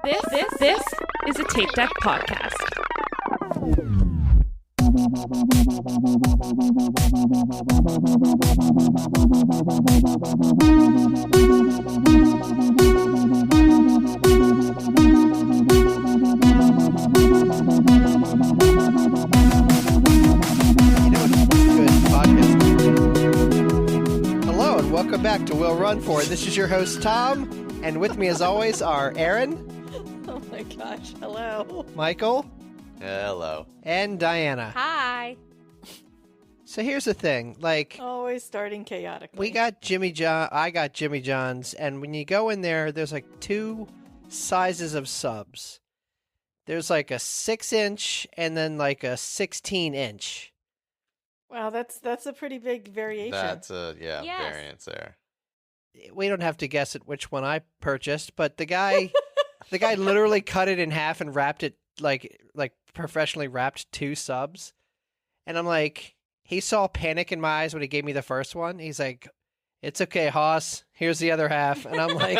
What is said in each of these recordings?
This is a Tape Deck podcast. Hello and welcome back to We'll Run For It. This is your host Tom, and with me as always are Erin. Oh my gosh, hello. Michael. Hello. And Diana. Hi. So here's the thing, Always starting chaotically. we got Jimmy John. I got Jimmy John's, and when you go in there, there's like two sizes of subs. There's like a 6-inch and then like a 16-inch. Wow, that's a pretty big variation. That's a Yes. variance there. We don't have to guess at which one I purchased, but the guy literally cut it in half and wrapped it like professionally wrapped two subs. And I'm like, he saw panic in my eyes when he gave me the first one. He's like, "It's okay, Hoss. Here's the other half." And I'm like,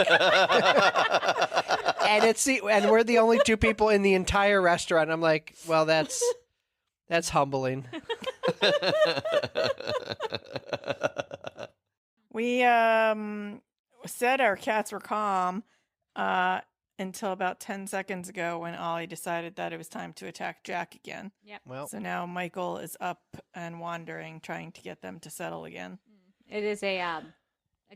and we're the only two people in the entire restaurant. I'm like, well, that's humbling. We said our cats were calm until about 10 seconds ago when Ollie decided that it was time to attack Jack again. Yep. Well, So now Michael is up and wandering, trying to get them to settle again. It is a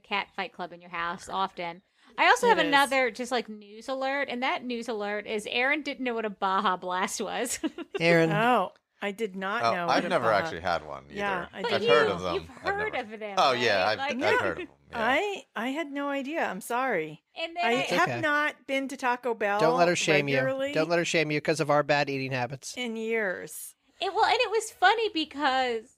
cat fight club in your house often. I also It have is. another just like news alert, and that news alert is Erin didn't know what a Baja Blast was. Aaron, Oh, I did not know. I've what never a- actually had one either. Yeah, I But I've did. heard of them. You've I've heard never- of them. Oh right? yeah, I've Like- heard of them. Yeah. I had no idea. I'm sorry. And then I It's have okay. not been to Taco Bell. don't let her shame regularly you. Don't let her shame you because of our bad eating habits. in years. and it was funny because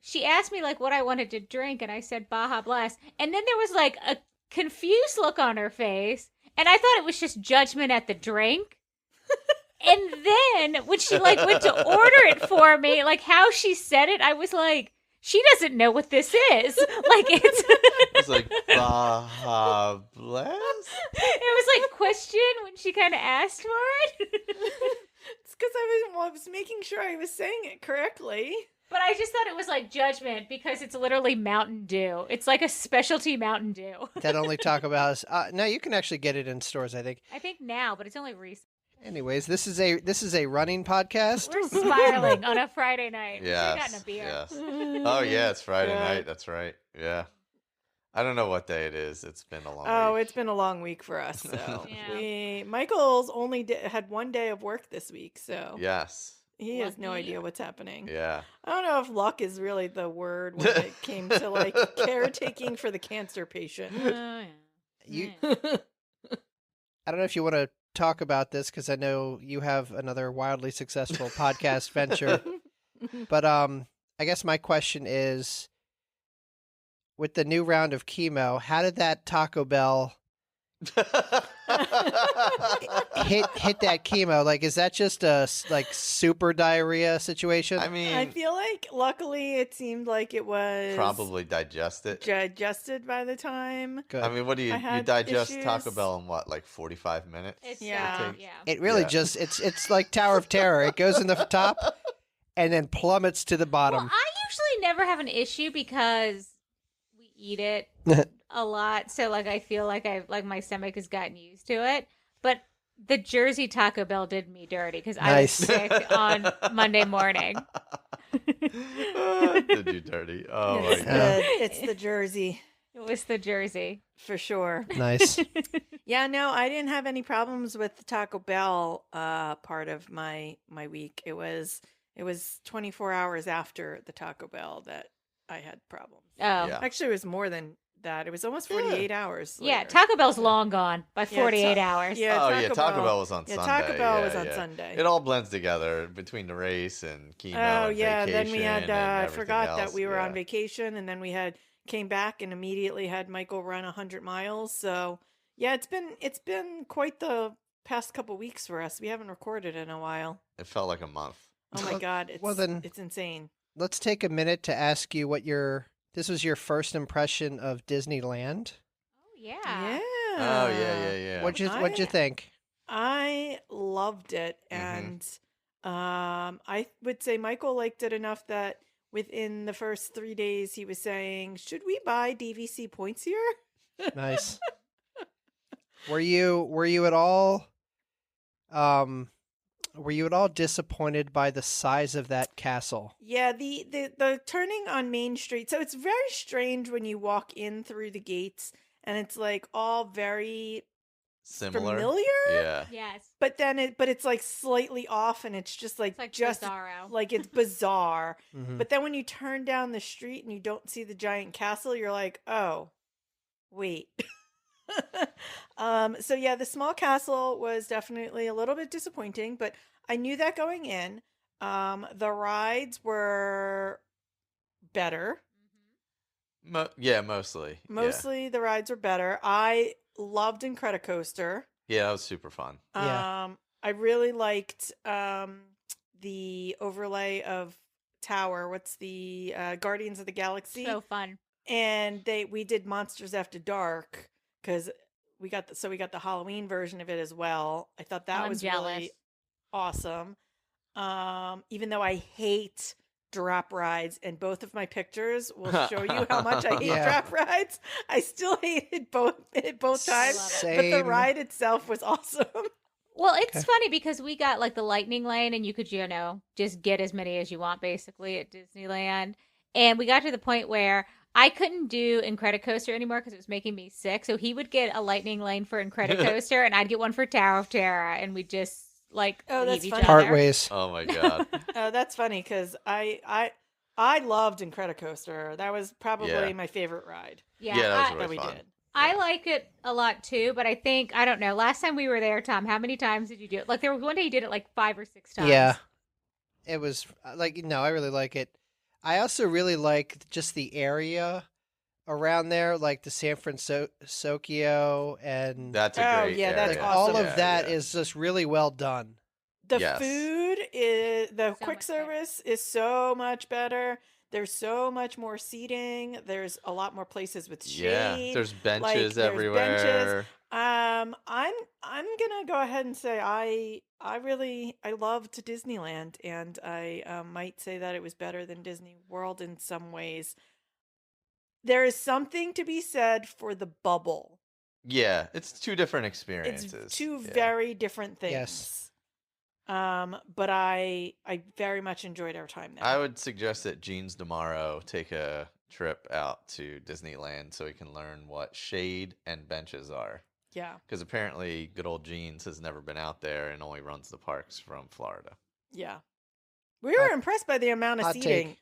she asked me like what I wanted to drink, and I said Baja Blast, and then there was like a confused look on her face, and I thought it was just judgment at the drink. And then when she like went to order it for me, like how she said it, I was like, she doesn't know what this is. Like it's It's like Baja Blast. it was like question when she kind of asked for it. It's because I was making sure I was saying it correctly. But I just thought it was like judgment because it's literally Mountain Dew. It's like a specialty Mountain Dew. That only Taco Bell is. No, you can actually get it in stores, I think. I think now, but it's only recent. Anyways, this is a running podcast. We're spiraling on a Friday night. Yes. We've gotten a beer. Yes. Oh yeah, it's Friday Yeah. night. That's right. Yeah. I don't know what day it is. It's been a long. Oh, week. it's been a long week for us. So Yeah. Michael's only had one day of work this week, so Yes. he has no Lucky. idea what's happening. Yeah. I don't know if luck is really the word when it came to like caretaking for the cancer patient. Oh, yeah. You, Yeah. I don't know if you want to talk about this because I know you have another wildly successful podcast venture. But I guess my question is, with the new round of chemo, how did that Taco Bell hit that chemo? Like, is that just a like super diarrhea situation? I mean, I feel like luckily it seemed like it was probably digest it. digested by the time. Good. I mean, what do I you had digest Taco issues. Bell in what, like 45 minutes? It's Yeah. yeah. it really Yeah. just it's like Tower of Terror. It goes in the top and then plummets to the Well, bottom. I usually never have an issue because we eat it a lot, so like I feel like my stomach has gotten used to it. But the Jersey Taco Bell did me dirty because I was Nice. sick on Monday morning. Did you dirty? Oh my it's, god. it's the Jersey It was the Jersey. for sure. Nice. Yeah, no, I didn't have any problems with the Taco Bell part of my week. It was 24 hours after the Taco Bell that I had problems. Oh. Yeah. Actually, it was more than that. It was almost 48 hours. Yeah, later. Taco Bell's long gone by Yeah, 48 hours. Yeah, Oh yeah, Taco Bell was on yeah, Sunday. Taco Bell was Yeah, on yeah. Sunday. It all blends together between the race and chemo. Oh and yeah, then we vacation had and I everything forgot that else. we were on Yeah. vacation, and then we came back and immediately had Michael run 100 miles. So yeah, it's been quite the past couple weeks for us. We haven't recorded in a while. It felt like a month. Oh my god, it's Well, then- it's insane. Let's take a minute to ask you what this was your first impression of Disneyland. Oh, yeah. Yeah. Oh yeah. What'd you think? I loved it, and I would say Michael liked it enough that within the first 3 days he was saying, "Should we buy DVC points here?" Nice. Were you at all um were you at all disappointed by the size of that castle? Yeah, the turning on Main Street. So it's very strange when you walk in through the gates, and it's like all very Similar. familiar. Yeah. Yes. But then it's like slightly off, and it's just like It's like just bizarro. like it's bizarre. Mhm. But then when you turn down the street and you don't see the giant castle, you're like, oh, wait. So yeah, the small castle was definitely a little bit disappointing, but I knew that going in. The rides were better. Yeah, mostly. Mostly the rides were better. I loved Incredicoaster. Yeah, that was super fun. Yeah. I really liked the overlay of Tower. What's the Guardians of the Galaxy? So fun. And we did Monsters After Dark because we got the Halloween version of it as well. I thought that I'm was jealous. really awesome. Even though I hate drop rides, and both of my pictures will show you how much I hate Yeah. drop rides. I still hated both times, Same. but the ride itself was awesome. Well, it's Okay. funny because we got like the lightning lane, and you could, just get as many as you want basically at Disneyland. And we got to the point where I couldn't do Incredicoaster anymore because it was making me sick. So he would get a lightning lane for Incredicoaster, and I'd get one for Tower of Terror, and we just like Oh, leave that's each funny. other. Part ways. Oh my god. That's funny because I loved Incredicoaster. That was probably Yeah. my favorite ride Yeah, Yeah, that was I, really that we fun. did. I like it a lot too, but I don't know. Last time we were there, Tom, how many times did you do it? Like there was one day you did it like 5 or 6 times. Yeah. It was I really like it. I also really like just the area around there, like the San Francisco and That's a Oh, great yeah, that's area. all awesome. of that Yeah. is just really well done. The Yes. food is the So quick much better. service is so much better. There's so much more seating. There's a lot more places with Yeah, shade. there's benches Like, there's everywhere. benches. I'm gonna go ahead and say I loved Disneyland, and I might say that it was better than Disney World in some ways. There is something to be said for the bubble. Yeah, it's two different It's experiences. two Yeah. very different things. Yes. But I very much enjoyed our time there. I would suggest that Jeans tomorrow take a trip out to Disneyland so he can learn what shade and benches are. Yeah. Because apparently, good old Jeans has never been out there and only runs the parks from Florida. Yeah. We were Hot- impressed by the amount of hot seating. take.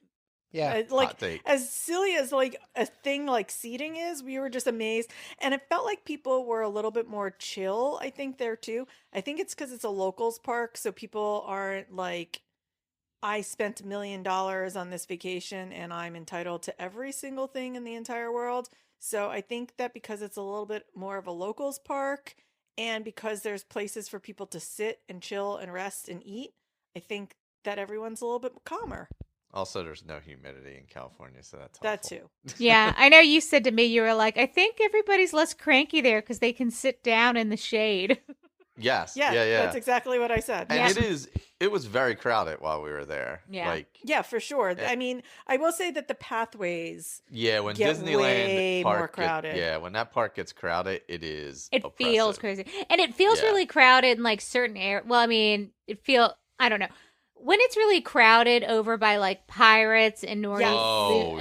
Yeah. Like Hot take. as silly as like a thing like seating is, we were just amazed, and it felt like people were a little bit more chill. I think there too. I think it's because it's a locals park, so people aren't like, I spent $1 million on this vacation and I'm entitled to every single thing in the entire world. So I think that because it's a little bit more of a locals park, and because there's places for people to sit and chill and rest and eat, I think that everyone's a little bit calmer. Also, there's no humidity in California, so that's That helpful. too. Yeah, I know you said to me, you were like, I think everybody's less cranky there because they can sit down in the shade. Yes. Yeah, Yeah. that's exactly what I said. And Yeah. it was very crowded while we were there. Yeah. Like, Yeah, for sure. Eh. I mean, I will say that the pathways, yeah, when Get Disneyland way more park crowded. when that park gets crowded, it is It feels oppressive. crazy. And it feels Yeah. really crowded in like certain areas. Well, I mean, I don't know. When it's really crowded over by like Pirates and North, Yes. Oh,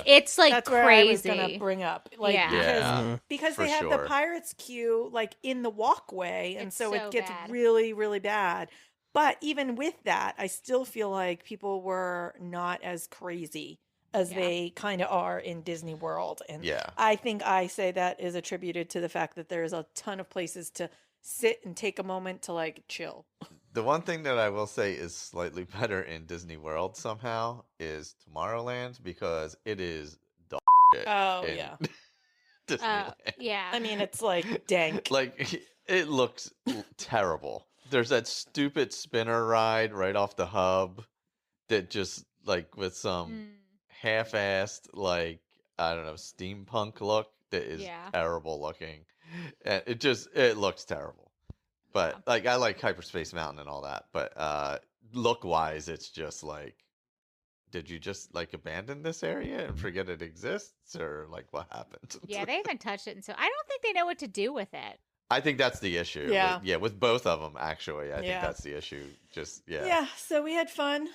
it's like that's where I was crazy. gonna bring up. Like, Yeah. Yeah. because for they have sure. the Pirates queue like in the walkway, and It's so so it gets bad. really, really bad. But even with that, I still feel like people were not as crazy as Yeah. they kind of are in Disney World. And Yeah. I think I say that is attributed to the fact that there's a ton of places to sit and take a moment to like chill. The one thing that I will say is slightly better in Disney World somehow is Tomorrowland because it is dog shit Oh, in yeah. Disneyland. Yeah. I mean, it's like dank. Like it looks terrible. There's that stupid spinner ride right off the hub that just like with some Mm. half-assed like I don't know steampunk look that is Yeah. terrible looking, and it looks terrible. But like I like Hyperspace Mountain and all that. But look wise, it's just like, did you just like abandon this area and forget it exists, or like what happened? Yeah, they haven't touched it, and so I don't think they know what to do with it. I think that's the issue. Yeah. With both of them, actually. I think Yeah. that's the issue. Just, yeah. Yeah, so we had fun.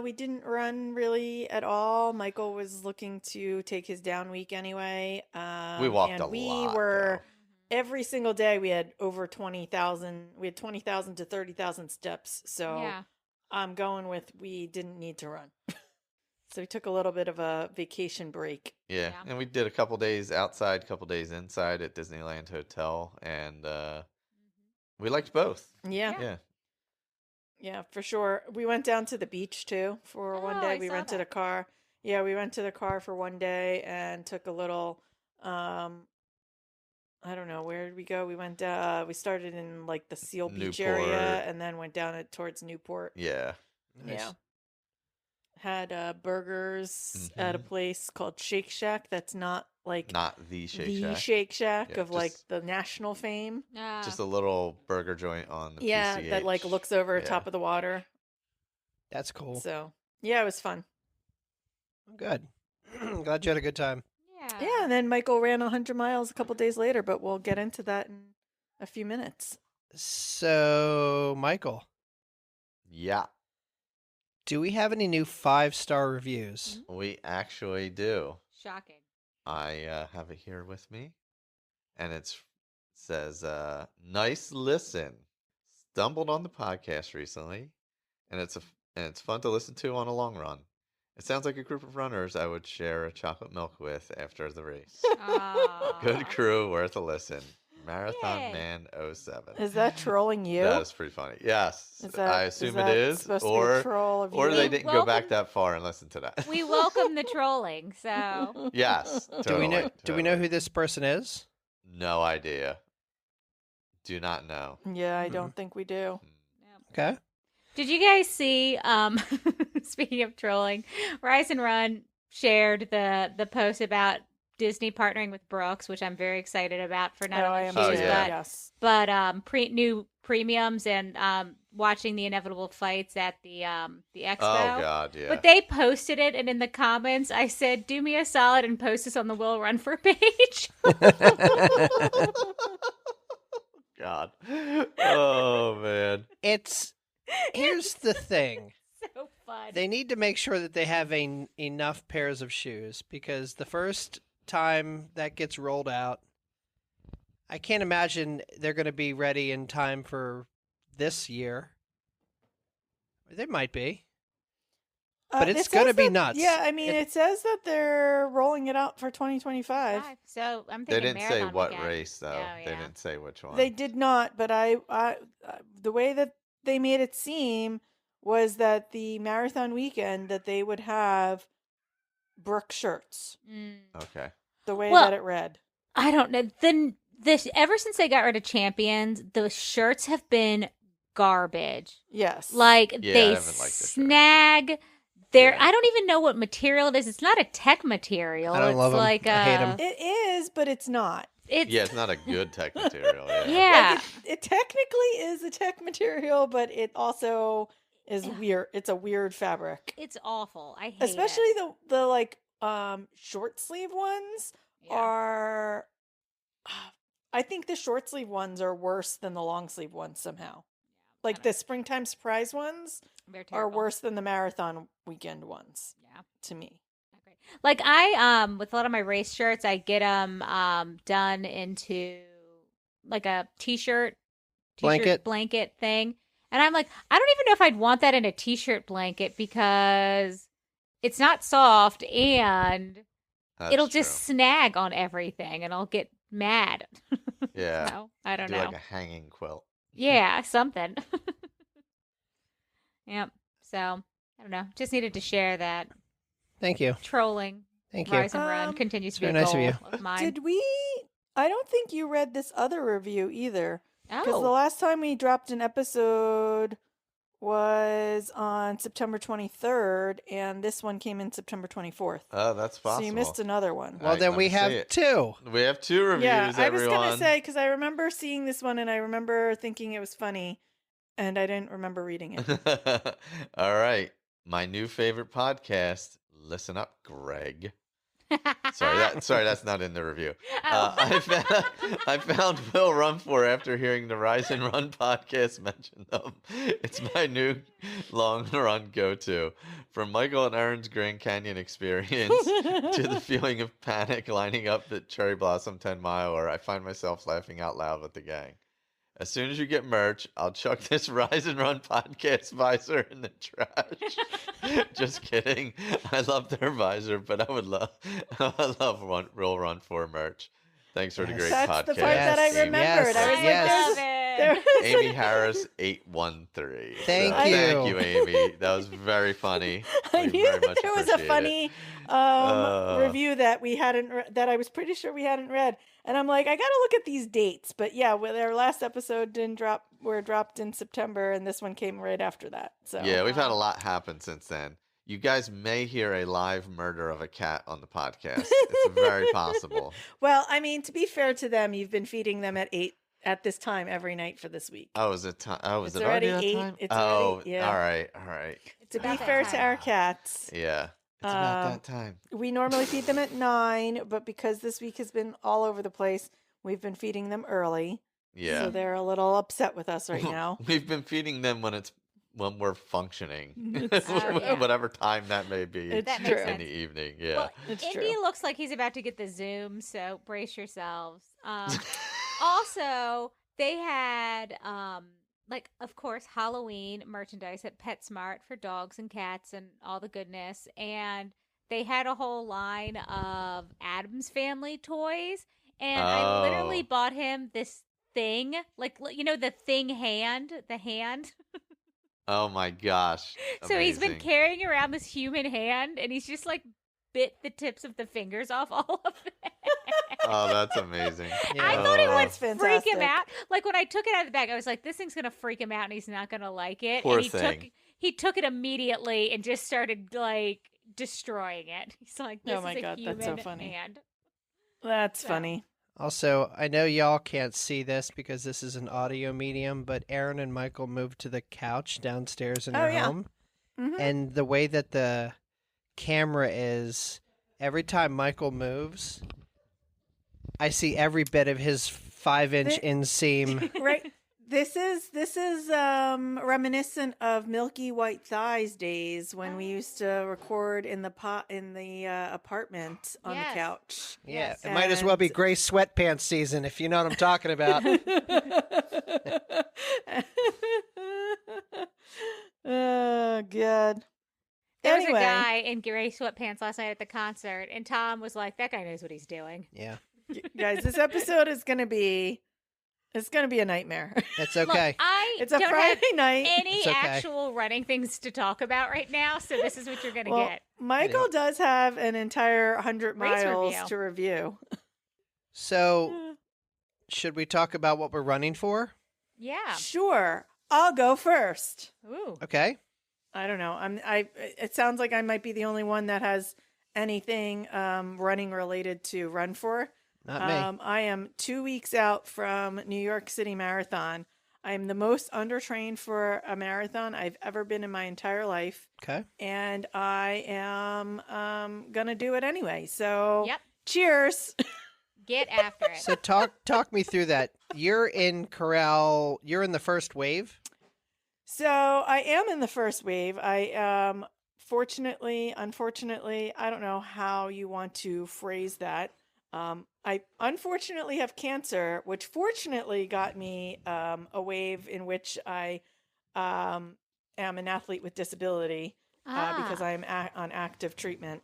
We didn't run really at all. Michael was looking to take his down week anyway. We walked and a we lot, were every single day we had over 20,000. We had 20,000 to 30,000 steps. So Yeah. I'm going with we didn't need to run. So we took a little bit of a vacation break. Yeah. Yeah. And we did a couple days outside, couple days inside at Disneyland Hotel. And we liked both. Yeah. Yeah. Yeah, for sure. We went down to the beach too for one Oh, day. I We saw rented that. a car. Yeah, we rented a car for one day and took a little I don't know, where did we go? We went we started in like the Seal Beach area Newport. and then went down towards Newport. Yeah. Yeah. Had burgers at a Mhm. place called Shake Shack that's not like Not the Shake the Shack. Shake Shack Yeah, of like just- the national fame. Just a little burger joint on the Yeah, PCH. that like looks over Yeah. top of the water. That's cool. So, yeah, it was fun. Good. Glad you had a good time. Yeah, and then Michael ran 100 miles a couple days later, but we'll get into that in a few minutes. So, Michael, Yeah, do we have any new 5-star reviews? we actually do. Shocking. I have it here with me, and it says, "Nice listen. Stumbled on the podcast recently, and it's fun to listen to on a long run. It sounds like a group of runners I would share a chocolate milk with after the race. Good crew, worth a listen. Marathon Yay. Man 07." Is that trolling you? That is pretty funny. Yes, Is I is assume that it is, supposed to be a troll of or you? they We didn't go back welcome- that far and listen to that. We welcome the trolling, so Yes, Do we know? totally, Do we know totally. who this person is? No idea. Do not know. Yeah, I don't think we do. Okay. Did you guys see, speaking of trolling, Rise and Run shared the post about Disney partnering with Brooks, which I'm very excited about for not I only am shoes, too. yeah. Yes. but new premiums and watching the inevitable fights at the expo. Oh God, yeah. But they posted it, and in the comments, I said, "Do me a solid and post this on the Will Run For page." God. Oh man. Here's the thing. So fun. They need to make sure that they have enough pairs of shoes, because the first time that gets rolled out, I can't imagine they're going to be ready in time for this year. They might be. But it's it gonna says be that- nuts. Yeah, I mean, It- it says that they're rolling it out for 2025. So I'm They thinking didn't say marathon what weekend. race though. Oh, They yeah. didn't say which one. They did not, but I the way that they made it seem was that the marathon weekend that they would have Brooke shirts. Mm. Okay. The way Well, that it read. I don't know. Then this ever since they got rid of Champions, the shirts have been garbage. Yes. Like Yeah, I they haven't liked the shirts. snag. They're Yeah. I don't even know what material it is. It's not a tech material. I don't it's love 'em. like I hate 'em. it is, but it's not. It's Yeah, it's not a good tech material. Yeah. yeah. Like it technically is a tech material, but it also is weird. It's a weird fabric. It's awful. I hate Especially it. the like short sleeve ones Yeah. are I think the short sleeve ones are worse than the long sleeve ones somehow. Like don't the springtime surprise ones They're are terrible. worse than the marathon weekend ones Yeah. to me. Not great. Like I with a lot of my race shirts, I get them done into like a t-shirt blanket thing. And I'm like, I don't even know if I'd want that in a t-shirt blanket because it's not soft and That's it'll true. just snag on everything and I'll get mad. Yeah. So, I don't Do know. like a hanging quilt. Yeah, something. Yep. So, I don't know. Just needed to share that. Thank you. Trolling, Thank you. Rise and Run Um, continues to be very a nice of goal you. of mine. Did we I don't think you read this other review either. Because the Oh, last time we dropped an episode was on September 23rd, and this one came in September 24th. Oh, that's possible. So you missed another one. Well, then let we me see have it. 2. We have 2 reviews, Yeah, I was everyone. going to say, because I remember seeing this one, and I remember thinking it was funny, and I didn't remember reading it. All right. My new favorite podcast. Listen up, Greg. Sorry, that's not in the review. Oh. I found Will Run For after hearing the Rise and Run podcast mention them. It's my new long run go-to. From Michael and Erin's Grand Canyon experience to the feeling of panic lining up at Cherry Blossom 10 Miler, I find myself laughing out loud with the gang. As soon as you get merch, I'll chuck this Rise and Run podcast visor in the trash. Just kidding. I love their visor, but I love Will Run For merch. Thanks for the great That's podcast. the part that I Yes, remembered. I was yes, yes. like, Love it. there's Amy Harris 813. Thank Thank you. you, Amy. That was very funny. I We knew very that much there was a appreciate it. funny review that we hadn't that I was pretty sure we hadn't read, and I'm like, I gotta look at these dates. But yeah, well, their last episode didn't drop. Were dropped in September, and this one came right after that. So Yeah, we've had a lot happen since then. You guys may hear a live murder of a cat on the podcast. It's very possible. Well, I mean, to be fair to them, you've been feeding them at 8 at this time every night for this week. Oh, is it time? Oh, is It's it already already that 8. time? It's oh, already- yeah. all right, all right. To be about that fair to time. our cats, Yeah, it's about Um, that time. we normally feed them at 9, but because this week has been all over the place, we've been feeding them early. Yeah, So they're a little upset with us right now. we've been feeding them when we're functioning, yeah. whatever time that may be It's That true. makes in sense. the evening. Yeah. Well, It's Indy true. looks like he's about to get the Zoom, so brace yourselves. Also, they had, like, of course, Halloween merchandise at PetSmart for dogs and cats and all the goodness. And they had a whole line of Addams Family toys. And I literally Oh. bought him this thing, like, you know, the thing hand, the hand. Oh my gosh. So he's been Amazing. carrying around this human hand, and he's just like bit the tips of the fingers off all of it. Oh, that's amazing. I thought it Oh. would That's freak him fantastic. out. Like when I took it out of the bag, I was like, "This thing's gonna freak him out, and he's not gonna like it." Poor and thing. he took it immediately and just started like destroying it. He's like, "This Oh my is a God, human that's so funny. hand." That's So- funny. Also, I know y'all can't see this because this is an audio medium, but Erin and Michael moved to the couch downstairs in Oh, their yeah. home. Mhm. And the way that the camera is, every time Michael moves, I see every bit of his 5-inch The- inseam. Right. This is reminiscent of Milky White Thighs days when we used to record in the apartment on Yes. the couch. Yeah, Yes. it might as well be And- gray sweatpants season, if you know what I'm talking about. Oh God. There was Anyway. a guy in gray sweatpants last night at the concert, and Tom was like, "That guy knows what he's doing." Yeah, Guys, this episode is gonna be a nightmare. it's Look, okay. I It's a don't Friday have night. any It's okay. actual running things to talk about right now, so this is what you're gonna Well, get. Michael does have an entire 100 Race miles review. to review. So, should we talk about what we're running for? Yeah. Sure, I'll go first. Ooh. Okay. I don't know. It sounds like I might be the only one that has anything running related to run for. Not me. I am 2 weeks out from New York City Marathon. I'm the most undertrained for a marathon I've ever been in my entire life, Okay. and I am gonna do it anyway. So, Yep. cheers. Get after it. So talk me through that. You're in corral. You're in the first wave. So I am in the first wave. I unfortunately, I don't know how you want to phrase that. I unfortunately have cancer, which fortunately got me a wave in which I am an athlete with disability because I'm on active treatment.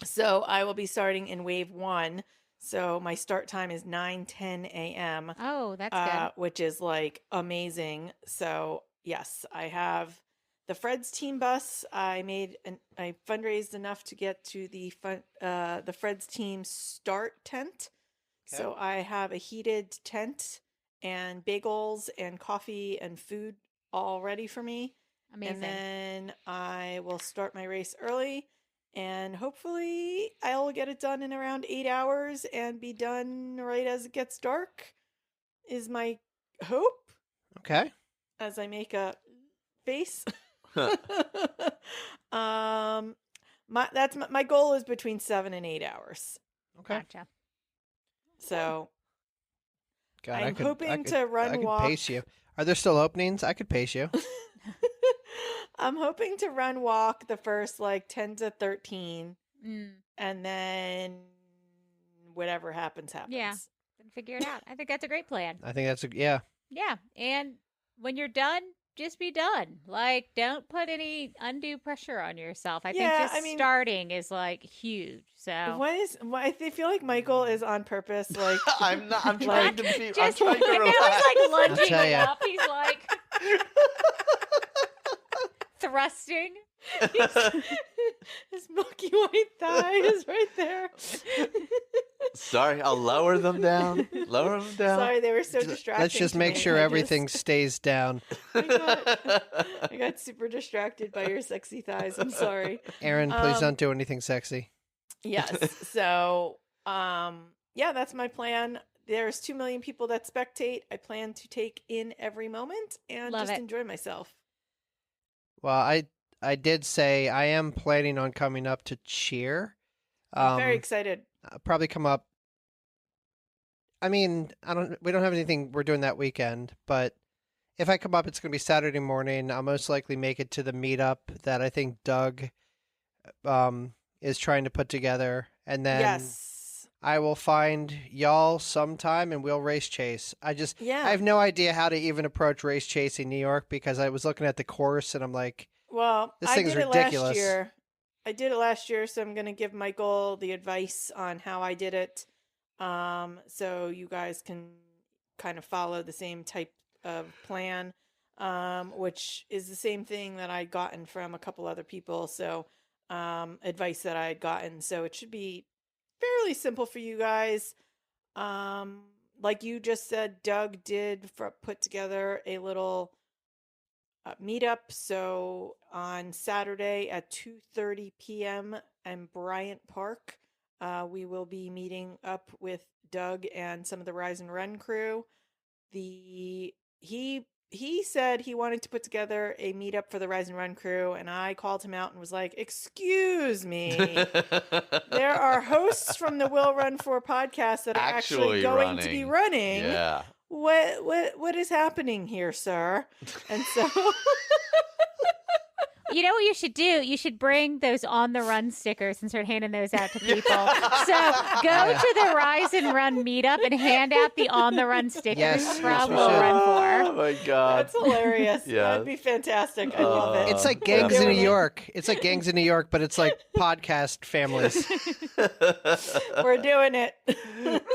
So I will be starting in wave 1. So my start time is 9:10 a.m. Oh, that's good. Which is like amazing. So yes, I have the Fred's team bus. I fundraised enough to get to the Fred's team start tent. Okay. So I have a heated tent and bagels and coffee and food all ready for me. Amazing. And then I will start my race early, and hopefully I'll get it done in around 8 hours and be done right as it gets dark, is my hope, Okay. as I make a face. My goal is between 7 and 8 hours. Okay. Gotcha. So God, I'm hoping to run I could walk. pace you. Are there still openings? I could pace you. I'm hoping to run walk the first like 10 to 13, Mm. and then whatever happens. Yeah. Then figure it out. I think that's a great plan. I think that's yeah. Yeah. And when you're done, just be done. Like, don't put any undue pressure on yourself. I think Yeah, just starting is like huge. So Why I feel like Michael is on purpose. Like I'm not. I'm trying to be. I'm just trying to and now relax. he's like lunging tell it ya. up. He's like thrusting. his milky white thigh is right there. Sorry, I'll lower them down. Lower them down. Sorry, they were so distracting. Let's just to make me. sure I everything just- stays down. I got super distracted by your sexy thighs. I'm sorry. Aaron, please Um, don't do anything sexy. Yes. So, yeah, that's my plan. There's 2 million people that spectate. I plan to take in every moment and Love just it. enjoy myself. Well, I did say I am planning on coming up to cheer. I'm very excited. I'll probably come up. I mean, we don't have anything we're doing that weekend, but if I come up, it's going to be Saturday morning. I'll most likely make it to the meetup that I think Doug is trying to put together, and then Yes. I will find y'all sometime and we'll race chase. I Yeah. have no idea how to even approach race chasing New York because I was looking at the course and I'm like, Well, This I thing's did it ridiculous. last year. I did it last year, so I'm going to give Michael the advice on how I did it. So you guys can kind of follow the same type of plan, which is the same thing that I'd gotten from a couple other people. So, advice that I had gotten. So it should be fairly simple for you guys. Like you just said, Doug did put together a little meetup. So on Saturday at 2:30 p.m. in Bryant Park, we will be meeting up with Doug and some of the Rise and Run crew. He said he wanted to put together a meetup for the Rise and Run crew, and I called him out and was like, "Excuse me, there are hosts from the Will Run For podcast that are actually going to be running. Yeah. What is happening here, sir?" And so You know what you should do? You should bring those on the run stickers and start handing those out to people. So go to the Rise and Run meetup and hand out the on the run stickers Yes, from yes, we Will should. Run Oh For. my god. that's hilarious. Yeah. That'd be fantastic. I love it. it's like Yeah. gangs in New Doing it. York. It's like gangs in New York, but it's like podcast families. We're doing it.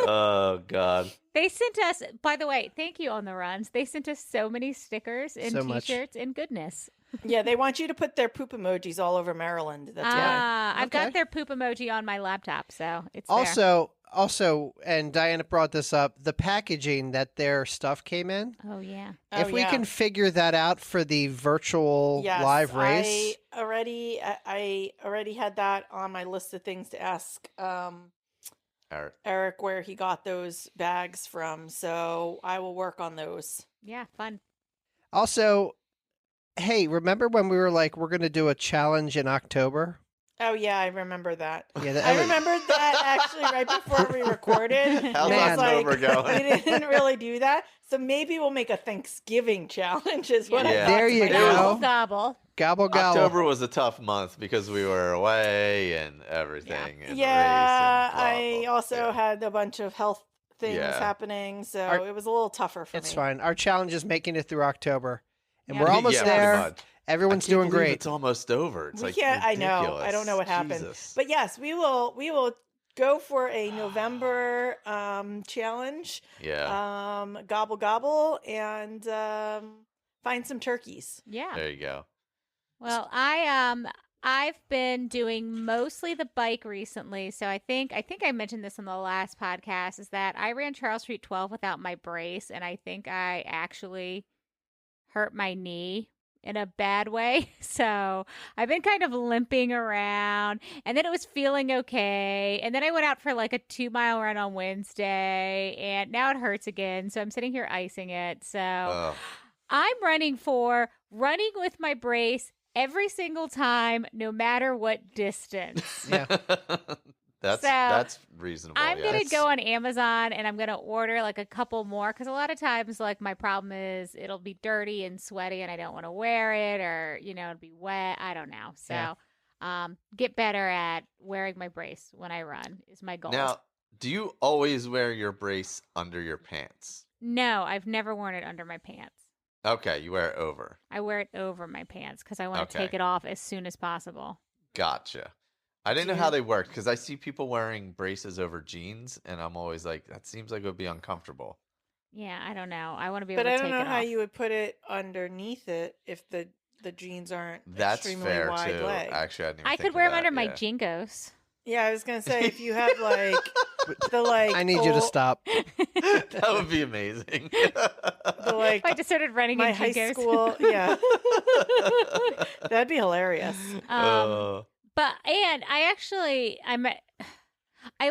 Oh god. They sent us, by the way, thank you on the runs. They sent us so many stickers and So much. t-shirts and goodness. Yeah, they want you to put their poop emojis all over Maryland. That's why. I've Okay. got their poop emoji on my laptop, so it's there. Also, and Diana brought this up, the packaging that their stuff came in. Oh, yeah. If we can figure that out for the virtual Yes, live race, I already had that on my list of things to ask Eric. Eric where he got those bags from. So I will work on those. Yeah, fun. also, hey, remember when we were like, we're going to do a challenge in October? Oh yeah, I remember that. Yeah, that I was- remembered that actually right before we recorded. How's It was October going? We didn't really do that, so maybe we'll make a Thanksgiving challenge. Is what Yeah. I thought There to you myself. go. Gobble, gobble. Gobble gobble. October was a tough month because we were away and everything. And the Yeah, race and blah, I blah, also yeah. had a bunch of health things Yeah. happening, so Our- it was a little tougher for It's me. fine. Our challenge is making it through October. And Yeah. we're almost Yeah, pretty there. much. Everyone's I can't doing believe great. It's almost over. It's We like can't. I know. I ridiculous. don't know what happened. Jesus. But yes, we will go for a November challenge. yeah, Gobble gobble and find some turkeys. Yeah. there you go. Well, I've been doing mostly the bike recently, so I think I mentioned this in the last podcast is that I ran Charles Street 12 without my brace, and I think I actually hurt my knee in a bad way. So I've been kind of limping around, and then it was feeling okay. And then I went out for like a 2-mile run on Wednesday, and now it hurts again. So I'm sitting here icing it. So Oh. I'm running with my brace every single time, no matter what distance. Yeah. That's reasonable. I'm going to Yes. go on Amazon and I'm going to order like a couple more because a lot of times, like, my problem is it'll be dirty and sweaty and I don't want to wear it, or, it'll be wet. I don't know. So, get better at wearing my brace when I run is my goal. Now, do you always wear your brace under your pants? No, I've never worn it under my pants. Okay, you wear it over. I wear it over my pants because I want to Okay. take it off as soon as possible. Gotcha. I didn't know how they worked because I see people wearing braces over jeans, and I'm always like, that seems like it would be uncomfortable. Yeah, I don't know. I want to be able But to I take don't know it how off. you would put it underneath it if the jeans aren't That's extremely fair wide too. leg. Actually, I didn't even I think could of wear them that, under my yeah. jingos. Yeah, I was gonna say if you have like the I need you to old- stop. That would be amazing. the like If I just started running my in high jingos. school. Yeah, that'd be hilarious. Oh. But and I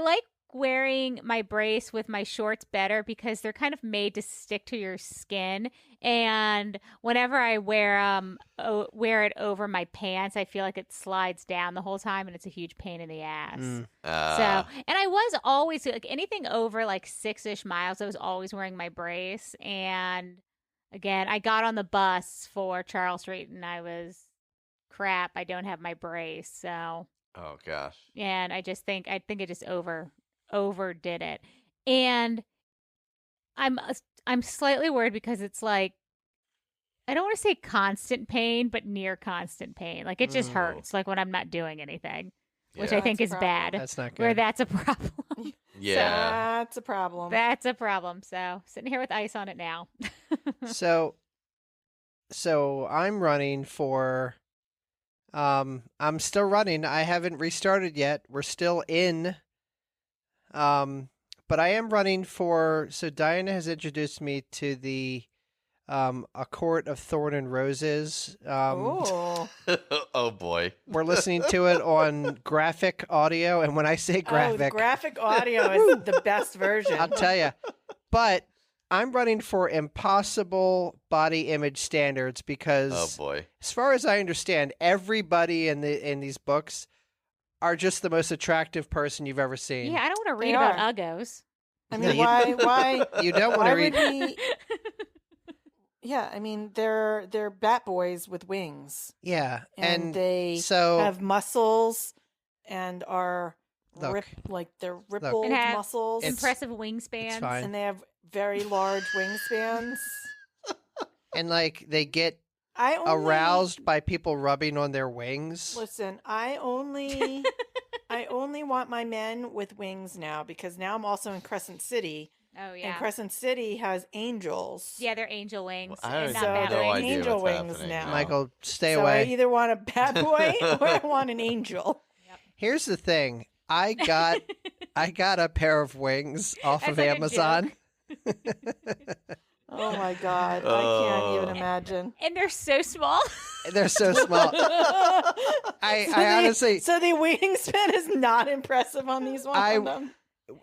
like wearing my brace with my shorts better because they're kind of made to stick to your skin. And whenever I wear it over my pants, I feel like it slides down the whole time, and it's a huge pain in the ass. Mm. So, and I was always like anything over like 6-ish miles, I was always wearing my brace. And again, I got on the bus for Charles Street, and I was crap. I don't have my brace, so. Oh gosh. And I think it just overdid it. And I'm slightly worried because it's like, I don't want to say constant pain, but near constant pain. Like it just Mm. hurts, like when I'm not doing anything, which I Yeah. think That's is a bad. problem. That's not Where good. that's a problem. Yeah. That's a problem. That's a problem. So sitting here with ice on it now. So I'm running for. I'm still running. I haven't restarted yet. We're still in. But I am running for. So Diana has introduced me to the, A Court of Thorn and Roses. Oh, Oh boy. We're listening to it on graphic audio, and when I say the graphic, graphic audio is the best version. I'll tell you. But I'm running for impossible body image standards Oh because, boy. as far as I understand, everybody in these books are just the most attractive person you've ever seen. Yeah, I don't want to read They about are. Uggos. I No, mean, you- why? You don't want Why to read. would we? Yeah, I mean, they're bat boys with wings, Yeah, and they so have muscles and are Look. they're rippled And have muscles, Impressive it's wingspans. fine. and they have very large wingspans. and like they get I only aroused by people rubbing on their wings. Listen, I only want my men with wings now because now I'm also in Crescent City, Oh and yeah. Crescent City has angels. Yeah, they're angel wings. I and have not So bat they're no wings. idea angel what's wings happening now. Michael, stay so away. I either want a bad boy or I want an angel. Here's the thing. I got a pair of wings off That's of like a Amazon. Oh my god, I can't Oh. even imagine. And they're so small. They're so small. I honestly, So the wingspan is not impressive on these ones. I- on them?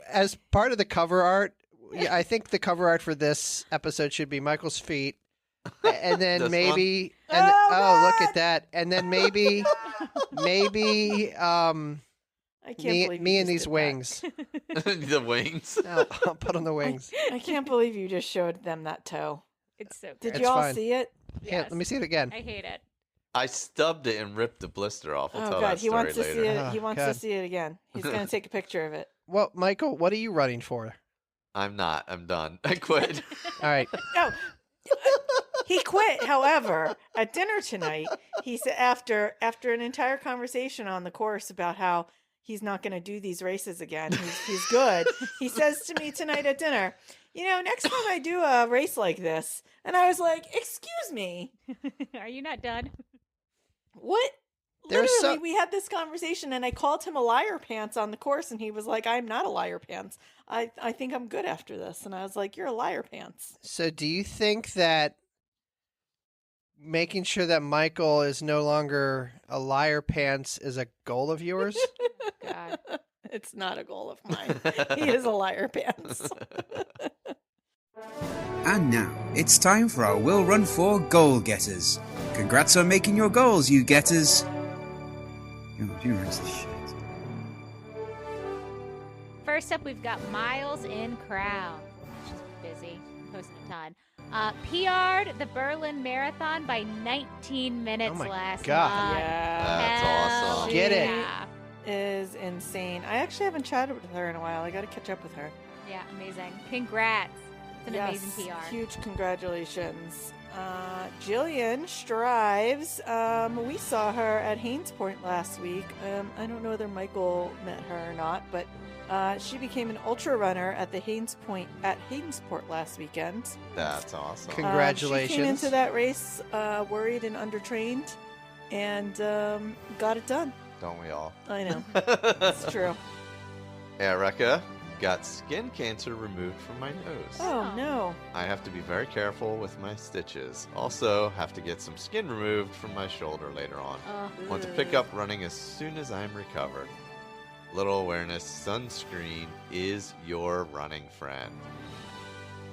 as part of the cover art, I think the cover art for this episode should be Michael's feet, and then This maybe, and Oh, look God! at that, and then maybe, I can't me believe me you and just these did that. wings. The wings. I'll put on the wings. I can't believe you just showed them that toe. It's so Did gross. you all fine. see it? Here, Yes. let me see it again. I hate it. I stubbed it and ripped the blister off. We'll Oh tell god, that he story wants to later. see it. Oh, He wants God. to see it again. He's gonna take a picture of it. Well, Michael, what are you running for? I'm not. I'm done. I quit. All right. No, he quit. However, at dinner tonight, he said after an entire conversation on the course about how he's not going to do these races again. He's good. He says to me tonight at dinner, next time I do a race like this, and I was like, "Excuse me, Are you not done? what?" There's Literally, so- we had this conversation, and I called him a liar pants on the course, and he was like, "I'm not a liar pants. I think I'm good after this." And I was like, "You're a liar pants." So, do you think that making sure that Michael is no longer a liar pants is a goal of yours? God. It's not a goal of mine. He is a liar pants. And now, it's time for our Will Run 4 Goal Getters. Congrats on making your goals, you getters. Oh, who runs this shit? First up, we've got Miles in Crown. She's busy, posting a ton. PR'd the Berlin Marathon by 19 minutes Oh my last God. month. Yeah. That's Hell awesome. Get it. Yeah. Is insane. I actually haven't chatted with her in a while. I got to catch up with her. Yeah, amazing. Congrats. It's an Yes, amazing PR. Huge congratulations. Jillian Strives. We saw her at Hainesport last week. I don't know whether Michael met her or not, but she became an ultra runner at the Hainesport last weekend. That's awesome. Congratulations. She came into that race worried and undertrained, and got it done. Don't we all? I know. It's true. Erica got skin cancer removed from my nose. Oh, no. I have to be very careful with my stitches. Also, have to get some skin removed from my shoulder later on. Oh, Want to pick up running as soon as I'm recovered. Little awareness, sunscreen is your running friend.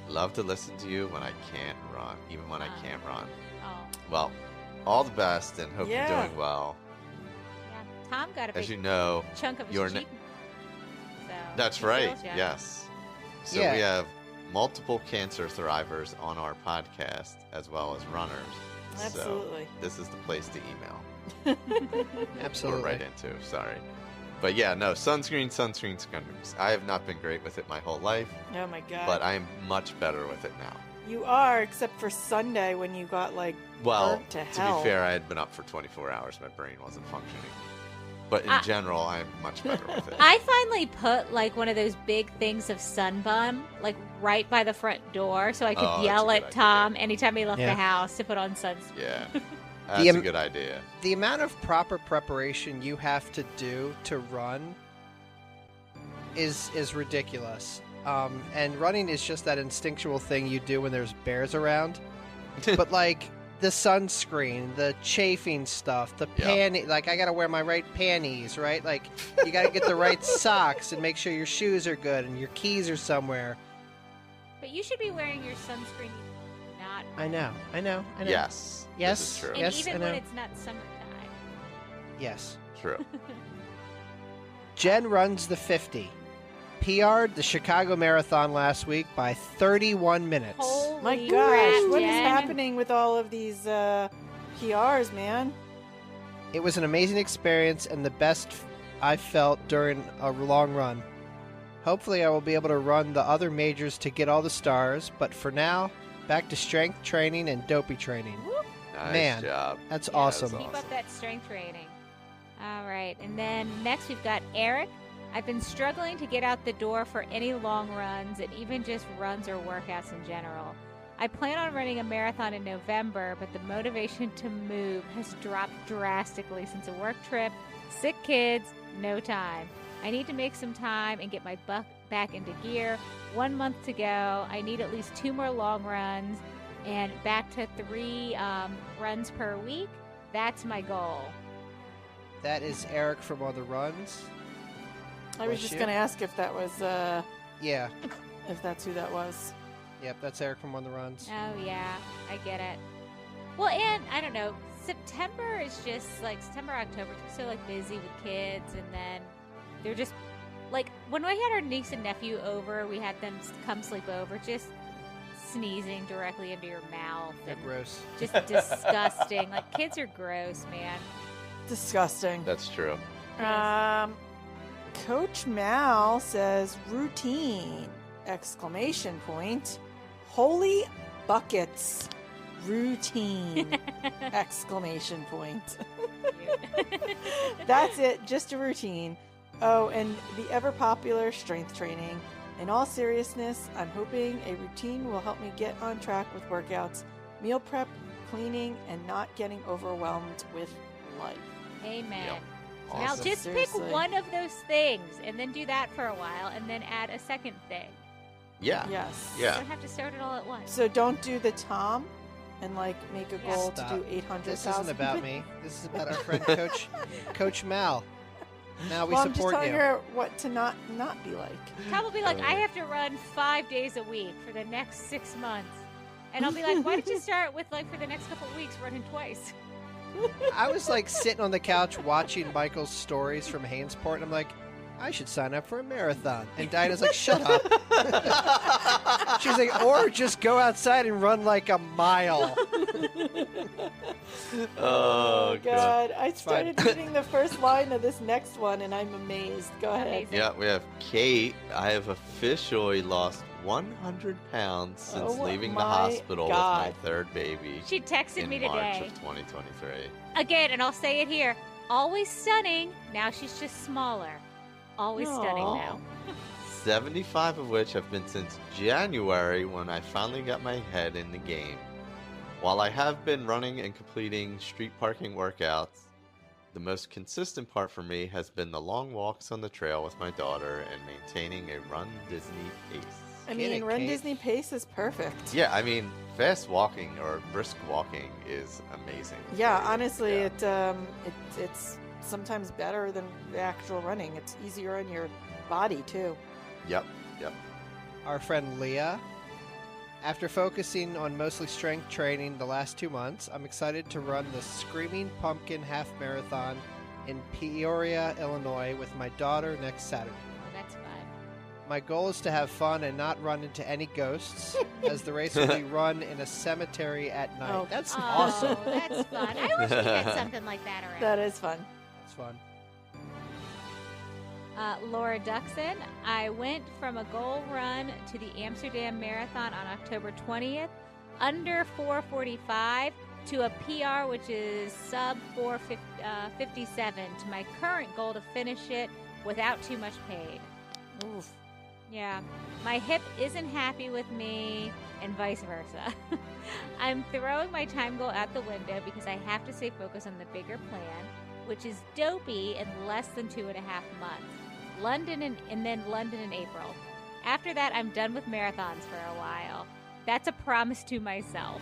Love to listen to you when I can't run, even when I can't run. oh. Well, all the best and hope Yeah. you're doing well. Yeah. Tom got a As big you know, chunk of his your cheek. So that's he right. feels ya. Yes. So Yeah. we have multiple cancer thrivers on our podcast as well as runners. Absolutely. So this is the place to email Absolutely. or write into. Sorry. But yeah, no, sunscreen. I have not been great with it my whole life, Oh, my God. but I am much better with it now. You are, except for Sunday when you got, like, Well, burnt to to hell. be fair, I had been up for 24 hours. My brain wasn't functioning. But in general, I'm much better with it. I finally put like one of those big things of Sunbum like right by the front door so I could Oh, that's yell a at good Tom anytime he left Yeah. the house to put on sunscreen. Yeah. That's The, a good idea. The amount of proper preparation you have to do to run is ridiculous. And running is just that instinctual thing you do when there's bears around. But like the sunscreen, the chafing stuff, the Yeah. like I gotta wear my right panties, right? Like you gotta get the right socks and make sure your shoes are good and your keys are somewhere. But you should be wearing your sunscreen not I know. Yes. Yes. This is true. and Yes, even I when know. it's not summertime. Yes. True. Jen runs the 50. PR'd the Chicago Marathon last week by 31 minutes. Holy My gosh, crap, what is Jen. happening with all of these PRs, man? It was an amazing experience and the best I felt during a long run. Hopefully I will be able to run the other majors to get all the stars, but for now, back to strength training and dopey training. Nice Man, job. That's Yeah, awesome. that's Keep up that strength training. All right. And then next we've got Eric. I've been struggling to get out the door for any long runs and even just runs or workouts in general. I plan on running a marathon in November, but the motivation to move has dropped drastically since a work trip, sick kids, no time. I need to make some time and get my butt back into gear. 1 month to go. I need at least 2 more long runs and back to 3 runs per week. That's my goal. That is Eric from On the Runs. I was Bless just you. going to ask if that was, Yeah. if that's who that was. Yep, that's Eric from On the Runs. Oh, yeah, I get it. Well, and I don't know, September is just like September, October, just so like busy with kids, and then they're just like when we had our niece and nephew over, we had them come sleep over, just sneezing directly into your mouth They're and gross. just disgusting. Like kids are gross, man. Disgusting. That's true. Coach Mal says routine! Exclamation point. Holy buckets! Routine! Exclamation point. That's it, just a routine. Oh, and the ever popular strength training. In all seriousness, I'm hoping a routine will help me get on track with workouts, meal prep, cleaning, and not getting overwhelmed with life. Amen. Yep. Now Awesome. just Seriously. pick one of those things and then do that for a while and then add a second thing. Yeah. Yes. You Yeah. don't have to start it all at once. So don't do the Tom and like make a goal Stop. to do 800,000. This isn't about me. This is about our friend Coach Mal. Mal, we Well, I'm just support telling you. her what to not be like. Probably like, I have to run 5 days a week for the next 6 months. And I'll be like, why don't you start with, like, for the next couple of weeks, running twice? I was like sitting on the couch watching Michael's stories from Hainesport, and I'm like, I should sign up for a marathon. And Dinah's like, shut up. She's like, or just go outside and run like a mile. Oh, God. I started reading the first line of this next one, and I'm amazed. Go ahead. Amazing. Yeah, we have Kate. I have officially lost 100 pounds since Oh leaving the my hospital God. with my third baby She texted in me March today. of 2023. Again, and I'll say it here. Always stunning. Now she's just smaller. Always stunning Aw. now. 75 of which have been since January when I finally got my head in the game. While I have been running and completing street parking workouts, the most consistent part for me has been the long walks on the trail with my daughter and maintaining a Run Disney pace. I Get mean, it, Run Kate. Disney pace is perfect. Yeah, I mean, fast walking or brisk walking is amazing. Yeah, for you. honestly, Yeah. it's sometimes better than the actual running. It's easier on your body too. Yep. Our friend Leah. After focusing on mostly strength training the last 2 months, I'm excited to run the Screaming Pumpkin Half Marathon in Peoria, Illinois with my daughter next Saturday. Oh, that's fun. My goal is to have fun and not run into any ghosts, as the race will be run in a cemetery at night. Oh. That's Oh, awesome. that's fun. I wish we had something like that around. That is fun. That's fun. Laura Duxon, I went from a goal run to the Amsterdam Marathon on October 20th, under 4:45, to a PR, which is sub 4:57, to my current goal to finish it without too much pain. Oof. Yeah, my hip isn't happy with me, and vice versa. I'm throwing my time goal out the window because I have to stay focused on the bigger plan, which is dopey in less than 2.5 months. London and then London in April. After that, I'm done with marathons for a while. That's a promise to myself.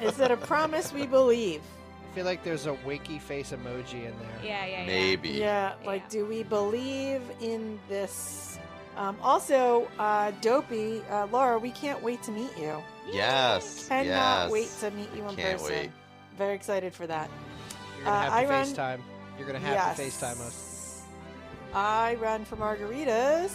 Is it a promise we believe? I feel like there's a winky face emoji in there. Yeah. Maybe. Yeah, like, Yeah. do we believe in this? Also, Dopey, Laura, we can't wait to meet you. Yes. Cannot yes. wait to meet you in Can't person. wait. Very excited for that. You're going to I have to run- FaceTime. You're going to have to FaceTime us. I run for margaritas.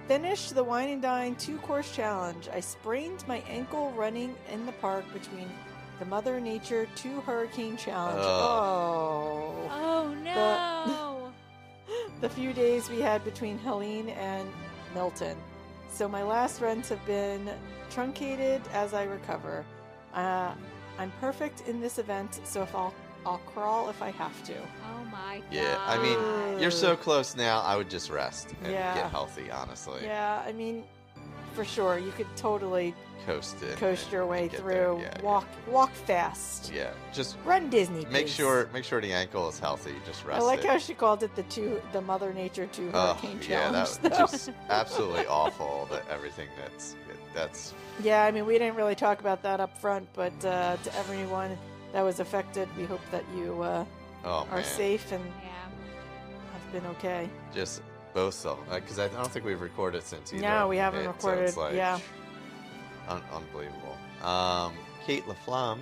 Finished the Wine and Dine 2-course challenge. I sprained my ankle running in the park between the Mother Nature 2 Hurricane Challenge. Oh. Oh no! The few days we had between Helene and Milton. So my last runs have been truncated as I recover. I'm perfect in this event, so if I'll crawl if I have to. Oh my god! Yeah, I mean, you're so close now. I would just rest and Yeah. get healthy. Honestly, Yeah, I mean, for sure, you could totally coast it. coast your way get there. through. Yeah, Walk fast. Yeah, just Run Disney. make pace. sure the ankle is healthy. Just rest I like it. how she called it the Mother Nature 2 Oh, Hurricane yeah, Challenge. that though. was just absolutely awful. That everything that's Yeah, I mean, we didn't really talk about that up front, but to everyone that was affected, we hope that you oh are man, safe and Yeah. have been okay. just both of them. Because I don't think we've recorded since either. No, of we them haven't hit, so recorded, it's like yeah. Unbelievable. Kate LaFlamme,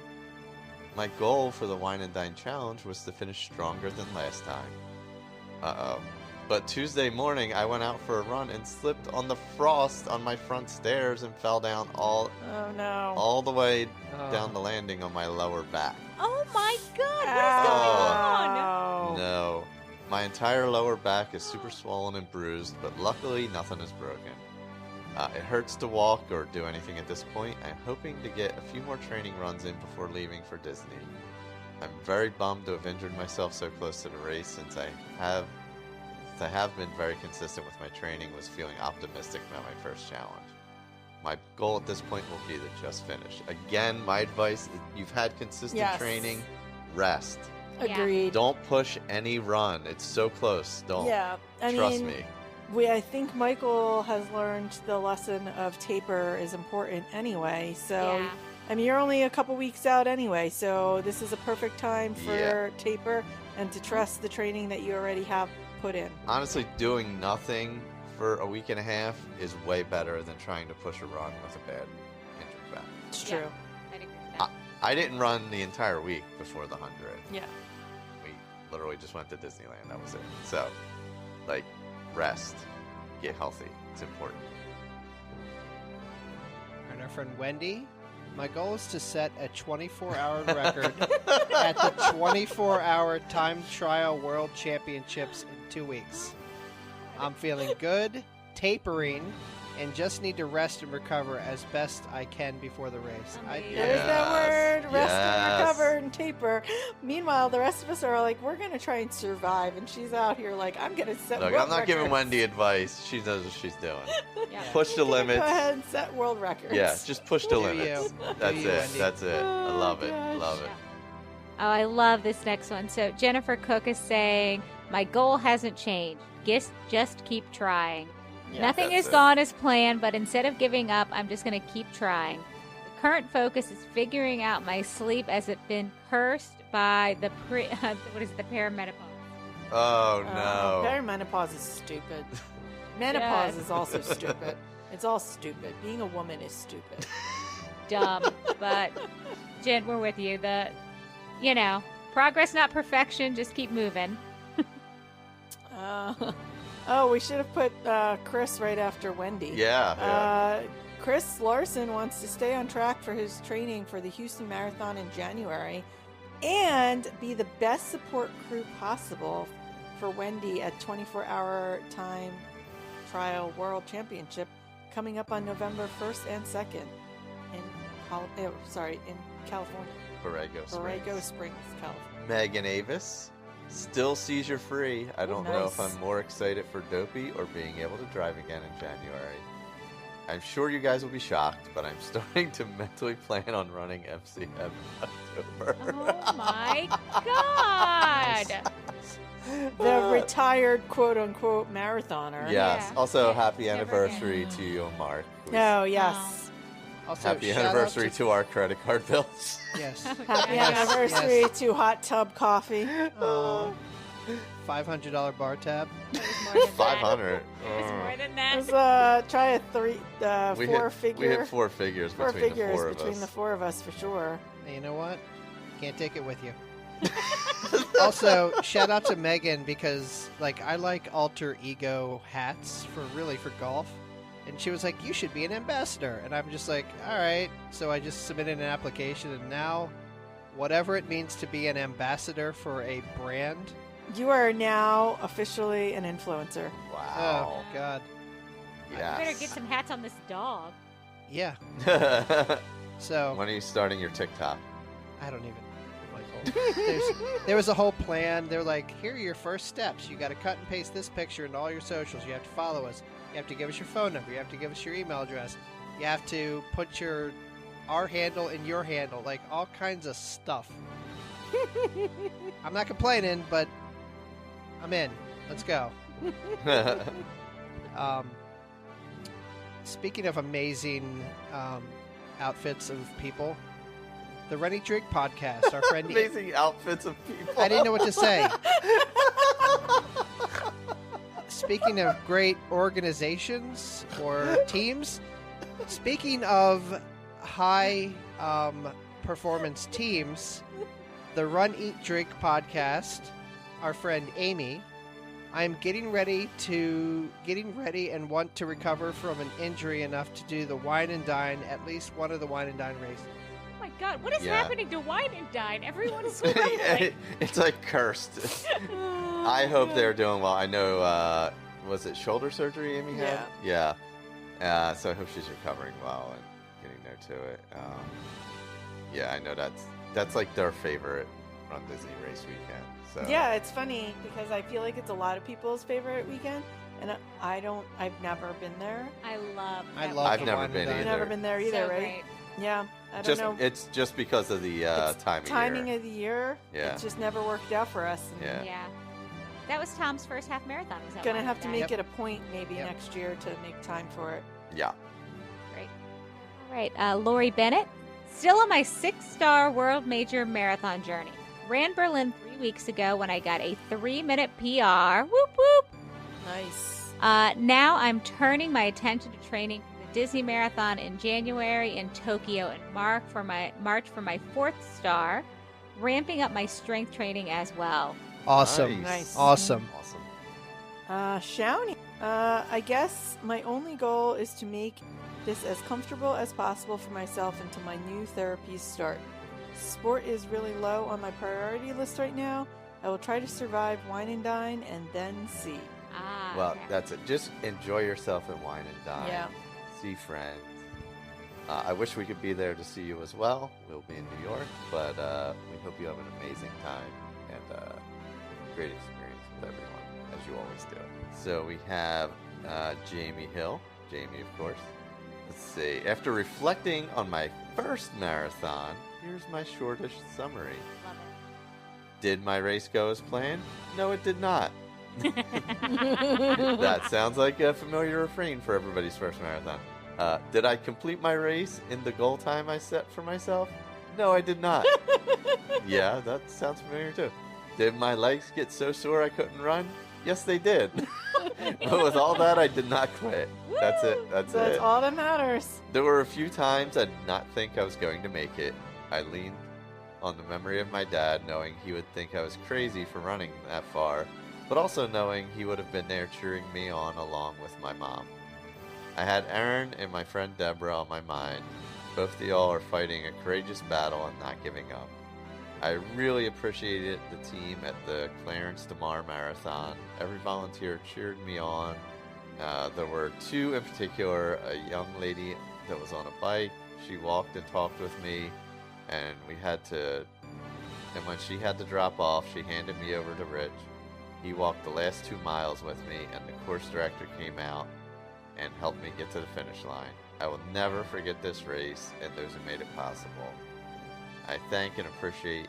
my goal for the Wine and Dine Challenge was to finish stronger than last time. But Tuesday morning, I went out for a run and slipped on the frost on my front stairs and fell down Oh no. all the way Oh. down the landing on my lower back. Oh my god! What is going on? Ow. No. My entire lower back is super swollen and bruised, but luckily nothing is broken. It hurts to walk or do anything at this point. I'm hoping to get a few more training runs in before leaving for Disney. I'm very bummed to have injured myself so close to the race since I have been very consistent with my training, was feeling optimistic about my first challenge. My goal at this point will be to just finish. Again, my advice, you've had consistent Yes. training, rest. Yeah. Agreed. Don't push any run. It's so close. Don't. Yeah, I Trust mean, me. I think Michael has learned the lesson of taper is important anyway. So Yeah. I mean, you're only a couple weeks out anyway, so this is a perfect time for taper and to trust the training that you already have put in. Honestly, doing nothing for a week and a half is way better than trying to push a run with a bad injured back. It's true. I'd agree with that. I didn't run the entire week before the 100. Yeah. We literally just went to Disneyland. That was it. So, like, rest, get healthy. It's important. And our friend Wendy, my goal is to set a 24-hour record at the 24-hour time trial world championships in 2 weeks. I'm feeling good, tapering, and just need to rest and recover as best I can before the race. Amazing. There's that word, rest and Yes. recover and taper. Meanwhile, the rest of us are like, we're going to try and survive. And she's out here like, I'm going to set Look, world I'm not giving records. Wendy advice. She knows what she's doing. Yeah. Push the Go limits. ahead and set world records. Yeah, just push the Do limits. you. That's Do you, it. Wendy. That's it. I love it. gosh. Love it. Oh, I love this next one. So Jennifer Cook is saying, my goal hasn't changed. Just keep trying. Yeah, Nothing that's has it. gone as planned, but instead of giving up, I'm just going to keep trying. The current focus is figuring out my sleep as it's been cursed by the perimenopause. Oh, no. Perimenopause is stupid. Menopause is also stupid. It's all stupid. Being a woman is stupid. Dumb. But Jen, we're with you. Progress, not perfection. Just keep moving. We should have put Chris right after Wendy. Yeah. Chris Larson wants to stay on track for his training for the Houston Marathon in January and be the best support crew possible for Wendy at 24-hour time trial world championship coming up on November 1st and 2nd in California. Borrego Springs, California. Megan Avis, still seizure free. I don't know if nice. I'm more excited for Dopey or being able to drive again in January. I'm sure you guys will be shocked, but I'm starting to mentally plan on running MCM in October. Oh my God. The retired quote-unquote marathoner. Yes. Yeah. Also, Yeah, happy never anniversary again. to you and Mark. Oh, yes. Also, Happy shout out anniversary to to our credit card bills. yes, Happy Yes, anniversary to Hot Tub Coffee. $500 bar tab. It was more than 500. That. It was more than that. Let's try a We four hit figure. four figures Four between figures the four of between us. the four of us for sure. And you know what? Can't take it with you. Also, shout out to Megan because I like alter ego hats for golf. And she was like, you should be an ambassador. And I'm just like, all right. So I just submitted an application and now whatever it means to be an ambassador for a brand. You are now officially an influencer. Wow. Oh God. You better get Yes. some hats on this dog. Yeah. When So are you starting your TikTok? I don't even. There was a whole plan. They're like, here are your first steps. You got to cut and paste this picture into all your socials. You have to follow us. You have to give us your phone number. You have to give us your email address. You have to put our handle in your handle, like all kinds of stuff. I'm not complaining, but I'm in. Let's go. Speaking of amazing outfits of people, the Rennie Drink podcast, our friend. Amazing outfits of people. I didn't know what to say. Speaking of great organizations or teams, speaking of high performance teams, the Run, Eat, Drink podcast, our friend Amy, I'm getting ready and want to recover from an injury enough to do the Wine and Dine, at least one of the Wine and Dine races. Oh my God, what is Yeah. happening to Wine and Dine? Everyone is struggling. It's like cursed. I hope they're doing well. I know, was it shoulder surgery Amy had? Yeah. So I hope she's recovering well and getting there to it. Yeah, I know that's like their favorite Run Disney race weekend. So Yeah, it's funny because I feel like it's a lot of people's favorite weekend, and I've never been there. I love I that love I've the never Wine and been Dine. You've either. never been there either, so right? great. Yeah, I don't just know. it's just because of the It's time of timing year. of the year. Yeah. It's just never worked out for us. And Yeah. Yeah. That was Tom's first half marathon. Was that Gonna Wine have and to Dine? make it a point maybe Yep. next year to make time for it. Yeah. Great. All right. Lori Bennett Still on my 6-star world major marathon journey. Ran Berlin 3 weeks ago when I got a 3-minute PR. Whoop whoop. Nice. Now I'm turning my attention to training for the Disney Marathon in January in Tokyo in March for my 4th star, ramping up my strength training as well. Awesome. Nice. Awesome. Awesome. Shawnee. I guess my only goal is to make this as comfortable as possible for myself until my new therapies start. Sport is really low on my priority list right now. I will try to survive wine and dine and then see. Well, Okay. that's it. Just enjoy yourself and wine and dine. Yeah. See friends. I wish we could be there to see you as well. We'll be in New York, but we hope you have an amazing time and great experience with everyone, as you always do. So we have Jamie Hill. Jamie, of course. Let's see. After reflecting on my first marathon, here's my shortish summary. Love it. Did my race go as planned? No, it did not. That sounds like a familiar refrain for everybody's first marathon. Did I complete my race in the goal time I set for myself? No, I did not. Yeah, that sounds familiar too. Did my legs get so sore I couldn't run? Yes, they did. But with all that, I did not quit. That's it. That's That's it. all that matters. There were a few times I did not think I was going to make it. I leaned on the memory of my dad, knowing he would think I was crazy for running that far, but also knowing he would have been there cheering me on along with my mom. I had Erin and my friend Deborah on my mind. Both of y'all are fighting a courageous battle and not giving up. I really appreciated the team at the Clarence DeMar Marathon. Every volunteer cheered me on. There were two in particular, a young lady that was on a bike. She walked and talked with me, and when she had to drop off, she handed me over to Rich. He walked the last 2 miles with me, and the course director came out and helped me get to the finish line. I will never forget this race and those who made it possible. I thank and appreciate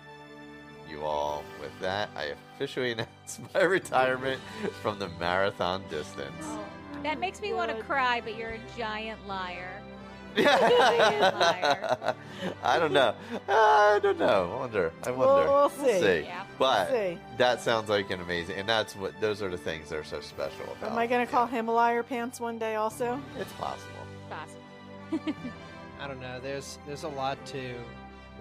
you all. With that, I officially announce my retirement from the marathon distance. Oh, that makes me want to Good. cry, but you're a giant liar. I don't know. I don't know. I wonder. We'll see. Yeah. But We'll see. that sounds like an amazing, and those are the things that are so special about. Am I going to call him a liar pants one day also? It's possible. Possible. I don't know. There's a lot to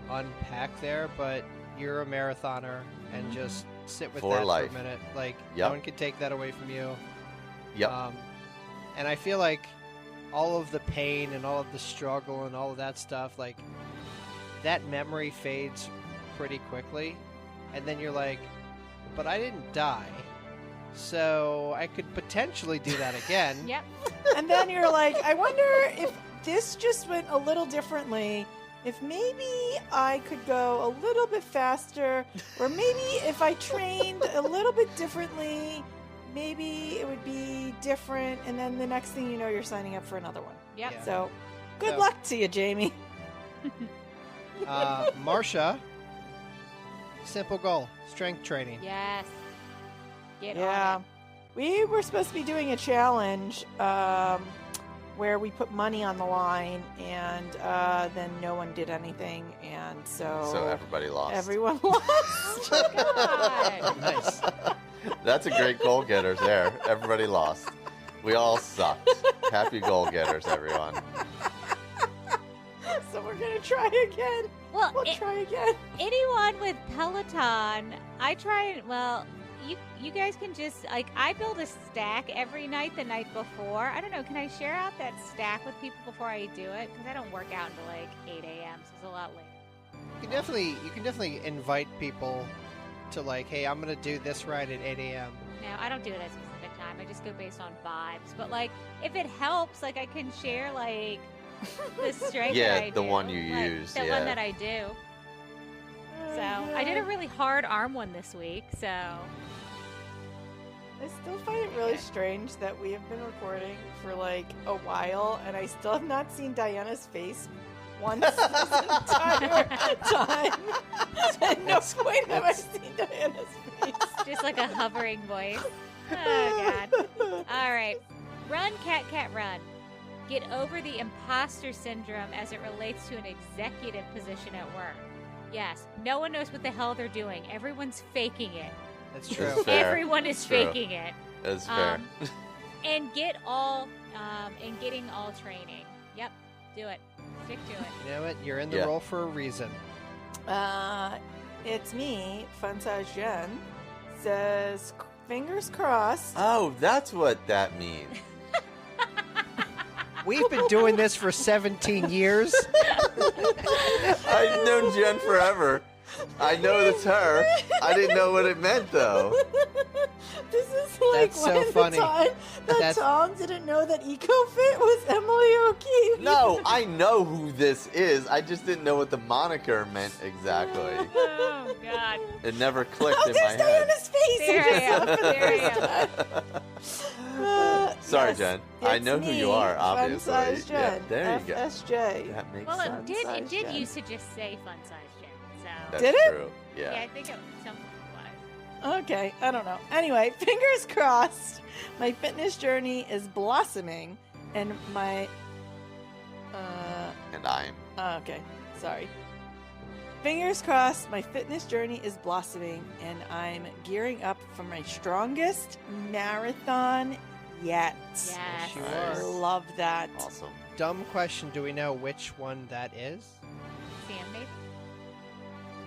unpack there, but you're a marathoner, and just sit with For that life. for a minute. Like Yep. no one can take that away from you. Yep. And I feel like all of the pain and all of the struggle and all of that stuff, like that memory fades pretty quickly, and then you're like, but I didn't die, so I could potentially do that again. Yep. And then you're like, I wonder if this just went a little differently. If maybe I could go a little bit faster, or maybe if I trained a little bit differently, maybe it would be different. And then the next thing you know, you're signing up for another one. Yep. Yeah. So, good So- luck to you, Jamie. Marcia, simple goal: strength training. Yes. Get Yeah. on We were supposed to be doing a challenge where we put money on the line, and then no one did anything, and So everybody lost. everyone lost. it. God. Nice. That's a great goal getters there. Everybody lost. We all sucked. Happy goal getters, everyone. So we're gonna try again. Well, We'll try again. anyone with Peloton, I try. Well, you guys can just I build a stack every night the night before. I don't know. Can I share out that stack with people before I do it? Because I don't work out until like 8 a.m. So it's a lot later. You can definitely invite people to, like, hey, I'm gonna do this right at 8 a.m. No, I don't do it at a specific time. I just go based on vibes. But like, if it helps, like I can share like the strength. Yeah, that I the do, one you like, use, The yeah. one that I do. So I did a really hard arm one this week. So I still find it really strange that we have been recording for like a while, and I still have not seen Diana's face once this entire time. At no point have I seen Diana's face. just like a hovering voice. Oh God. All right. Run, cat, cat, run. Get over the imposter syndrome as it relates to an executive position at work. Yes, no one knows what the hell they're doing. Everyone's faking it. That's That's true. fair. Everyone is That's true. faking it. That's fair. And getting all training. Yep, do it. Stick to it. You know what? You're in the Yeah. role for a reason. It's me, Fun Size Jen. Says, fingers crossed. Oh, that's what that means. We've been doing this for 17 years. I've known Jen forever. I know that's her. I didn't know what it meant, though. This is like That's so when funny. the time that That's- Tom didn't know that EcoFit was Emily O'Keefe. No, I know who this is. I just didn't know what the moniker meant exactly. Oh, God. It never clicked Oh, in my there's head. Diana's face. There I am. There I am. Sorry, Yes, Jen. I it's know who you me, are, obviously. Fun Size Yeah, Jen. there you go. FSJ. That makes Well, sense. it Size did Jen. used to just say Fun Size Jen. So, That's Did it? true. yeah, Yeah. I think at some point it was. Okay, I don't know. Anyway, fingers crossed. My fitness journey is blossoming, and my And I'm. okay, sorry. Fingers crossed, my fitness journey is blossoming, and I'm gearing up for my strongest marathon yet. Yes. You I are. love that. Awesome. Dumb question. Do we know which one that is? Sam, maybe?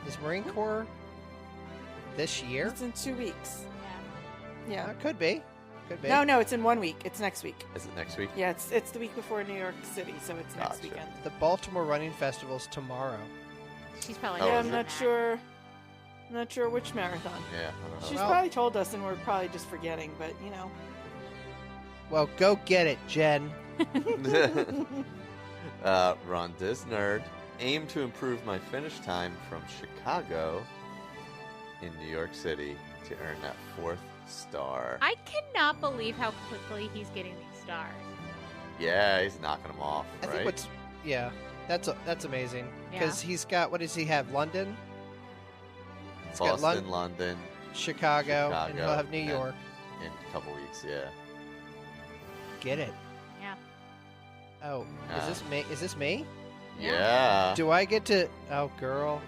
Is Marine Corps this year? It's in 2 weeks. Yeah. Yeah. Could be. Could be. No, it's in 1 week. It's next week. Is it next week? Yeah, it's the week before New York City, so it's next Gotcha. weekend. The Baltimore Running Festival's tomorrow. She's probably Oh, Yeah, is I'm it? not sure. I'm not sure which marathon. Yeah, I don't She's know. probably told us, and we're probably just forgetting. But you know, Well, go get it, Jen. Ron Disnerd. Aim to improve my finish time from Chicago in New York City to earn that 4th star. I cannot believe how quickly he's getting these stars. Yeah, he's knocking them off, I right? think what's that's amazing because Yeah. he's got, what does he have? London, got Boston, London, Chicago, and Chicago, he'll have New and- York. in a couple weeks, yeah. Get it? Yeah. Oh, Uh, is this me? Is this me? Yeah. Do I get to? Oh, girl.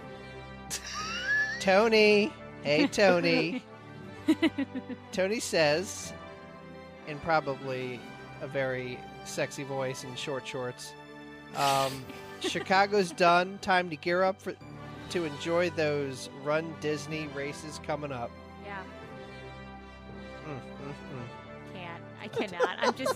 Tony. Hey, Tony. Tony says, in probably a very sexy voice and short shorts, Chicago's done. Time to gear up to enjoy those Run Disney races coming up. Yeah. Mm. I cannot. I'm just.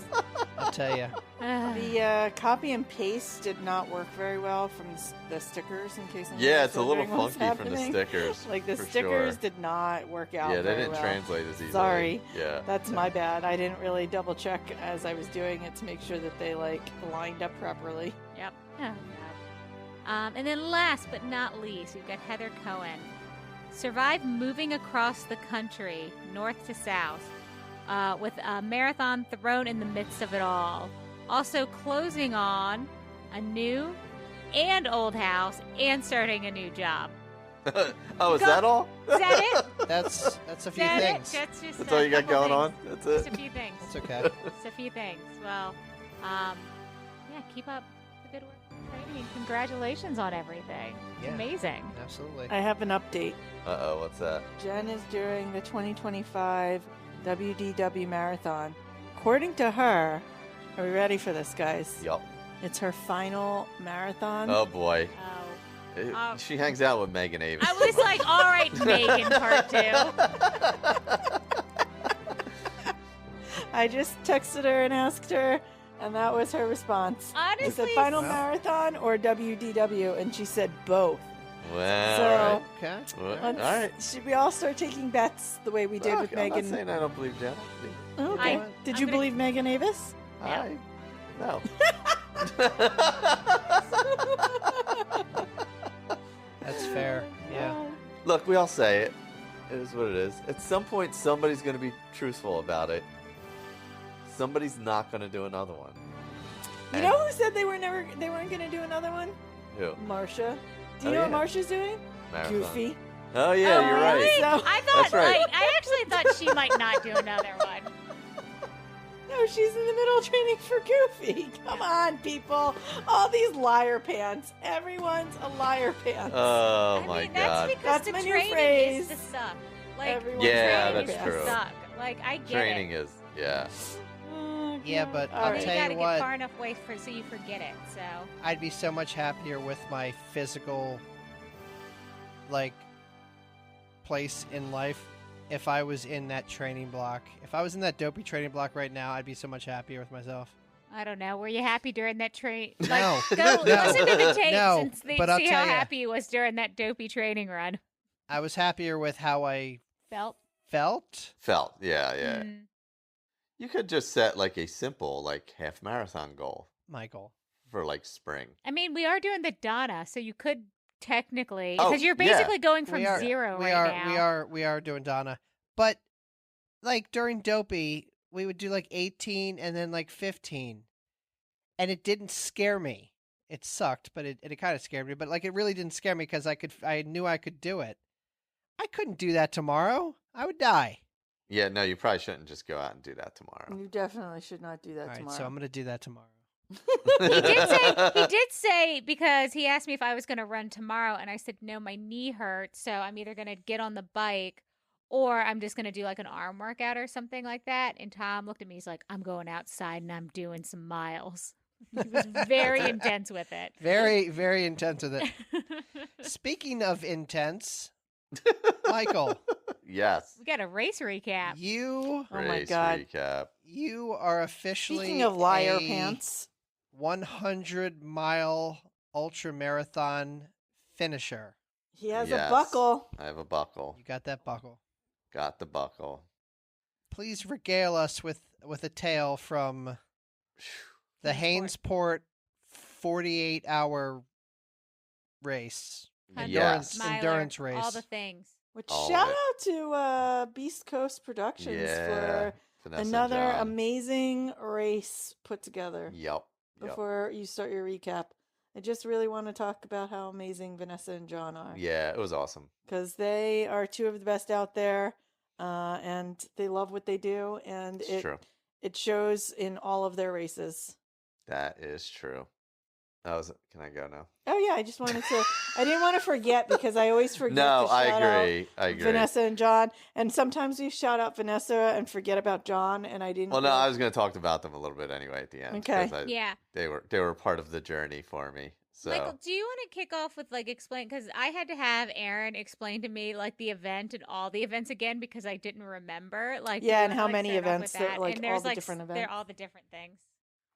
I'll tell you. the copy and paste did not work very well from the stickers. In case anyone Yeah, was it's a little wondering what's funky from the happening. stickers. Like the for stickers sure. did not work out. Yeah, they very didn't well. translate as easily. Sorry. Yeah. That's my bad. I didn't really double check as I was doing it to make sure that they like lined up properly. Yep. Oh, God. And then last but not least, we've got Heather Cohen. Survive moving across the country, north to south, with a marathon thrown in the midst of it all. Also closing on a new and old house and starting a new job. Oh, is Go- that all? Is that it? That's a Is few that things. it? That's just That's a all you got couple going on? things. That's Just it? a few things. It's okay. Just a few things. Well, yeah, keep up the good work and training, and congratulations on everything. It's Yeah. amazing. Absolutely. I have an update. Uh-oh, what's that? Jen is doing the 2025 WDW Marathon. According to her, are we ready for this, guys? Yup. It's her final marathon. Oh, boy. Oh. She hangs out with Megan Avis. I was like, all right, Megan, part 2. I just texted her and asked her, and that was her response. I said Honestly, final Well. marathon or WDW, and she said both. Well, So- all right. Okay. Well, Let's- all right. Should we all start taking bets the way we did with Look, I'm Megan? not saying I don't believe Jen. Okay. I- Did I'm you gonna- believe Megan Avis? No. That's fair. Yeah. Look, we all say it. It is what it is. At some point, somebody's going to be truthful about it. Somebody's not going to do another one. You And- know who said they weren't going to do another one? Who? Marcia. Do Oh, you know yeah. what Marcia's doing? Marathon. Goofy. Oh, yeah, Oh, you're really? right. So I thought, That's right. like, I actually thought she might not do another one. No, she's in the middle of training for Goofy. Come on, people. All these liar pants. Everyone's a liar pants. Oh I my mean, god. that's because That's the my new training phrase. is the suck. Like, Everyone's Yeah, training that's is true. the suck. Like, I get Training it. is, yeah. Yeah, but All I'll But you tell gotta you get what, far enough away so you forget it. So I'd be so much happier with my physical, like, place in life if I was in that training block. If I was in that dopey training block right now, I'd be so much happier with myself. I don't know. Were you happy during that train? Like, No. go No. listen to the tapes No, and see but I'll how tell ya. happy you was during that dopey training run. I was happier with how I Felt. felt. Felt, yeah. Mm. You could just set like a simple like half marathon goal Michael. for like spring. I mean, we are doing the Donna, so you could technically, Oh, because you're yeah. basically going from we are, zero we right are, now. We are doing Donna. But, like, during dopey, we would do, like, 18 and then, like, 15. And it didn't scare me. It sucked, but it kind of scared me. But, like, it really didn't scare me because I knew I could do it. I couldn't do that tomorrow. I would die. Yeah, no, you probably shouldn't just go out and do that tomorrow. You definitely should not do that All right, tomorrow. so I'm going to do that tomorrow. He did say because he asked me if I was going to run tomorrow, and I said no, my knee hurts, so I'm either going to get on the bike or I'm just going to do like an arm workout or something like that. And Tom looked at me, he's like, I'm going outside and I'm doing some miles. He was very intense with it. Very, very intense with it. Speaking of intense, Michael, Yes. We got a race recap. you Oh my Race God. recap. you are officially Speaking of liar a pants, 100-mile ultra marathon finisher. he has Yes. a buckle. I have a buckle. You got that buckle. Got the buckle. Please regale us with a tale from the Hainesport 48-hour race. Yes. Endurance Miler, race. all the things. Which All of shout it. out to Beast Coast Productions Yeah. for Vanessa and another John. amazing race put together. Yep. Before you start your recap, I just really want to talk about how amazing Vanessa and John are. Yeah, it was awesome. Because they are two of the best out there, and they love what they do, and It's true. it shows in all of their races. That is true. That was. Can I go now? Oh yeah, I just wanted to. I didn't want to forget because I always forget. No, to I shout out agree. I agree. Vanessa and John, and sometimes we shout out Vanessa and forget about John, and I didn't. Well, no, I was going to talk about them a little bit anyway at the end. Okay. 'cause Yeah. They were part of the journey for me. So Michael, do you want to kick off with like explain? Because I had to have Erin explain to me like the event and all the events again because I didn't remember. Like, Yeah, do you and wanna, how like, many start off events with there- that? like, and all there's the like different they're events. all the different things.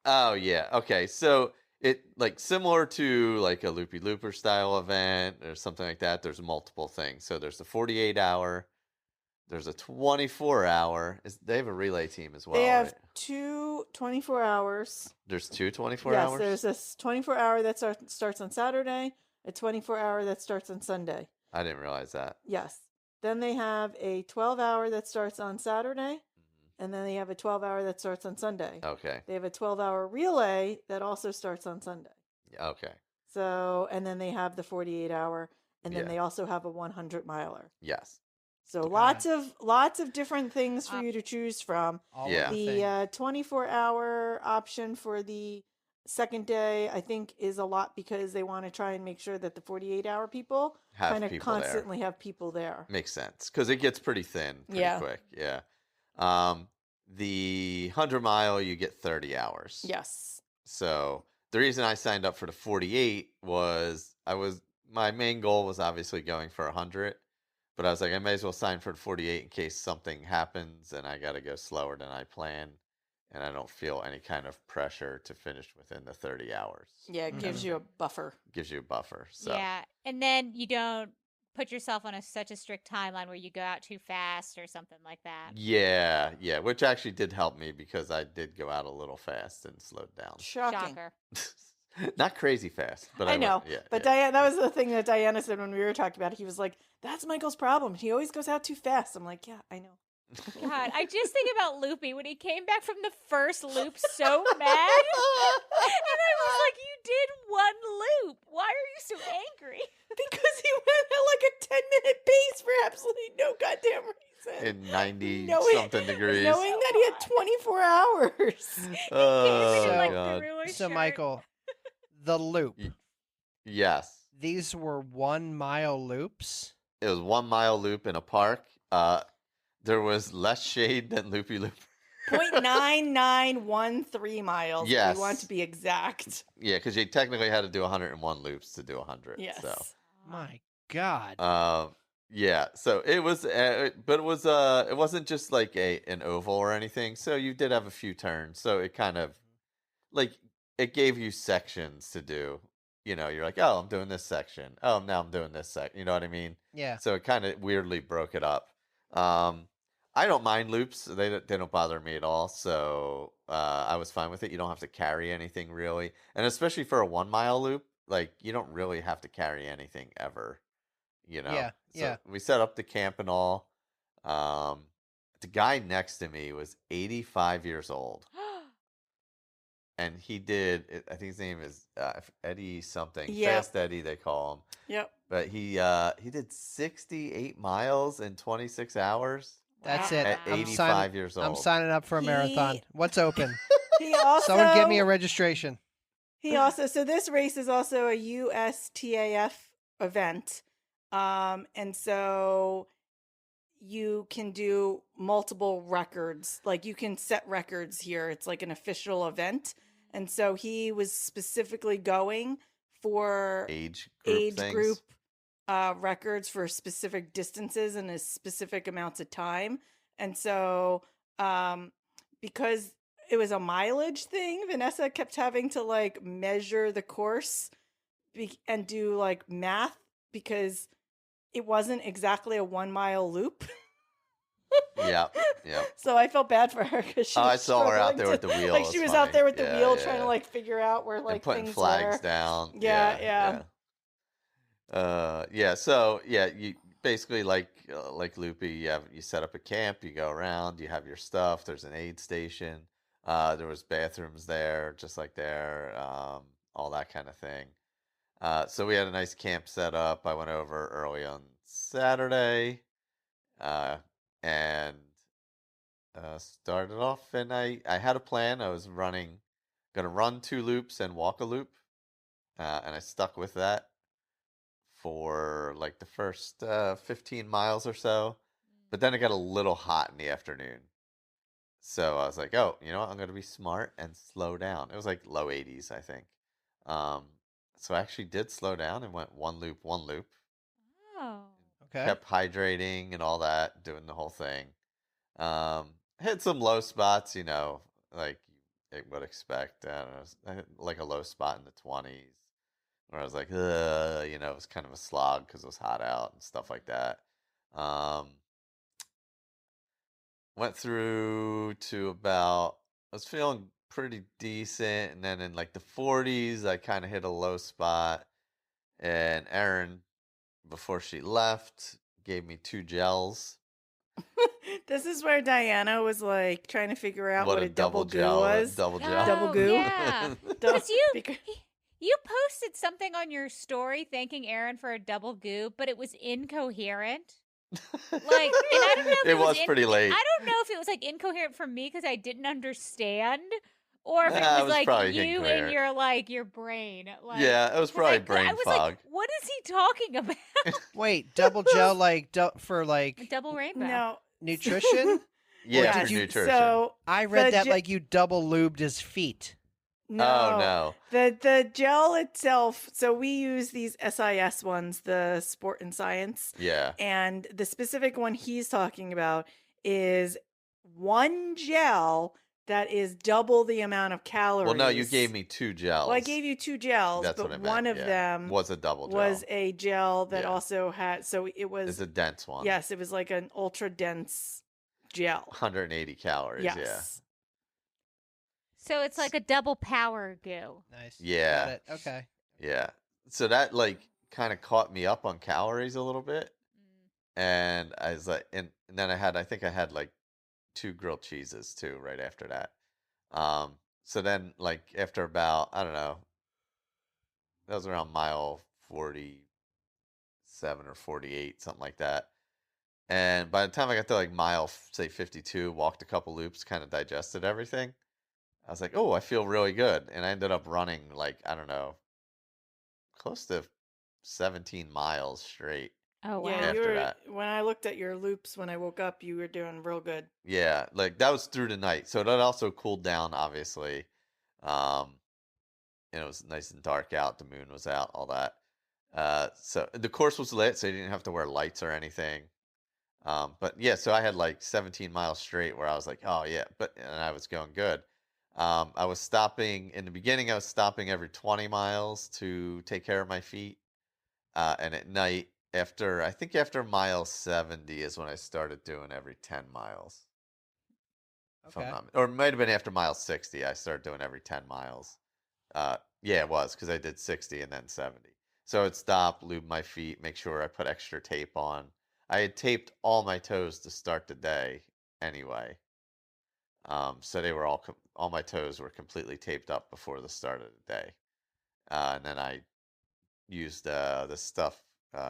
Oh yeah. Okay. So it like similar to like a loopy looper style event or something like that. There's multiple things. So there's the 48-hour. There's a 24-hour. They have a relay team as well. They have right? two 24 hours. There's two 24 Yes, hours. there's a 24 hour that starts on Saturday, a 24 hour that starts on Sunday. I didn't realize that. Yes. Then they have a 12 hour that starts on Saturday, and then they have a 12 hour that starts on Sunday. Okay. They have a 12-hour relay that also starts on Sunday. Okay. So, and then they have the 48-hour, and then Yeah. they also have a 100-miler. Yes. So Okay. lots of different things for you to choose from. All Yeah. of the The things. 24-hour option for the second day, I think, is a lot because they want to try and make sure that the 48-hour people Have kind of people there. constantly have people there. Makes sense because it gets pretty thin pretty Yeah. quick. Yeah. The 100-mile you get 30 hours. Yes. So the reason I signed up for the 48 was my main goal was obviously going for 100, but I was like I may as well sign for the 48 in case something happens and I got to go slower than I planned, and I don't feel any kind of pressure to finish within the 30 hours. Yeah, it gives you a buffer. Gives you a buffer. So Yeah, and then you don't put yourself on such a strict timeline where you go out too fast or something like that. yeah, which actually did help me because I did go out a little fast and slowed down. Shocking. Shocker. Not crazy fast, but I know. Yeah, But yeah. Diana, that was the thing that Diana said when we were talking about it. He was like, that's Michael's problem. He always goes out too fast. I'm like, yeah, I know. God, I just think about Loopy when he came back from the first loop so mad. And I was like, you did one loop. Why are you so angry? Because he went at like a 10-minute pace for absolutely no goddamn reason. in 90 Knowing- something degrees. Knowing that he had 24 hours. Oh, So- like God. threw a So, shirt. Michael, the loop. Yes. These were 1 mile loops. It was 1 mile loop in a park. There was less shade than Loopy Loop. 0.9913 miles. If we want Yes. to be exact. Yeah, because you technically had to do 101 loops to do 100. Yes. So. My God. Yeah, so it was, but it wasn't just like an oval or anything. So you did have a few turns. So it kind of, like, it gave you sections to do. You know, you're like, oh, I'm doing this section. Oh, now I'm doing this section. You know what I mean? Yeah. So it kind of weirdly broke it up. I don't mind loops. They don't bother me at all. So I was fine with it. You don't have to carry anything really, and especially for a 1 mile loop, like you don't really have to carry anything ever. You know. Yeah, So yeah. we set up the camp and all. The guy next to me was 85 years old, and he did. I think his name is Eddie something. Yeah. Fast Eddie, they call him. Yep. But he did 68 miles in 26 hours. That's Wow. it. At I'm 85 years old. I'm signing up for a marathon. What's open? He also Someone give me a registration. so this race is also a USTAF event. And so you can do multiple records. Like you can set records here. It's like an official event. And so he was specifically going for age age group things. records for specific distances and specific amounts of time. And so because it was a mileage thing, Vanessa kept having to like measure the course and do like math because it wasn't exactly a 1 mile loop. Yeah. So I felt bad for her because she Oh, was I saw her out struggling there with the wheel. Like It she was was out there with funny. the Yeah, wheel yeah. trying to like figure out where like And putting things flags were. down. Yeah. Yeah. So yeah, you basically like Loopy, you set up a camp, you go around, you have your stuff. There's an aid station. There was bathrooms there, just like there, all that kind of thing. So we had a nice camp set up. I went over early on Saturday, and started off, and I had a plan. I was gonna run 2 loops and walk a loop, and I stuck with that for like the first 15 miles or so. But then it got a little hot in the afternoon. So I was like, oh, you know what? I'm going to be smart and slow down. It was like low 80s, I think. So I actually did slow down and went 1 loop, 1 loop. Oh. Okay. Kept hydrating and all that, doing the whole thing. Hit some low spots, you know, like you would expect. I don't know, I hit like a low spot in the 20s where I was like, you know, it was kind of a slog because it was hot out and stuff like that. Went through to about, I was feeling pretty decent. And then in like the 40s, I kind of hit a low spot. And Erin, before she left, gave me 2 gels. This is where Diana was like trying to figure out what a double goo gel was. Double gel. Double goo? Yeah. Dou- Because because- you posted something on your story thanking Erin for a double goo, but it was incoherent. Like, and I don't know if It was pretty late. I don't know if it was like incoherent for me because I didn't understand, or if Nah, it it was was like probably you incoherent. and your brain. Like, Yeah, it was 'cause probably I brain was fog. like, what is he talking about? Wait, double gel like for like Double rainbow. No. nutrition? Yeah, did for you- nutrition. So I read The that ge- like you double lubed his feet. no. Oh, no. The gel itself, so we use these SIS ones, the Sport and Science. Yeah. And the specific one he's talking about is one gel that is double the amount of calories. Well, no, you gave me 2 gels. Well, I gave you 2 gels, That's but what I meant. one of yeah. them was a double gel. was a gel that Yeah. also had, so it was, It's a dense one. yes, it was like an ultra dense gel. 180 calories. Yes. So it's like a double power goo. Nice. Yeah. Got it. Okay. Yeah. So that like kind of caught me up on calories a little bit. And I was like, and then I think I had like 2 grilled cheeses too right after that. So then like after about, I don't know, that was around mile 47 or 48, something like that. And by the time I got to like mile, say 52, walked a couple loops, kind of digested everything, I was like, oh, I feel really good. And I ended up running like, I don't know, close to 17 miles straight Oh wow. Yeah, you after were. that. When I looked at your loops when I woke up, you were doing real good. Yeah, like that was through the night. So that also cooled down, obviously. Um, and it was nice and dark out. The moon was out, all that. So the course was lit, so you didn't have to wear lights or anything. But yeah, so I had like 17 miles straight where I was like, oh yeah, and I was going good. I was stopping in the beginning. I was stopping every 20 miles to take care of my feet. And at night, I think after mile 70 is when I started doing every 10 miles. If I'm Okay. not, or it might have been after mile 60. I started doing every 10 miles. Yeah, it was because I did 60 and then 70. So I'd stop, lube my feet, make sure I put extra tape on. I had taped all my toes to start the day anyway. So they were all my toes were completely taped up before the start of the day. And then I used this stuff,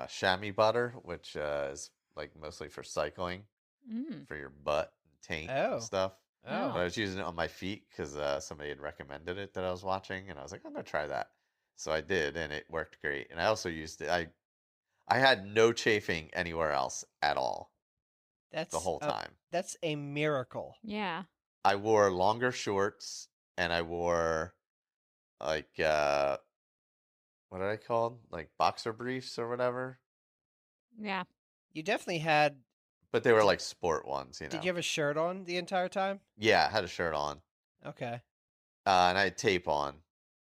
chamois butter, which is like mostly for cycling, Mm. for your butt and taint Oh. and stuff. Oh. But I was using it on my feet because somebody had recommended it that I was watching, and I was like, I'm gonna try that. So I did, and it worked great. And I also used it. I had no chafing anywhere else at all That's the whole time. That's a miracle. Yeah. I wore longer shorts, and I wore like what are they called? Like boxer briefs or whatever. Yeah. You definitely had. But they were like sport ones, you know. Did you have a shirt on the entire time? Yeah, I had a shirt on. Okay. And I had tape on.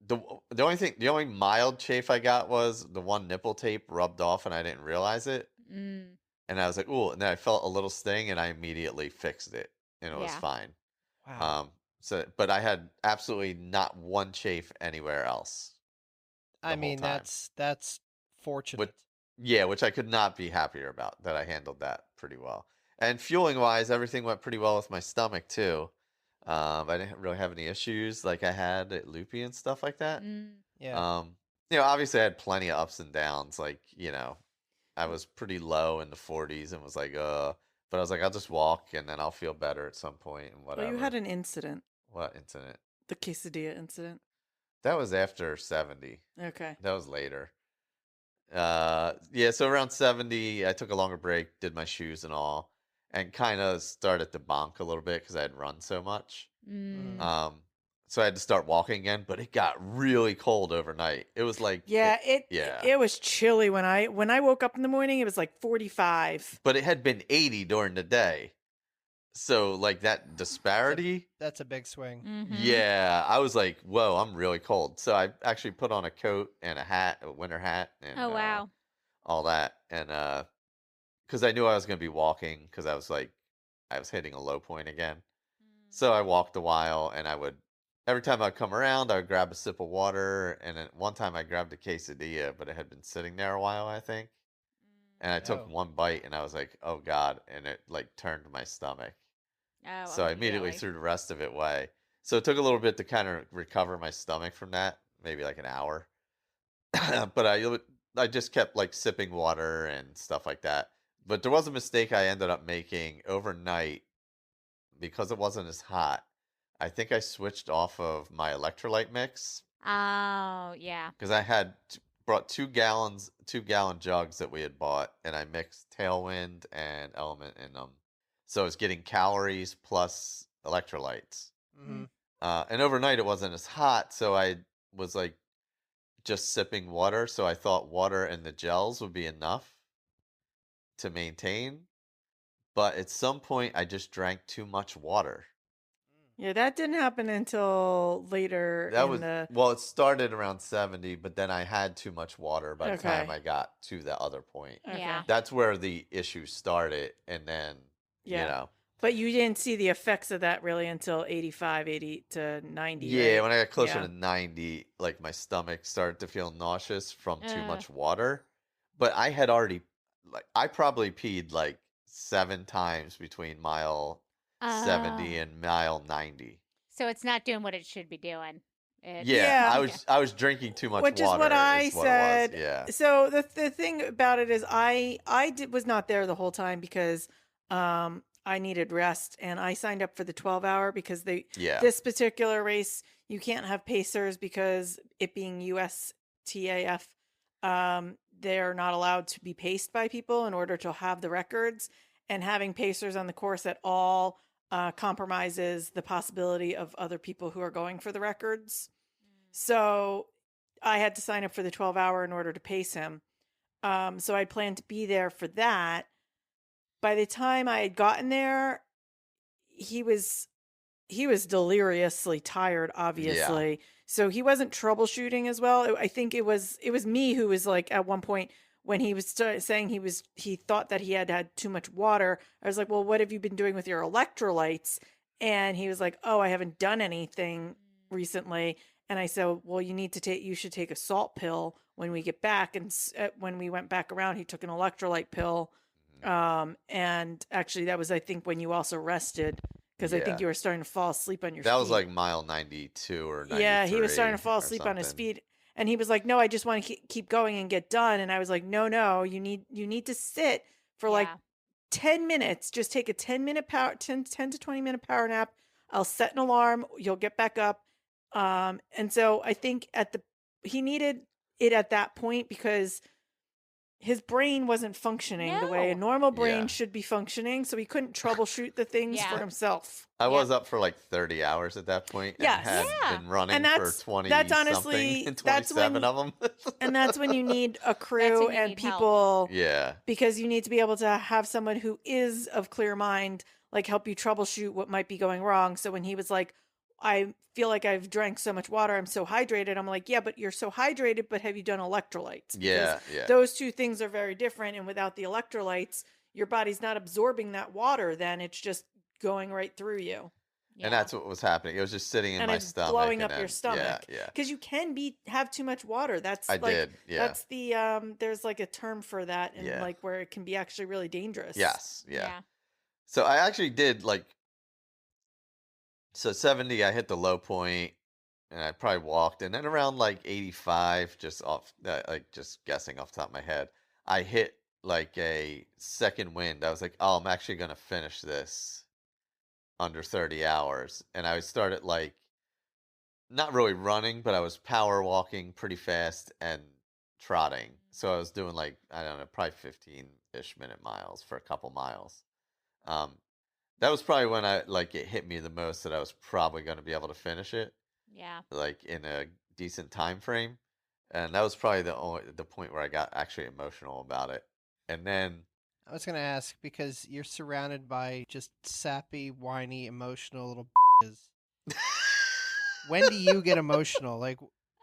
The only mild chafe I got was the one nipple tape rubbed off, and I didn't realize it. Mm. And I was like, "Ooh!" And then I felt a little sting, and I immediately fixed it, and it was Yeah. fine. Wow. But I had absolutely not one chafe anywhere else. I whole mean, time. that's fortunate. Which I could not be happier about. That I handled that pretty well. And fueling wise, everything went pretty well with my stomach too. I didn't really have any issues like I had at Loopy and stuff like that. Mm. Yeah. Obviously I had plenty of ups and downs. Like, I was pretty low in the 40s and was like, but I was like, I'll just walk and then I'll feel better at some point and whatever. Well, you had an incident, What incident? the quesadilla incident. That was after 70. Okay. That was later. Yeah, so around 70, I took a longer break, did my shoes and all, and kind of started to bonk a little bit because I had run so much. Mm. So I had to start walking again, but it got really cold overnight. It was like Yeah, yeah. it was chilly when I woke up in the morning. It was like 45. But it had been 80 during the day. So like that disparity, That's a big swing. Mhm. yeah, I was like, whoa, I'm really cold. So I actually put on a coat and a hat, a winter hat, and Oh wow. all that, and because I knew I was going to be walking because I was hitting a low point again. So I walked a while, and every time I'd come around, I would grab a sip of water, and then one time I grabbed a quesadilla, but it had been sitting there a while, I think, and I took Oh. one bite, and I was like, oh God, and it like turned my stomach. Oh. So I immediately threw the rest of it away. So it took a little bit to kind of recover my stomach from that, maybe like an hour. But I just kept like sipping water and stuff like that. But there was a mistake I ended up making overnight because it wasn't as hot. I think I switched off of my electrolyte mix Oh yeah. because I had brought 2-gallon jugs that we had bought, and I mixed Tailwind and Element in them. So I was getting calories plus electrolytes. Hmm. And overnight it wasn't as hot, so I was like just sipping water. So I thought water and the gels would be enough to maintain. But at some point, I just drank too much water. Yeah, that didn't happen until later That in was the. well, it started around 70, but then I had too much water by the time Okay. I got to the other point. Okay. Yeah. That's where the issue started, and then Yeah. But you didn't see the effects of that really until 85, 80 to 90. yeah, right? when I got closer Yeah. to 90, like my stomach started to feel nauseous from too Ugh. much water. But I had already, like, I probably peed like 7 times between mile 70 Oh. and mile 90. So it's not doing what it should be doing. Yeah, Yeah. I was drinking too much Which water. is what I what said. It was. Yeah. So the thing about it is was not there the whole time because I needed rest, and I signed up for the 12-hour because Yeah. this particular race you can't have pacers because it being USTAF, they're not allowed to be paced by people in order to have the records, and having pacers on the course at all compromises the possibility of other people who are going for the records. So I had to sign up for the 12-hour in order to pace him. So I planned to be there for that. By the time I had gotten there, he was deliriously tired, obviously. So he wasn't troubleshooting as well. I think it was me who was like, at one point when he was saying he thought that he had too much water. I was like, well, what have you been doing with your electrolytes? And he was like, oh, I haven't done anything recently. And I said, well, you should take a salt pill when we get back. And when we went back around, he took an electrolyte pill. And actually that was, I think, when you also rested, because I think you were starting to fall asleep on your feet. That was like mile 92 or 93. Yeah, he was starting to fall asleep on his feet. And he was like, no, I just want to keep going and get done. And I was like, no, you need to sit for like 10 minutes. Just take a 10-minute 10 to 20 minute power nap. I'll set an alarm. You'll get back up. And so I think he needed it at that point because his brain wasn't functioning the way a normal brain should be functioning. So he couldn't troubleshoot the things for himself. I was up for like 30 hours at that point and had been running for 20 honestly, something and 27 of them. And that's when you need a crew and people. Yeah. Because you need to be able to have someone who is of clear mind, like help you troubleshoot what might be going wrong. So when he was like, I feel like I've drank so much water, I'm so hydrated. I'm like, yeah, but you're so hydrated, but have you done electrolytes? Yeah. Those two things are very different. And without the electrolytes, your body's not absorbing that water. Then it's just going right through you. And that's what was happening. It was just sitting in my stomach. Blowing up your stomach. Yeah. Because you can have too much water. That's did. Yeah. That's the, there's like a term for that, and like where it can be actually really dangerous. Yes. Yeah. So I actually did so 70, I hit the low point, and I probably walked, and then around like 85, just guessing off the top of my head, I hit like a second wind. I was like, oh, I'm actually gonna finish this under 30 hours, and I started like not really running, but I was power walking pretty fast and trotting. So I was doing like, I don't know, probably 15-ish minute miles for a couple miles. That was probably when it hit me the most that I was probably going to be able to finish it. Yeah. Like in a decent time frame. And that was probably the point where I got actually emotional about it. And then I was going to ask, because you're surrounded by just sappy, whiny, emotional little b****s. When do you get emotional?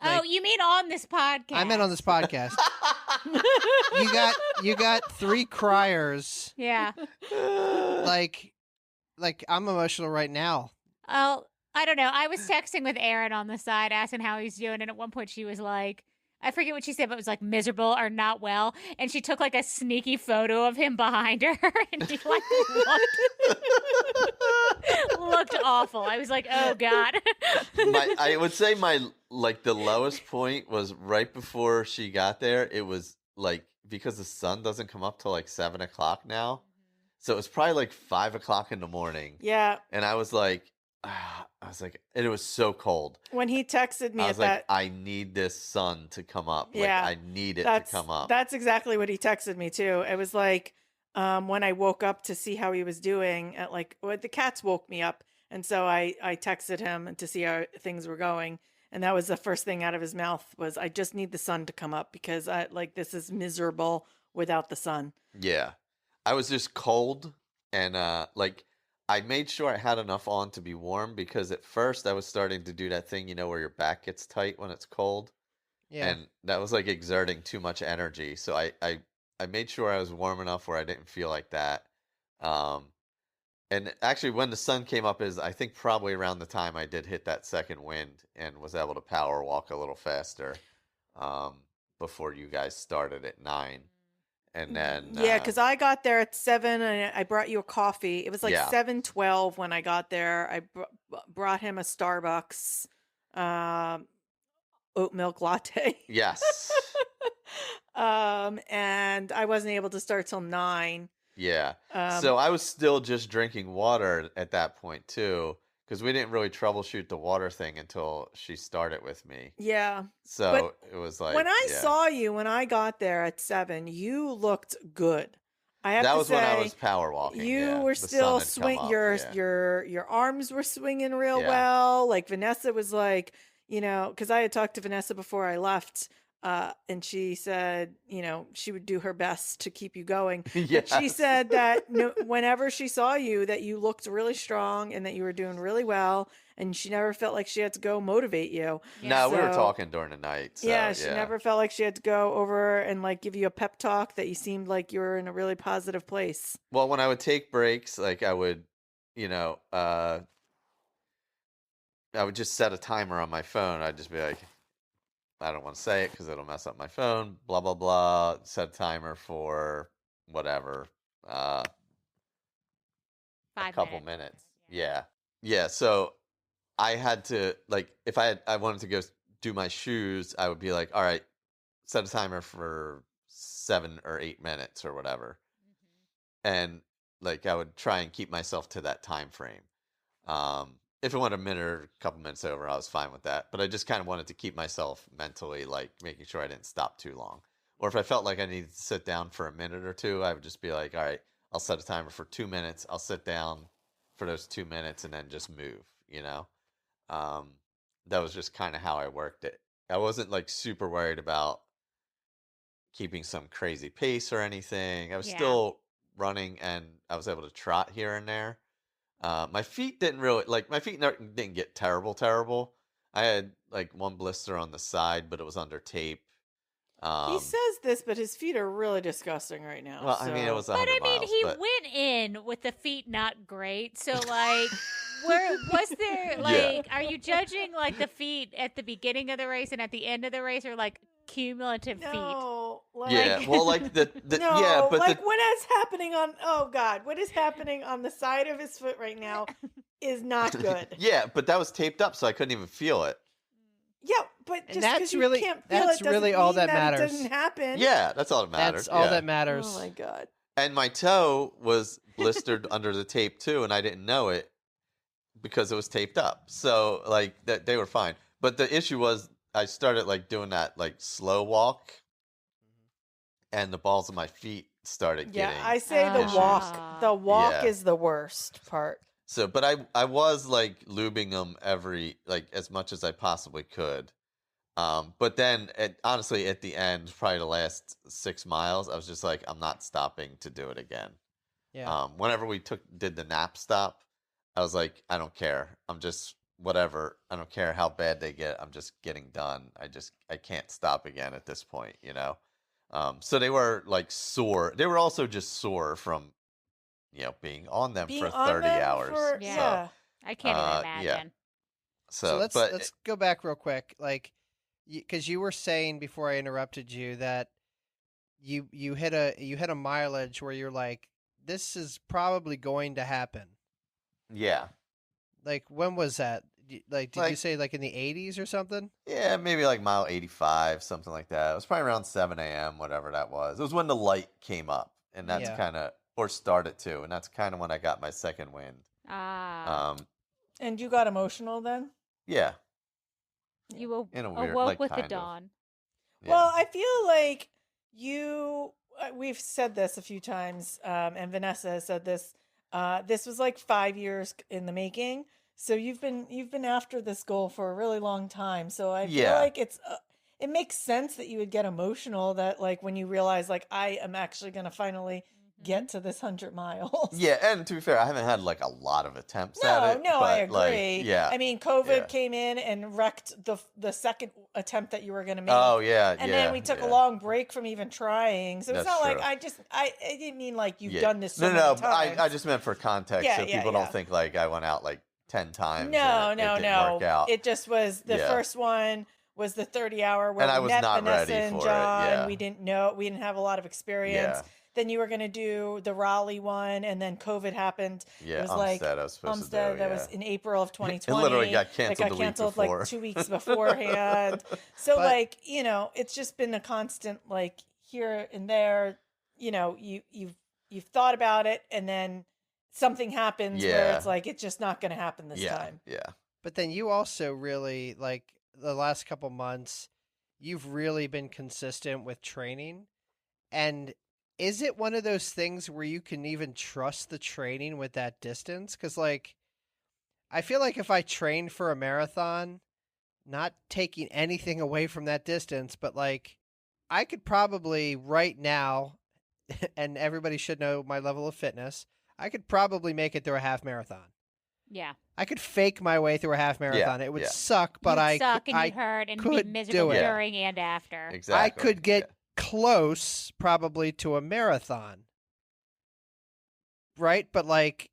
Oh, you mean on this podcast? I meant on this podcast. you got 3 criers. Yeah. Like I'm emotional right now. Oh, I don't know. I was texting with Erin on the side, asking how he's doing, and at one point she was like, I forget what she said, but it was like miserable or not well, and she took like a sneaky photo of him behind her, and he looked awful. I was like, oh god. I would say the lowest point was right before she got there. It was like, because the sun doesn't come up till like 7 o'clock now. So it was probably like 5 o'clock in the morning. Yeah. And I was like, and it was so cold. When he texted me, I was like, I need this sun to come up. Yeah. Like, I need it to come up. That's exactly what he texted me too. It was like, when I woke up to see how he was doing the cats woke me up. And so I texted him to see how things were going. And that was the first thing out of his mouth was, I just need the sun to come up because this is miserable without the sun. Yeah. I was just cold, and I made sure I had enough on to be warm, because at first I was starting to do that thing, where your back gets tight when it's cold. Yeah. And that was like exerting too much energy. So I made sure I was warm enough where I didn't feel like that. And actually when the sun came up is, I think, probably around the time I did hit that second wind and was able to power walk a little faster before you guys started at 9. And then because I got there at 7 and I brought you a coffee. It was like 7:12 when I got there. I brought him a Starbucks oat milk latte. Yes. And I wasn't able to start till 9. Yeah. Um, So I was still just drinking water at that point too, because we didn't really troubleshoot the water thing until she started with me. yeah. So it was like, When I yeah. saw you when I got there at 7, you looked good. I have That to was say, when I was power walking. you yeah. were The sun still had come swing. up, Your yeah. your arms were swinging real Yeah. well. Like Vanessa was like, because I had talked to Vanessa before I left, and she said, she would do her best to keep you going. But she Yes. said that whenever she saw you, that you looked really strong and that you were doing really well, and she never felt like she had to go motivate you. No, we were So- talking during the night. So, Yeah, she never felt like she had to go over and like give you a pep talk, that you seemed like you were in a really positive place. Well, when I would take breaks, like I would, I would just set a timer on my phone. I'd just be like, I don't want to say it because it'll mess up my phone. Blah blah blah. Set a timer for whatever, a 5 couple minutes. Yeah, yeah. So I had to like if I wanted to go do my shoes, I would be like, all right, set a timer for 7 or 8 minutes or whatever, and like I would try and keep myself to that time frame. If it went a minute or a couple minutes over, I was fine with that. But I just kind of wanted to keep myself mentally, like making sure I didn't stop too long. Or if I felt like I needed to sit down for a minute or two, I would just be like, all right, I'll set a timer for 2 minutes. I'll sit down for those 2 minutes and then just move, That was just kind of how I worked it. I wasn't like super worried about keeping some crazy pace or anything. I was Yeah. still running and I was able to trot here and there. My feet didn't really didn't get terrible. I had like one blister on the side, but it was under tape. He says this, but his feet are really disgusting right now. Well, I mean, it so- was But 100 I mean, miles. he but went in with the feet not great. So, like, where was there, like, are you judging, like, the feet at the beginning of the race and at the end of the race, or, like, cumulative feet? No, like, yeah, well, like the no, yeah, but like what is happening on? Oh God, what is happening on the side of his foot right now is not good. yeah, but that was taped up, so I couldn't even feel it. Yeah, but And just that's because you really- can't feel that's it doesn't really all mean that that matters. It doesn't happen. Yeah, that's all that matters. That's all yeah. that matters. Oh my God. And my toe was blistered under the tape too, and I didn't know it because it was taped up. So like that they were fine. But the issue was I started like doing that like slow walk, and the balls of my feet started Yeah, getting. I say the issues. walk. The walk Yeah. is the worst part. So, but I was like lubing them as much as I possibly could. But then honestly at the end, probably the last 6 miles, I was just like, I'm not stopping to do it again. Yeah. Whenever we did the nap stop, I was like, I don't care. I'm just whatever. I don't care how bad they get. I'm just getting done. I can't stop again at this point, So they were like sore. They were also just sore from, being on them Being for on 30 them hours. for- Yeah. yeah. I can't even yeah. imagine. So let's go back real quick, like, because you were saying before I interrupted you that you hit a mileage where you're like, this is probably going to happen. Yeah. Like, when was that? Did you Like- say like in the 80s or something? Yeah, maybe like mile 85, something like that. It was probably around 7 a.m., whatever that was. It was when the light came up, and that's Yeah. kind of, or started to, and that's kind of when I got my second wind. Ah, And you got emotional then? Yeah. you in a weird- awoke like, with the kind of. dawn. Yeah. Well, I feel like we've said this a few times, and Vanessa has said this. This was like 5 years in the making. So you've been after this goal for a really long time. So I feel Yeah. like it makes sense that you would get emotional, that like when you realize like I am actually going to finally get to this 100 miles. Yeah, and to be fair, I haven't had like a lot of attempts at it. No, I but, agree. like, yeah. I mean, COVID yeah. came in and wrecked the second attempt that you were going to make. Oh, yeah. And yeah, then we took a yeah. long break from even trying. So it's That's not like true. I didn't mean like you've Yeah. done this so no, many no, times. I just meant for context, Yeah, so yeah, people yeah. don't think like I went out like 10 times. No, and it no, didn't no. work out. It just was the Yeah. first one was the 30-hour where And I we was met not Vanessa ready and for it, John. yeah. We didn't have a lot of experience. Yeah. then you were going to do the Raleigh one, and then COVID happened. Yeah, it was like Umstead I was supposed to Umstead do, that was yeah. in April of 2020. It literally got That canceled the week canceled before. like 2 weeks beforehand. So But- like, you know, it's just been a constant like here and there. You know, you've thought about it, and then something happens where Yeah. it's like it's just not going to happen this Yeah, time. yeah. But then you also really, like, the last couple months, you've really been consistent with training. And is it one of those things where you can even trust the training with that distance? Because, like, I feel like if I trained for a marathon, not taking anything away from that distance, but, like, I could probably right now, and everybody should know my level of fitness, I could probably make it through a half marathon. Yeah. I could fake my way through a half marathon. It would yeah. suck, but You'd suck and I you'd hurt and could be miserable do it. during and after. Exactly. I could get close probably to a marathon. Right? But like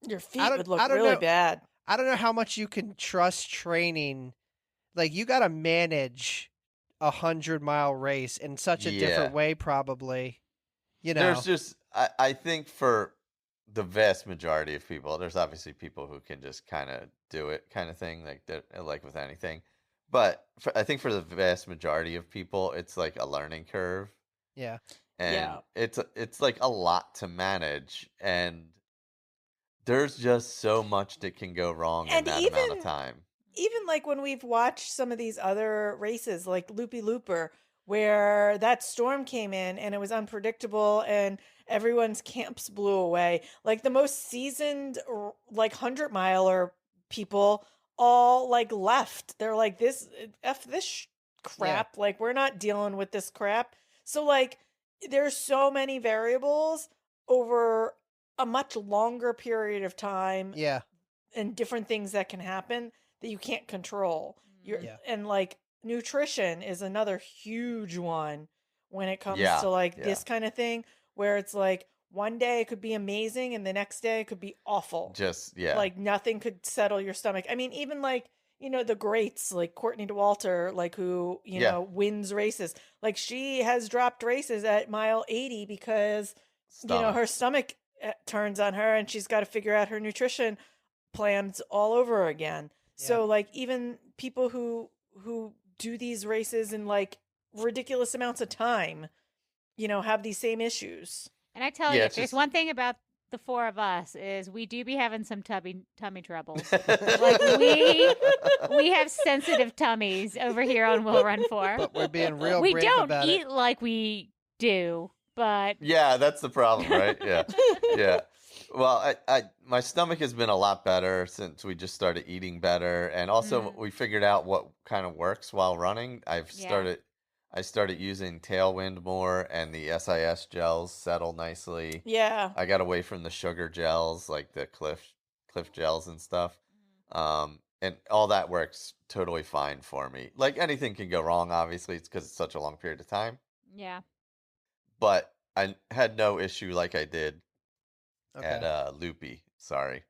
Your feet don't- would look I don't really know. bad. I don't know how much you can trust training. Like you got to manage 100-mile race in such a different Yeah. way probably. You know. There's just, I think for the vast majority of people, there's obviously people who can just kind of do it kind of thing, like that, like with anything. But I think for the vast majority of people, it's like a learning curve. Yeah. And Yeah. it's like a lot to manage, and there's just so much that can go wrong in And that amount of even- time. Even like when we've watched some of these other races, like Loopy Looper, where that storm came in and it was unpredictable and everyone's camps blew away. Like the most seasoned, like 100-miler people all like left. They're like, this, F this crap. Like, we're not dealing with this crap. So, like, there's so many variables over a much longer period of time Yeah. and different things that can happen that you can't control. Yeah. And like nutrition is another huge one when it comes Yeah, to like yeah. this kind of thing, where it's like one day it could be amazing and the next day it could be awful. Just, yeah. Like nothing could settle your stomach. I mean, even like, you know, the greats like Courtney DeWalter, like who, you Yeah. know, wins races. Like she has dropped races at mile 80 because, you know, Stomach. her stomach turns on her and she's got to figure out her nutrition plans all over again. So like even people who do these races in like ridiculous amounts of time, you know, have these same issues. And I tell Yeah, you, it's if there's just- one thing about the four of us is we do be having some tummy troubles. Like we have sensitive tummies over here on Will Run 4. But we're being real We brave don't about eat it. like we do, but Yeah, that's the problem, right? Yeah. Yeah. Well, my stomach has been a lot better since we just started eating better, and also we figured out what kind of works while running. I started using Tailwind more, and the SIS gels settle nicely. Yeah. I got away from the sugar gels, like the Cliff gels and stuff. And all that works totally fine for me. Like anything can go wrong, obviously, it's because it's such a long period of time. yeah. But I had no issue like I did Okay. at Loopy. Sorry.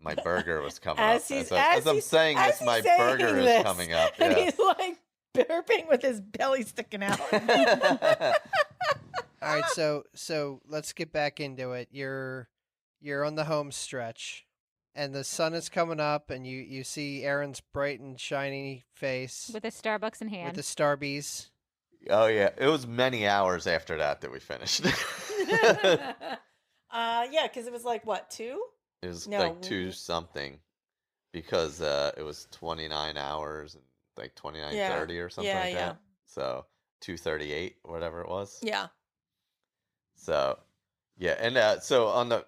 My burger was coming As up. he's- As as I'm he's- saying as this, he's my saying burger is this, coming up. And Yeah. he's like burping with his belly sticking out. All right, so let's get back into it. You're on the home stretch, and the sun is coming up, and you see Erin's bright and shiny face With a Starbucks in with hand. the Starbies. Oh, yeah. It was many hours after that we finished. Yeah, because it was like what, 2? It was No. like 2 something because it was 29 hours and like 29:30 or something Yeah, like yeah. that. So 2:38, whatever it was. Yeah. So, yeah. And so on the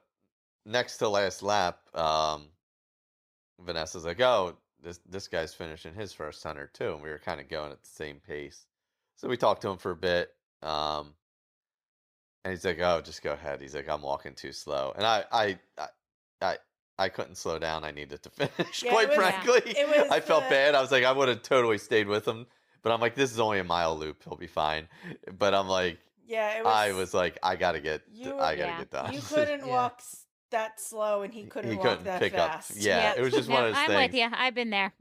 next to last lap, Vanessa's like, oh, this guy's finishing his first 100 too. And we were kind of going at the same pace. So we talked to him for a bit. And he's like, oh, just go ahead. He's like, I'm walking too slow. And I couldn't slow down. I needed to finish, Yeah, quite it was- frankly. it was, I felt bad. I was like, I would have totally stayed with him. But I'm like, this is only a mile loop. He'll be fine. But I'm like, Yeah, it was. I was like, I gotta get Yeah. get done. You couldn't Yeah. walk that slow, and he couldn't walk that pick fast. up. Yeah, it was just one of those I'm things. with you. I've been there.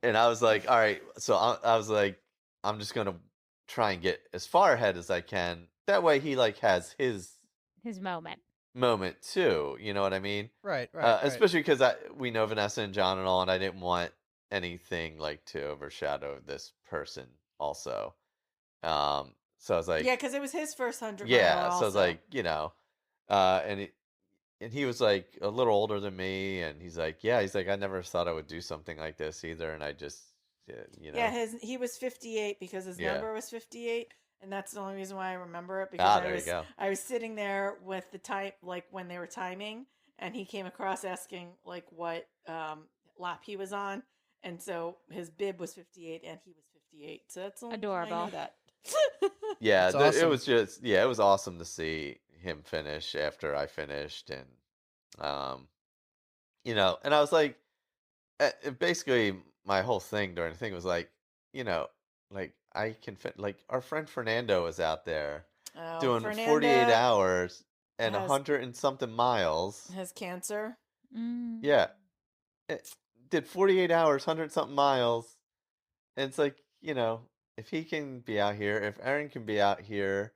And I was like, all right. So I was like, I'm just gonna try and get as far ahead as I can that way he like has his His moment. moment too. You know what I mean? Right, right. Especially because we know Vanessa and John and all, and I didn't want anything like to overshadow this person also. So I was like, Yeah, because it was his first 100 yeah. mile So I was also. like, and he was like a little older than me, and he's like, yeah, he's like, I never thought I would do something like this either, and I just, Yeah, he was 58 because his Yeah. number was 58, and that's the only reason why I remember it because there you go. I was sitting there with the time, like when they were timing, and he came across asking like what lap he was on, and so his bib was 58 and he was 58. So that's the only reason I know Adorable. that. Yeah, That's it awesome. was just it was awesome to see him finish after I finished, and and I was like, basically my whole thing during the thing was like, like I can fit like our friend Fernando was out there Oh, doing Fernanda 48 hours and has 100 and something miles. has cancer. Mm. Yeah, did 48 hours, 100 something miles, and it's like, if he can be out here, if Erin can be out here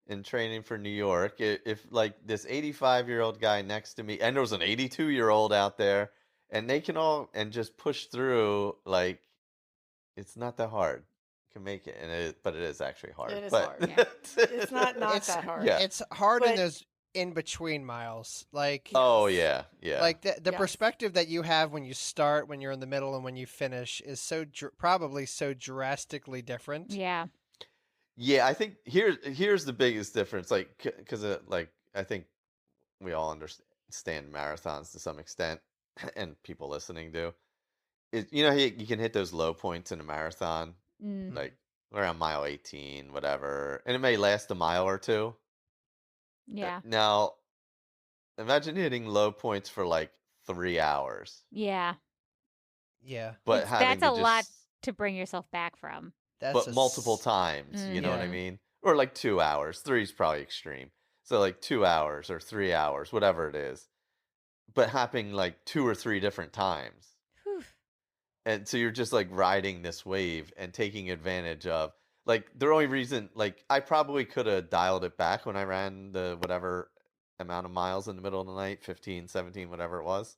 in training for New York, if like this 85-year-old guy next to me, and there was an 82-year-old out there, and they can all and just push through, like it's not that hard. You can make it, but it is actually hard. It is but hard. Yeah. It's not It's that hard. Yeah. it's hard in But- those in between miles. Like Oh Yes. yeah. like the Yes. perspective that you have when you start, when you're in the middle, and when you finish is probably so drastically different. Yeah. Yeah, I think here's the biggest difference, like because like I think we all understand marathons to some extent, and people listening do. You can hit those low points in a marathon, Mm. like around mile 18, whatever, and it may last a mile or two. Yeah. Now, imagine hitting low points for like 3 hours, Yeah. Yeah, but It's- having that's to a lot just to bring yourself back from. that's but a multiple s- times. You know what I Mhm. mean? Or like 2 hours. Three is probably extreme. So like 2 hours or 3 hours, whatever it is, but happening like two or three different times. Whew. And so you're just like riding this wave and taking advantage of like the only reason like I probably could have dialed it back when I ran the whatever amount of miles in the middle of the night, 15, 17, whatever it was.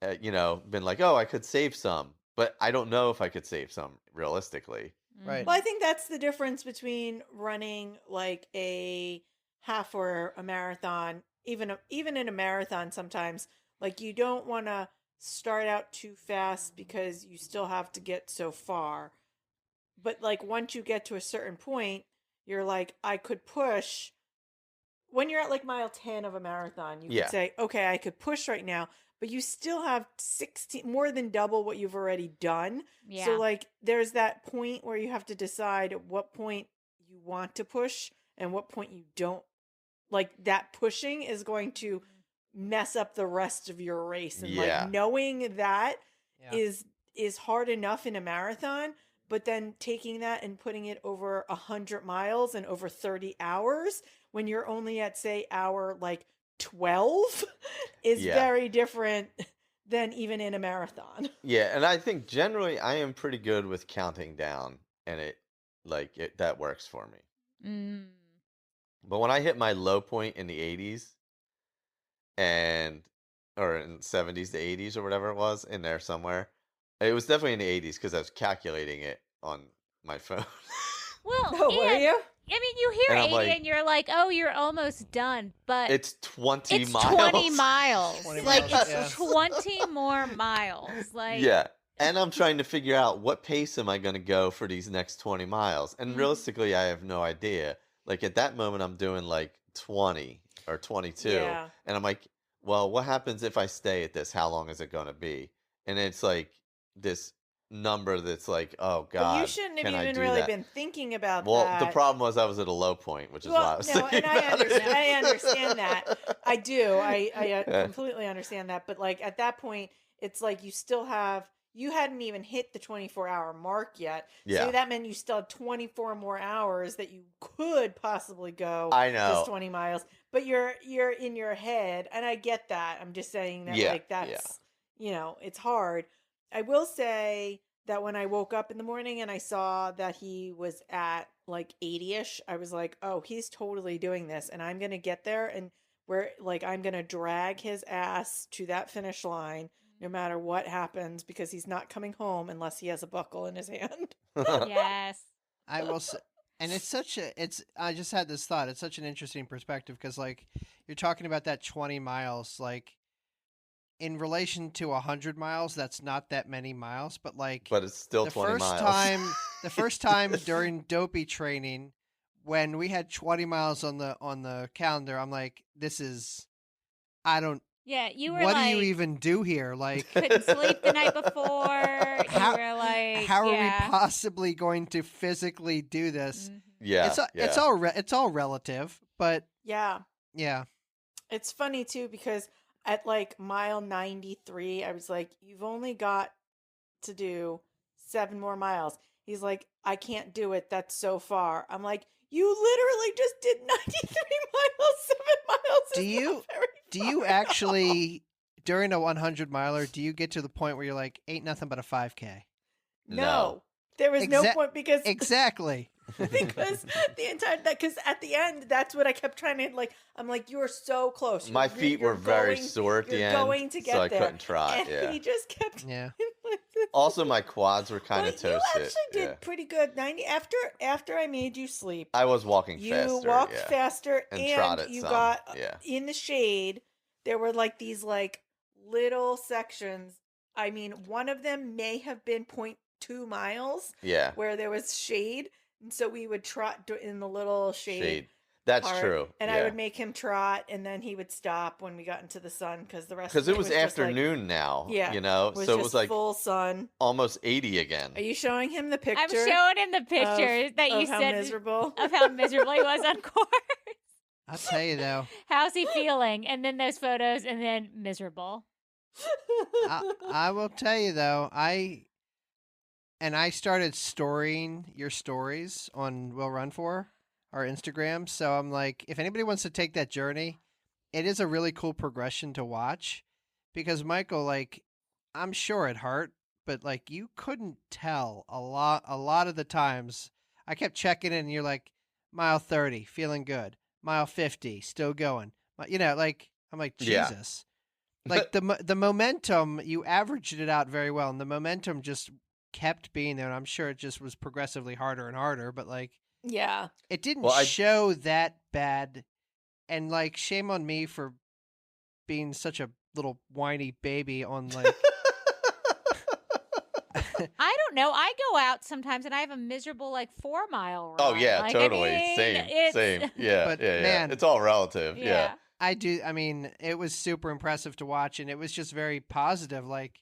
Been like, oh, I could save some, but I don't know if I could save some realistically. Right. Well, I think that's the difference between running like a half or a marathon. Even in a marathon, sometimes like you don't want to start out too fast because you still have to get so far. But like once you get to a certain point, you're like, I could push. When you're at like mile 10 of a marathon, you Yeah. could say, okay, I could push right now, but you still have 16, more than double what you've already done. Yeah. So like there's that point where you have to decide at what point you want to push and what point you don't. Like that pushing is going to mess up the rest of your race. And Yeah. like knowing that Yeah. is hard enough in a marathon, but then taking that and putting it over 100 miles and over 30 hours when you're only at say hour like 12 is Yeah. very different than even in a marathon. Yeah, and I think generally I am pretty good with counting down, and that works for me. Mm. But when I hit my low point in the 80s or in 70s to 80s or whatever it was, in there somewhere, it was definitely in the 80s because I was calculating it on my phone. Well, Oh, were and, you? I mean, you hear And I'm 80 like- and you're like, oh, you're almost done. But It's 20 it's miles. 20 miles. 20 Like, miles, it's yeah. 20 more miles. Like, Yeah. And I'm trying to figure out what pace am I going to go for these next 20 miles. And Mhm. realistically, I have no idea. Like at that moment, I'm doing like 20 or 22. Yeah. And I'm like, well, what happens if I stay at this? How long is it going to be? And it's like this number that's like, oh, God. But you shouldn't can have I even do really that? been thinking about Well, that. the problem was I was at a low point, which is why I was no, thinking and I about it. understand that. I do. I Yeah. completely understand that. But like at that point, it's like you hadn't even hit the 24-hour mark yet. Yeah. So that meant you still had 24 more hours that you could possibly go I know. this 20 miles. But you're in your head, and I get that. I'm just saying that Yeah, like that's it's hard. I will say that when I woke up in the morning and I saw that he was at like 80ish, I was like, oh, he's totally doing this, and I'm gonna get there, and I'm gonna drag his ass to that finish line no matter what happens, because he's not coming home unless he has a buckle in his hand. Yes. I will say, and I just had this thought. It's such an interesting perspective because, like, you're talking about that 20 miles, like, in relation to 100 miles, that's not that many miles, but like, But it's still the 20 first miles. the first time during dopey training, when we had 20 miles on the calendar, I'm like, I don't. Yeah, you were What like, do you even do here? Like, couldn't sleep the night before. How- You were like, how are we yeah. possibly going to physically do this? Mhm. Yeah. It's all relative, but Yeah. yeah. It's funny too, because at like mile 93, I was like, you've only got to do 7 more miles. He's like, I can't do it. That's so far. I'm like, you literally just did 93 miles, 7 miles. Do is you- not very Do you far at all. actually, during a 100 miler, do you get to the point where you're like, ain't nothing but a 5K? No. There was no Exa- point because Exactly. because the entire because at the end, that's what I kept trying to like. I'm like, you're so close. My You're- feet you're were very going- sore at the you're end, going to get so I there. couldn't trot. And Yeah. he just kept. Yeah. Also, my quads were kind of But you toasted. actually did Yeah. pretty good. 90 after I made you sleep. I was walking You faster. walked yeah. faster And and trotted you some, got yeah. in the shade. There were like these like little sections. I mean, one of them may have been 0.2 miles Yeah. where there was shade, and so we would trot in the little shade. That's part, true. And yeah. I would make him trot, and then he would stop when we got into the sun, because the rest. Because of it was just, like, afternoon now. Yeah, You know, was so it just was like full sun. almost 80 again. Are you showing him the picture? I'm showing him the pictures that you of how said miserable. of how miserable he was on course. I'll tell you though, How's he feeling? And then those photos, and then miserable. I will tell you though, I started storying your stories on Will Run For our Instagram. So I'm like, if anybody wants to take that journey, it is a really cool progression to watch, because Michael, like, I'm sure at heart, but like, you couldn't tell a lot of the times. I kept checking in and you're like, mile 30, feeling good. Mile 50, still going. You know, like, I'm like, Yeah. Jesus. Like the momentum, you averaged it out very well, and the momentum just kept being there. And I'm sure it just was progressively harder and harder, but like, Yeah. it didn't Well, show that bad. And like, shame on me for being such a little whiny baby on like. I don't know. I go out sometimes and I have a miserable like 4 mile run. Oh, yeah, Like, totally. I mean, Same. it's- Yeah. But, yeah. man, It's all relative. Yeah. Yeah. I do. I mean, it was super impressive to watch, and it was just very positive. Like,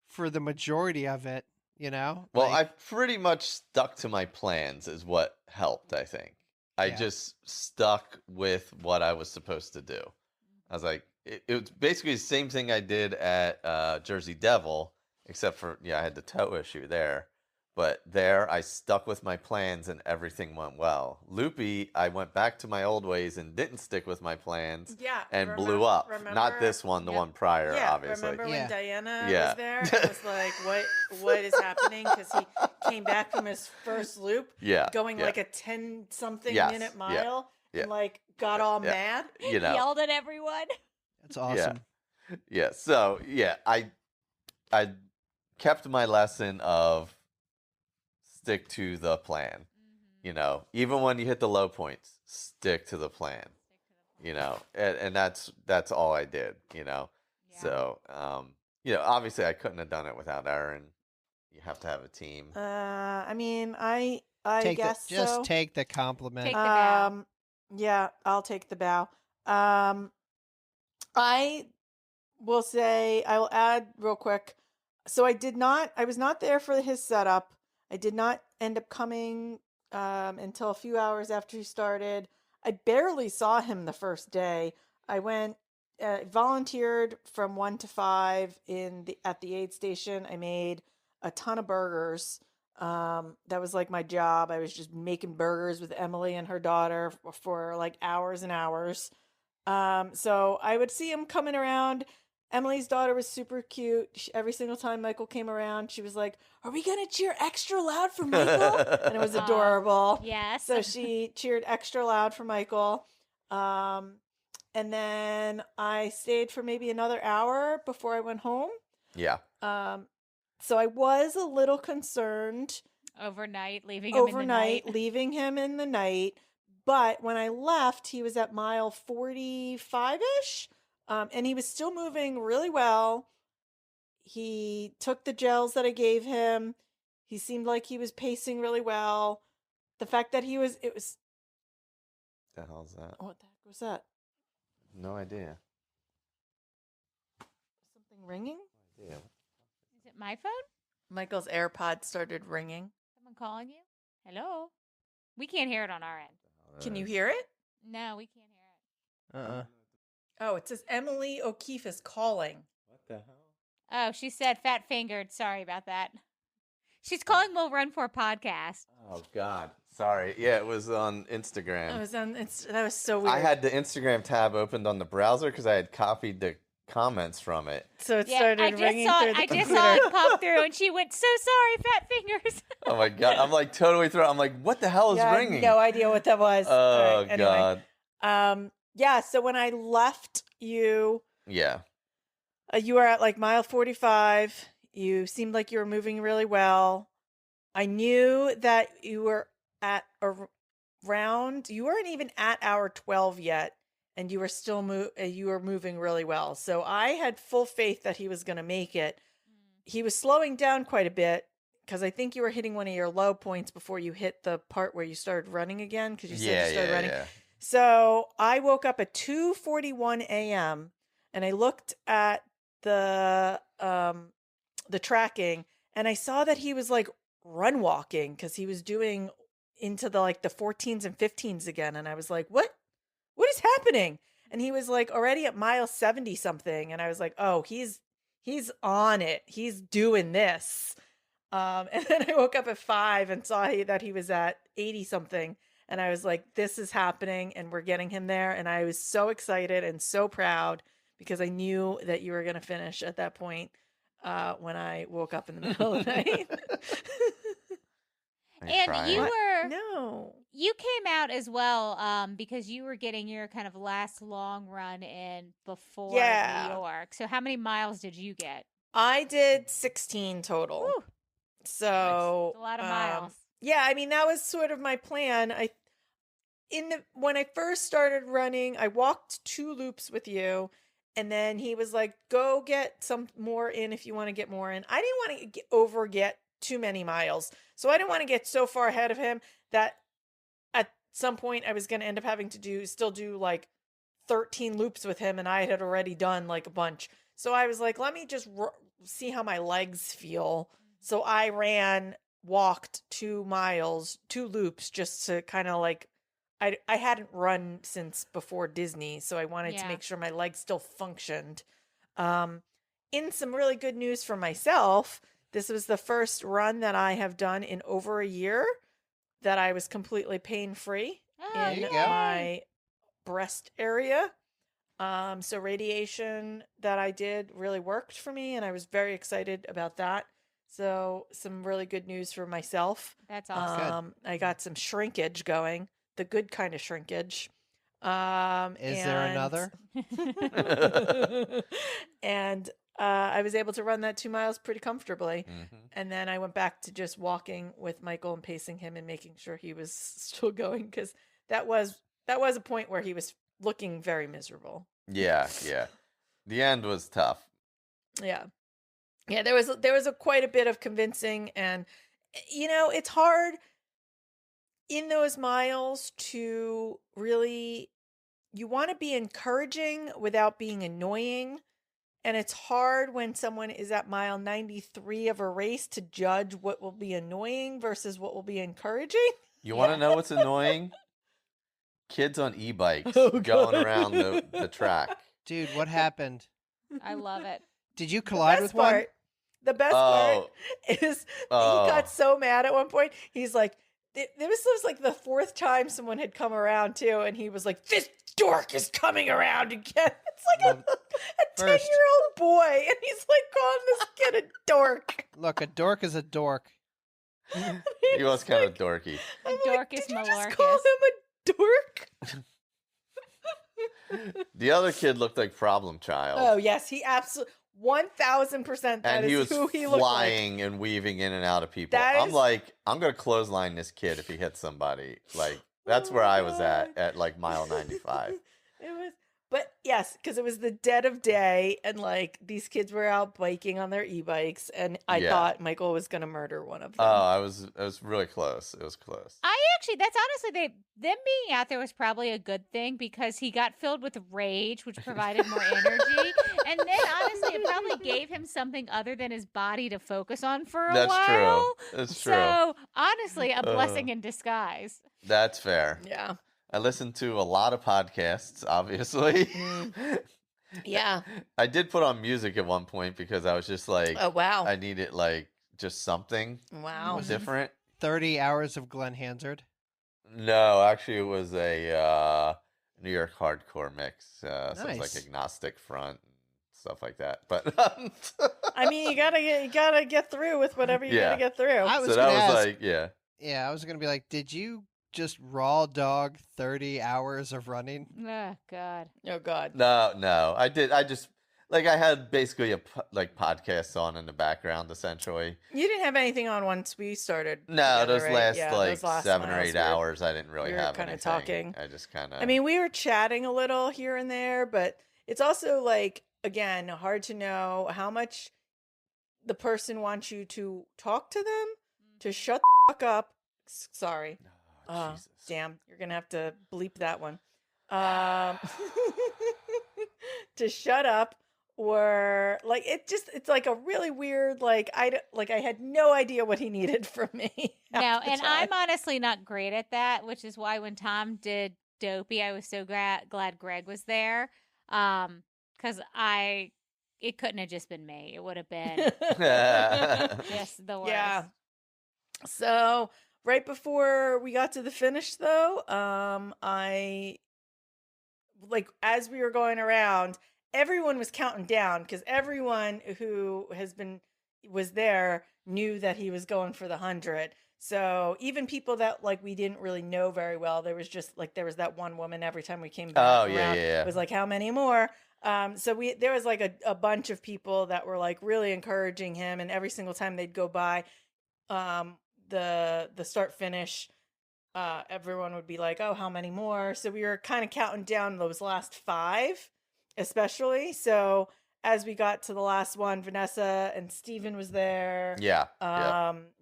for the majority of it, you know. Well, Like, I pretty much stuck to my plans, is what helped, I think. I Yeah. just stuck with what I was supposed to do. I was like, it was basically the same thing I did at Jersey Devil, except for, I had the toe issue there. But there, I stuck with my plans and everything went well. Loopy, I went back to my old ways and didn't stick with my plans Yeah. and blew up. Not remember- this one, the yeah. one prior, Yeah, obviously. remember Yeah. when Diana Yeah. was there? I was like, what is happening? Because he came back from his first loop, Yeah. going yeah. like a 10-something Yes, minute yeah, mile, yeah. and like got all Yeah. mad. You know. Yelled at everyone. that's awesome. Yeah. So I kept my lesson of stick to the plan. You know, even when you hit the low points, stick to the plan. You know, and that's all I did. You know, Yeah. so obviously I couldn't have done it without Erin. You have to have a team. I mean, I Take guess just so. take the compliment. Take the bow. Yeah, I'll take the bow. I will say, I will add real quick. So I was not there for his setup. I did not end up coming until a few hours after he started. I barely saw him the first day. I went, volunteered from 1 to 5 at the aid station. I made a ton of burgers. That was like my job. I was just making burgers with Emily and her daughter for like hours and hours. So I would see him coming around, Emily's daughter was super cute. Every single time Michael came around, she was like, "Are we going to cheer extra loud for Michael?" And it was adorable. Yes. So she cheered extra loud for Michael. And then I stayed for maybe another hour before I went home. Yeah. So I was a little concerned Overnight, leaving him in the night. leaving him in the night. But when I left, he was at mile 45-ish, and he was still moving really well. He took the gels that I gave him. He seemed like he was pacing really well. The fact that it was... The hell's that? What the heck was that? No idea. Something ringing? No idea. Is it my phone? Michael's AirPod started ringing. Someone calling you? Hello? We can't hear it on our end. Can you hear it? No, we can't hear it. Oh, it says Emily O'Keefe is calling. What the hell? Oh, she said fat fingered. Sorry about that. She's calling We'll Run For podcast. Oh God. Sorry. Yeah, it was on Instagram. That was so weird. I had the Instagram tab opened on the browser because I had copied the comments from it. So it started ringing through the I computer. just saw it pop through, and she went, "So sorry, fat fingers." Oh my God. I'm like totally through. I'm like, what the hell is I ringing? had no idea what that was. Oh All right, anyway. God. Yeah, so when I left you, Yeah. you were at like mile 45. You seemed like you were moving really well. I knew that you were at around, you weren't even at hour 12 yet, and you were still you were moving really well. So I had full faith that he was going to make it. He was slowing down quite a bit because I think you were hitting one of your low points before you hit the part where you started running again, because you said you started running. Yeah. So I woke up at 2:41 a.m. and I looked at the tracking, and I saw that he was like run walking because he was doing into the 14s and 15s again, and I was like, what is happening? And he was like already at mile 70 something, and I was like, oh, he's on it, he's doing this. And then I woke up at 5 and saw that he was at 80 something. And I was like, this is happening, and we're getting him there. And I was so excited and so proud because I knew that you were going to finish at that point when I woke up in the middle of the night. And you came out as well because you were getting your kind of last long run in before New York. So how many miles did you get? I did 16 total. Whew. So that's a lot of miles. Yeah, I mean, that was sort of my plan. When I first started running, I walked 2 loops with you, and then he was like, "Go get some more in if you want to get more in." I didn't want to get too many miles, so I didn't want to get so far ahead of him that at some point I was going to end up having to still do like 13 loops with him, and I had already done like a bunch. So I was like, let me just see how my legs feel. So I walked 2 loops, just to kind of like, I hadn't run since before Disney, so I wanted to make sure my legs still functioned. In some really good news for myself, this was the first run that I have done in over a year that I was completely pain-free in my breast area. So radiation that I did really worked for me, and I was very excited about that. So some really good news for myself. That's awesome. I got some shrinkage going, the good kind of shrinkage. Is there another? And I was able to run that 2 miles pretty comfortably. Mm-hmm. And then I went back to just walking with Michael and pacing him and making sure he was still going, because that was a point where he was looking very miserable. Yeah. The end was tough. Yeah, there was quite a bit of convincing, and it's hard in those miles to really, you want to be encouraging without being annoying, and it's hard when someone is at mile 93 of a race to judge what will be annoying versus what will be encouraging. You want to know what's annoying? Kids on e-bikes going around the track. Dude, what happened? I love it. Did you collide with one? The best part is he got so mad at one point. He's like, this was like the 4th time someone had come around too, and he was like, "This dork is coming around again." It's like First, 10-year-old boy, and he's like calling this kid a dork. look, a dork is a dork. He was kind of dorky. A I'm dorcus like, did you just malorcus. call him a dork? The other kid looked like Problem Child. Oh yes, he absolutely 1000%. That and he is was who he looked like. flying and weaving in and out of people. That I'm is- like, I'm gonna clothesline this kid if he hits somebody. Like that's where I was at like mile 95. It was, but yes, because it was the dead of day, and like these kids were out biking on their e-bikes, and I Yeah. thought Michael was gonna murder one of them. Oh, I was really close. It was close. That's honestly, them being out there was probably a good thing because he got filled with rage, which provided more energy. And then honestly, it probably gave him something other than his body to focus on for a That's while. true. That's true. So honestly, a blessing in disguise. That's fair. Yeah, I listened to a lot of podcasts, obviously. yeah. I did put on music at one point because I was just like, Oh wow, I needed like just something wow. Was it different. 30 hours of Glenn Hansard. No, actually, it was a New York hardcore mix. So it's like Nice. agnostic front and stuff like that. But I mean, you gotta get through with whatever you Yeah. gotta get through. I was so gonna that was ask, like, yeah. yeah, I was gonna be like, did you just raw dog 30 hours of running? Oh God. Oh God. No, I did. I just like I had basically like podcasts on in the background essentially. You didn't have anything on once we started. No, together, those right? last Yeah, like those last 7 or miles 8 were- hours, I didn't really we were have kinda anything. talking. I just kind of. I mean, we were chatting a little here and there, but it's also like, again, hard to know how much the person wants you to talk to them, to shut the fuck up. Sorry. Oh, Jesus. Damn, you're going to have to bleep that one. To shut up, or like it's like a really weird, like I had no idea what he needed from me. No, half the and time. I'm honestly not great at that, which is why when Tom did Dopey, I was so glad Greg was there. Because it couldn't have just been me. It would have been just the worst. Yeah. So right before we got to the finish, though, I as we were going around, everyone was counting down because everyone who was there knew that he was going for the 100. So even people that like we didn't really know very well, there was that one woman every time we came back. Oh, yeah, around, yeah. was like, how many more? So there was like a bunch of people that were like really encouraging him, and every single time they'd go by, the start finish, everyone would be like, oh, how many more? So we were kind of counting down those last 5, especially. So as we got to the last one, Vanessa and Steven was there. Yeah.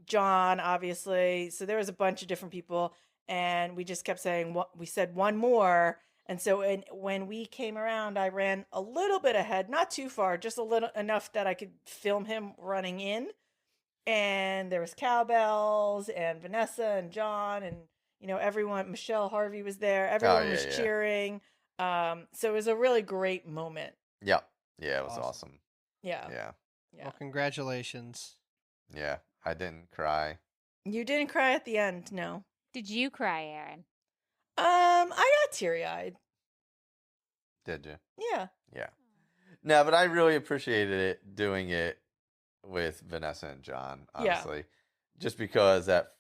John, obviously. So there was a bunch of different people, and we just kept saying, we said one more. And so when we came around, I ran a little bit ahead, not too far, just a little enough that I could film him running in. And there was cowbells and Vanessa and John and, everyone, Michelle Harvey was there. Everyone was cheering. So it was a really great moment. Yeah. Yeah, it was Awesome. awesome. Yeah. Yeah. Well, congratulations. Yeah. I didn't cry. You didn't cry at the end, no. Did you cry, Erin? I got teary-eyed. Did you? Yeah. Yeah. No, but I really appreciated it doing it with Vanessa and John, Yeah. honestly. Just because that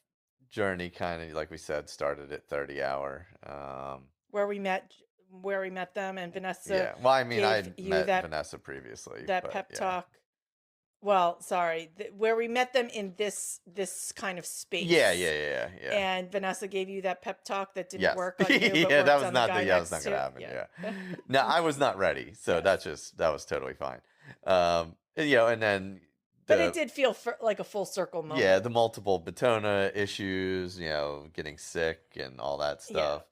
journey kind of, like we said, started at 30 hour. Where we met them, and Vanessa Yeah. Well, I mean, I gave you met that- Vanessa previously. that but pep yeah. talk. Well, sorry, where we met them in this kind of space. Yeah. And Vanessa gave you that pep talk that didn't Yes. work on you. But Yeah, worked that was on not the guy that was next not gonna to- happen. Yeah. No, I was not ready, so that was totally fine. And then But it did feel like a full circle moment. yeah, the multiple Batona issues, getting sick and all that stuff.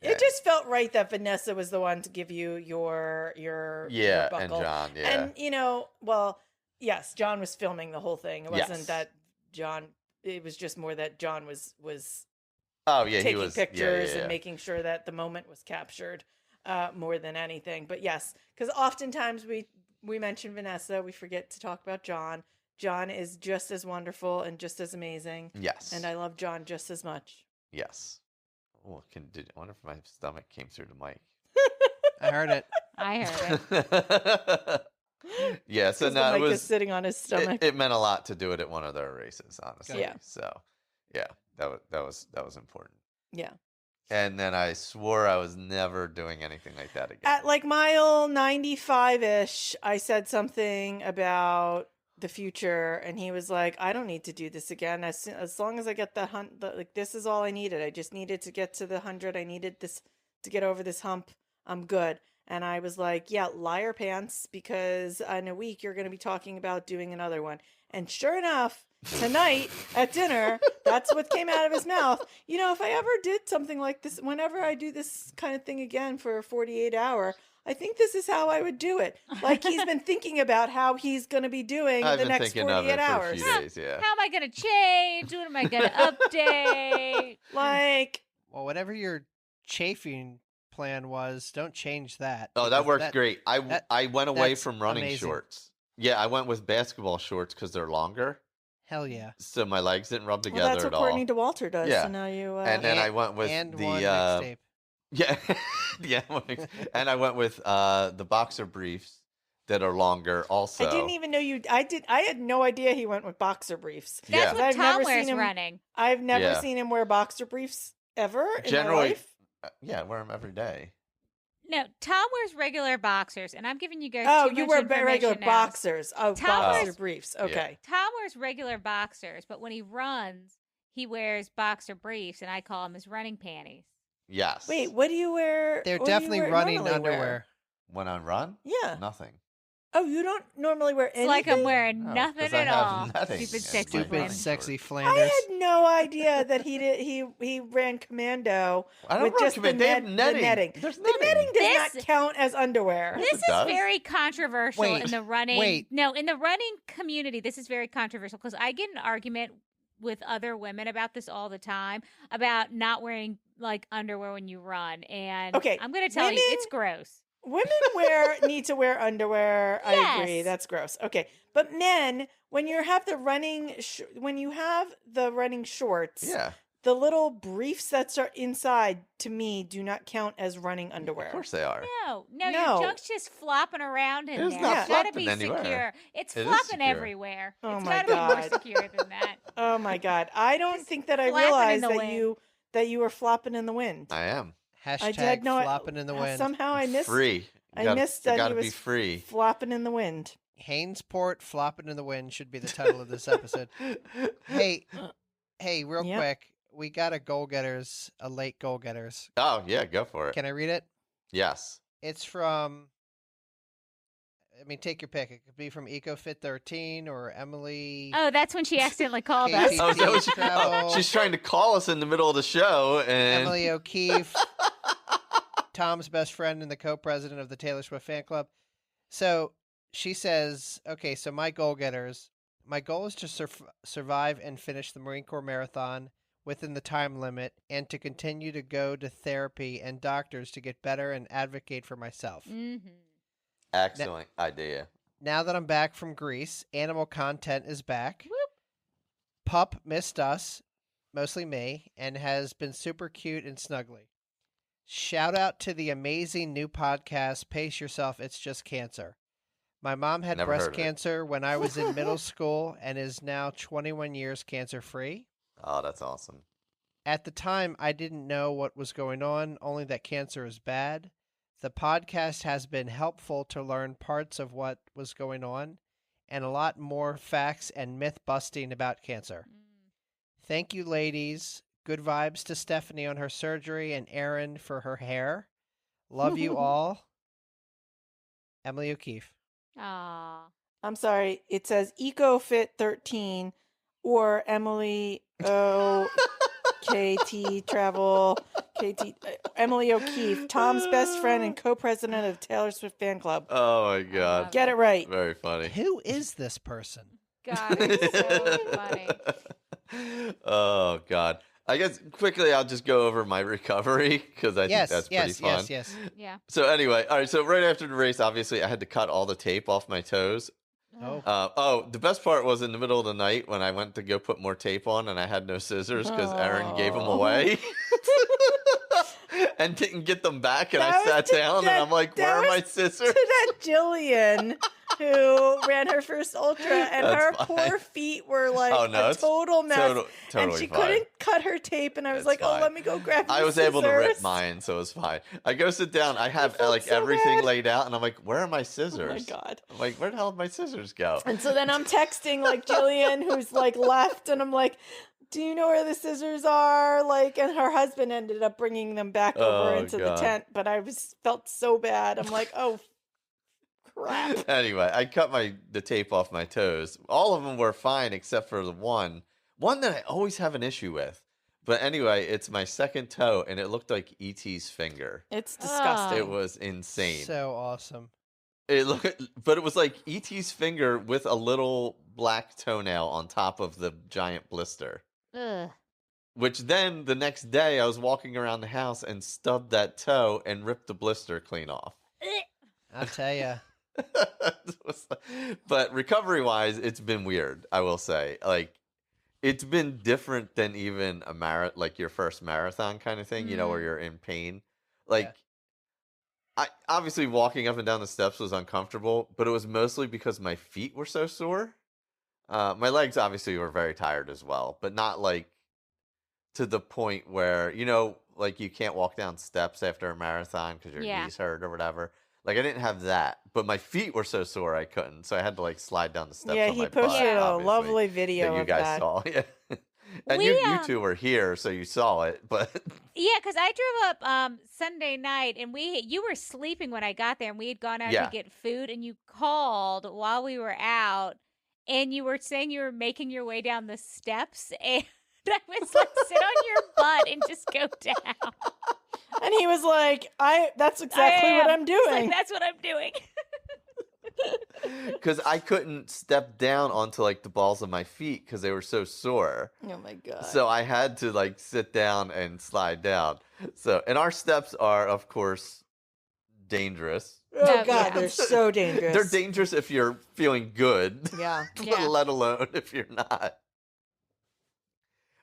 It just felt right that Vanessa was the one to give you your yeah, buckle. and John, yeah. And well, yes, John was filming the whole thing. It wasn't Yes. that John. It was just more that John was Oh yeah, taking he was pictures yeah. and making sure that the moment was captured more than anything. But yes, because oftentimes we mention Vanessa, we forget to talk about John. John is just as wonderful and just as amazing. Yes. And I love John just as much. Yes. Oh, I wonder if my stomach came through the mic. I heard it. I heard it. Yeah, so 'Cause the now it mic is was sitting on his stomach. it meant a lot to do it at one of their races, honestly. Yeah. So, yeah, that was important. Yeah. And then I swore I was never doing anything like that again. At like mile 95-ish, I said something about the future, and he was like, I don't need to do this again. As long as I get like, this is all I needed. I just needed to get to the 100. I needed this to get over this hump. I'm good. And I was like, yeah, liar pants, because in a week you're going to be talking about doing another one. And sure enough, tonight at dinner, that's what came out of his mouth. You know, if I ever did something like this, whenever I do this kind of thing again for a 48-hour, I think this is how I would do it. Like, he's been thinking about how he's going to be doing I've the been next thinking of 48 it for a hours. few days, yeah. How am I going to change? What am I going to update? Like, Well, whatever your chafing plan was, don't change that. Oh, that because works great. I went away that's from running amazing. shorts. Yeah, I went with basketball shorts because they're longer, Hell yeah. so my legs didn't rub well, together that's what at all. Courtney DeWalter does. Yeah. So now you... And then I went with and the one mixtape. yeah, yeah, and I went with the boxer briefs that are longer. Also, I didn't even know you... I had no idea he went with boxer briefs. That's Yeah. what I've Tom never wears seen him- running. I've never Yeah. seen him wear boxer briefs ever in my Generally- life. yeah, I wear them every day. No, Tom wears regular boxers, and I'm giving you guys Oh, too you much wear information regular now. boxers. Oh, Tom boxer wears- briefs. Okay. Tom wears regular boxers, but when he runs, he wears boxer briefs, and I call them his running panties. Yes. Wait, what do you wear? They're what do you definitely wear- running normally wear? underwear. When I run, Yeah. nothing. Oh, you don't normally wear It's anything? like I'm wearing No, nothing 'cause I at have all. nothing Stupid in sexy my Stupid, running Flanders. sexy shorts. Flanders. I had no idea that he ran commando I don't with run just the, command- they have the netting. netting. There's The netting. netting does This- not count as underwear. This it is does. very controversial Wait, in the running. wait. No, in the running community, this is very controversial because I get in an argument with other women about this all the time about not wearing like underwear when you run. And Okay, I'm going to tell you, women- it's gross. Women need to wear underwear. I agree. Yes. That's gross. Okay, but men, when you have the running, when you have the running shorts, Yeah, the little briefs that are inside, to me, do not count as running underwear. of course they are. No, No. your junk's just flopping around in It's there. not It's got to flopping be anywhere. secure. It's It is flopping secure. everywhere. Oh It's my gotta be more God. secure than that. Oh my God! I don't Just think that I flapping in realized the that wind. you were flopping in the wind. I am Hashtag had no- flopping in the wind. Somehow I missed free. I missed that he Gotta was be free. flopping in the wind. Hainesport flopping in the wind should be the title of this episode. Hey, real Yep. quick. We got a late goal getters. Oh yeah, go for it. Can I read it? Yes. It's from, take your pick. It could be from EcoFit13 or Emily. Oh, that's when she accidentally called Casey us. Oh, so T. Travel, she's trying to call us in the middle of the show, and Emily O'Keefe, Tom's best friend and the co-president of the Taylor Swift fan club. So she says, okay, so my goal getters, my goal is to survive and finish the Marine Corps Marathon within the time limit and to continue to go to therapy and doctors to get better and advocate for myself. Mm-hmm. excellent idea. Now that I'm back from Greece, animal content is back. Whoop. Pup missed us, mostly me, and has been super cute and snuggly. Shout out to the amazing new podcast, Pace Yourself, It's Just Cancer. My mom had Never breast heard of it. cancer when I was in middle school and is now 21 years cancer-free. Oh, that's awesome. At the time, I didn't know what was going on, only that cancer is bad. The podcast has been helpful to learn parts of what was going on and a lot more facts and myth-busting about cancer. Thank you, ladies. Good vibes to Stephanie on her surgery and Erin for her hair. Love you all. Emily O'Keefe. Aw. I'm sorry. It says EcoFit13 or Emily O. KT Travel. Emily O'Keefe, Tom's best friend and co-president of Taylor Swift fan club. Oh my god. Get it right. Very funny. Who is this person? God, it's so funny. Oh god. I guess quickly I'll just go over my recovery because I think that's pretty fun. Yes. Yeah. So anyway, all right. So right after the race, obviously I had to cut all the tape off my toes. Oh. The best part was in the middle of the night when I went to go put more tape on and I had no scissors because Erin gave them Oh. away. and didn't get them back. And That I was sat to- down, and that- I'm like, that "Where are my was scissors?" To that Jillian who ran her first ultra, and That's her fine. poor feet were like Oh, no, a it's total mess. totally and she fine. couldn't cut her tape, and I was It's like, "Oh, fine. let me go grab." I the was able to rip scissors." mine, so it was fine. I go sit down. I have felt like so everything bad. laid out, and I'm like, "Where are my Oh scissors?" my god. I'm like, "Where the hell did my scissors go?" And so then I'm texting like Jillian, who's like left, and I'm like, "Do you know where the scissors are?" Like, and her husband ended up bringing them back over Oh, into the God. tent, but I felt so bad. I'm like, "Oh, crap." Anyway, I cut the tape off my toes. All of them were fine except for the one that I always have an issue with. But anyway, it's my second toe, and it looked like E.T.'s finger. It's disgusting. It was insane. So awesome. But it was like E.T.'s finger with a little black toenail on top of the giant blister. Ugh. Which then the next day I was walking around the house and stubbed that toe and ripped the blister clean off. I'll tell you. But recovery wise, it's been weird, I will say. Like, it's been different than even like your first marathon kind of thing, where you're in pain. Like, I obviously walking up and down the steps was uncomfortable, but it was mostly because my feet were so sore. My legs obviously were very tired as well, but not like to the point where, like you can't walk down steps after a marathon because your knees hurt or whatever. Like, I didn't have that, but my feet were so sore I couldn't, so I had to like slide down the steps. Yeah, on he my posted butt, a obviously, lovely video that you of guys that. saw. Yeah, and you two were here, so you saw it. But Yeah, because I drove up Sunday night, and you were sleeping when I got there, and we had gone out Yeah. to get food, and you called while we were out, and you were saying you were making your way down the steps, and I was like, sit on your butt and just go down. And he was like, that's exactly what I'm He's like, doing. that's what I'm doing. because I couldn't step down onto like the balls of my feet because they were so sore. Oh my god. So I had to like sit down and slide down. So, and our steps are, of course, dangerous. Oh Yeah. god, they're so dangerous. They're dangerous if you're feeling good, Yeah. Yeah. let alone if you're not.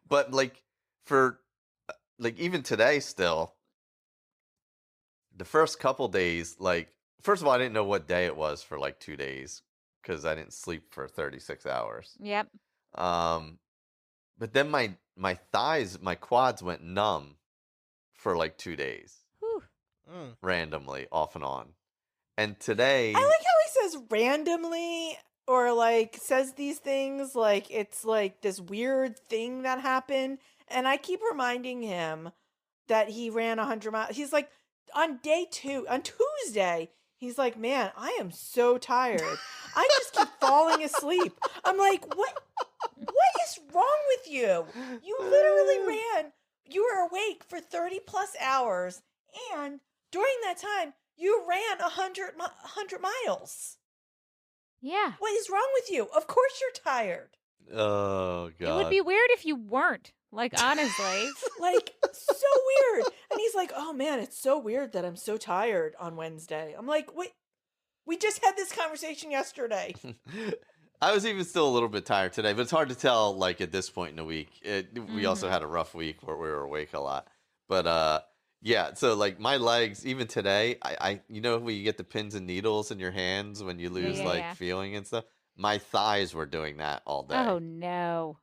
But like even today still, the first couple days, like, first of all, I didn't know what day it was for like 2 days because I didn't sleep for 36 hours. Yep. But then my thighs, my quads went numb for like 2 days Whew. randomly, off and on. And today, I like how he says randomly or like says these things like it's like this weird thing that happened. And I keep reminding him that he ran 100 miles. He's like, on day 2, on Tuesday, he's like, man, I am so tired. I just keep falling asleep. I'm like, what is wrong with you? You literally ran. You were awake for 30 plus hours. And during that time, you ran 100 miles. Yeah. What is wrong with you? Of course you're tired. oh god, It would be weird if you weren't. Like, honestly. Like, so weird. And he's like, oh man, it's so weird that I'm so tired on Wednesday. I'm like, wait, we just had this conversation yesterday. I was even still a little bit tired today, but it's hard to tell, like, at this point in the week. We also had a rough week where we were awake a lot. But, yeah, so, like, my legs, even today, I when you get the pins and needles in your hands when you lose, Yeah. feeling and stuff? My thighs were doing that all day. Oh, no.